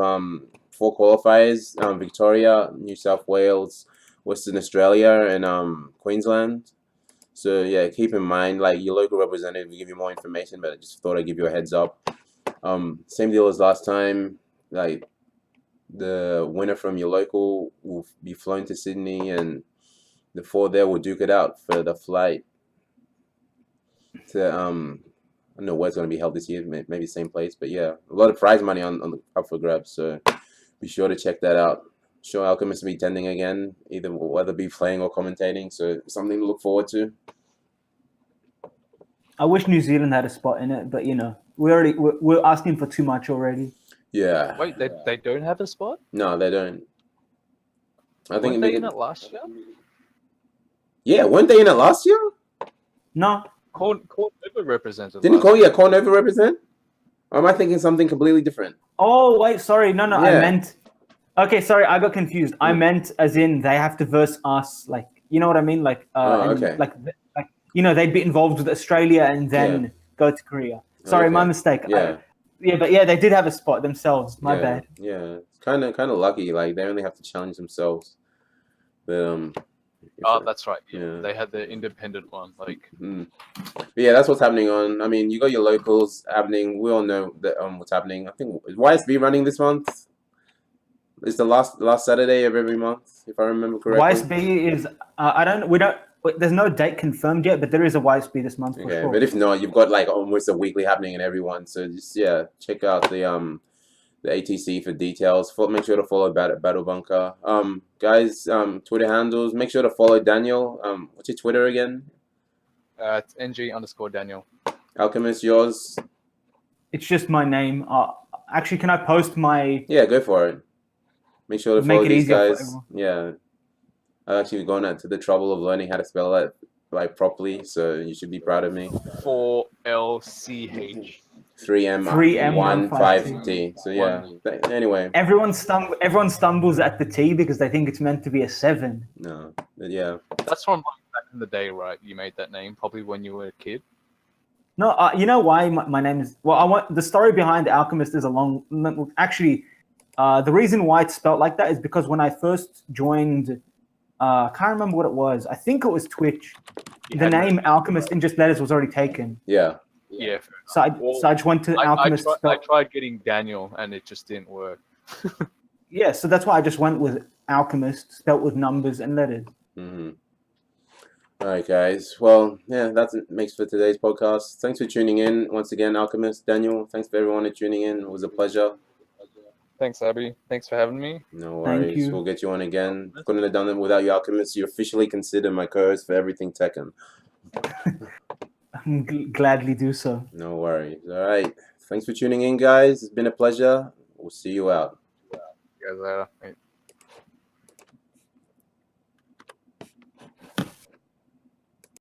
4 qualifiers: Victoria, New South Wales, Western Australia, and Queensland. So yeah, keep in mind, like, your local representative will give you more information, but I just thought I'd give you a heads up. Same deal as last time. Like, the winner from your local will be flown to Sydney, and the 4 there will duke it out for the flight to I don't know where it's going to be held this year, maybe same place, but yeah, a lot of prize money on up for grabs, so be sure to check that out. Sure, Alchemist will be attending again, whether be playing or commentating, so something to look forward to. I wish New Zealand had a spot in it, but we're asking for too much already. Yeah. Wait, they don't have a spot? No, they don't. I think weren't they in it last year? Yeah, weren't they in it last year? No. Cornova represented. Didn't Cornova represent? Or am I thinking something completely different? Oh wait, sorry, no, Yeah. I meant. Okay, sorry, I got confused. I meant as in they have to verse us, like, you know what I mean, like, okay. like they'd be involved with Australia and then go to Korea. Sorry, my mistake. Yeah. But they did have a spot themselves. My bad. Yeah, it's kind of lucky. Like, they only have to challenge themselves. But that's right. Yeah, they had the independent one. Like, But yeah, that's what's happening on. I mean, you got your locals happening. We all know that what's happening. I think is YSB running this month. It's the last Saturday of every month, if I remember correctly. YSB is there's no date confirmed yet, but there is a YSB this month for sure. But if not, you've got like almost a weekly happening in everyone. So just check out the ATC for details. Make sure to follow Battle Bunker. Guys, Twitter handles. Make sure to follow Daniel. What's your Twitter again? It's NG_Daniel. Alchemist, yours? It's just my name. Actually, can I post my? Yeah, go for it. Make sure to follow these guys. For yeah, I've actually gone to the trouble of learning how to spell that like properly, so you should be proud of me. 4LCH. 3M15T. So yeah. Anyway. Everyone stumbles at the T because they think it's meant to be a 7. No. But yeah. That's from back in the day, right? You made that name probably when you were a kid. No, you know why my name is. Well, I want the story behind Alchemist is a long. Actually, the reason why it's spelled like that is because when I first joined, I can't remember what it was. I think it was Twitch. The name Alchemist in just letters was already taken. Yeah. Yeah. So I just went to Alchemist. I tried getting dANiel and it just didn't work. Yeah, so that's why I just went with Alchemist, spelt with numbers and letters. Mm-hmm. All right, guys. Well, yeah, that's it makes for today's podcast. Thanks for tuning in once again, Alchemist, Daniel. Thanks for everyone for tuning in. It was a pleasure. Thanks, Abby. Thanks for having me. No worries. We'll get you on again. Couldn't have done it without you, Alchemist. You're officially considered my co-host for everything Tekken. Gladly do so. No worries. All right. Thanks for tuning in, guys. It's been a pleasure. We'll see you out. You guys later.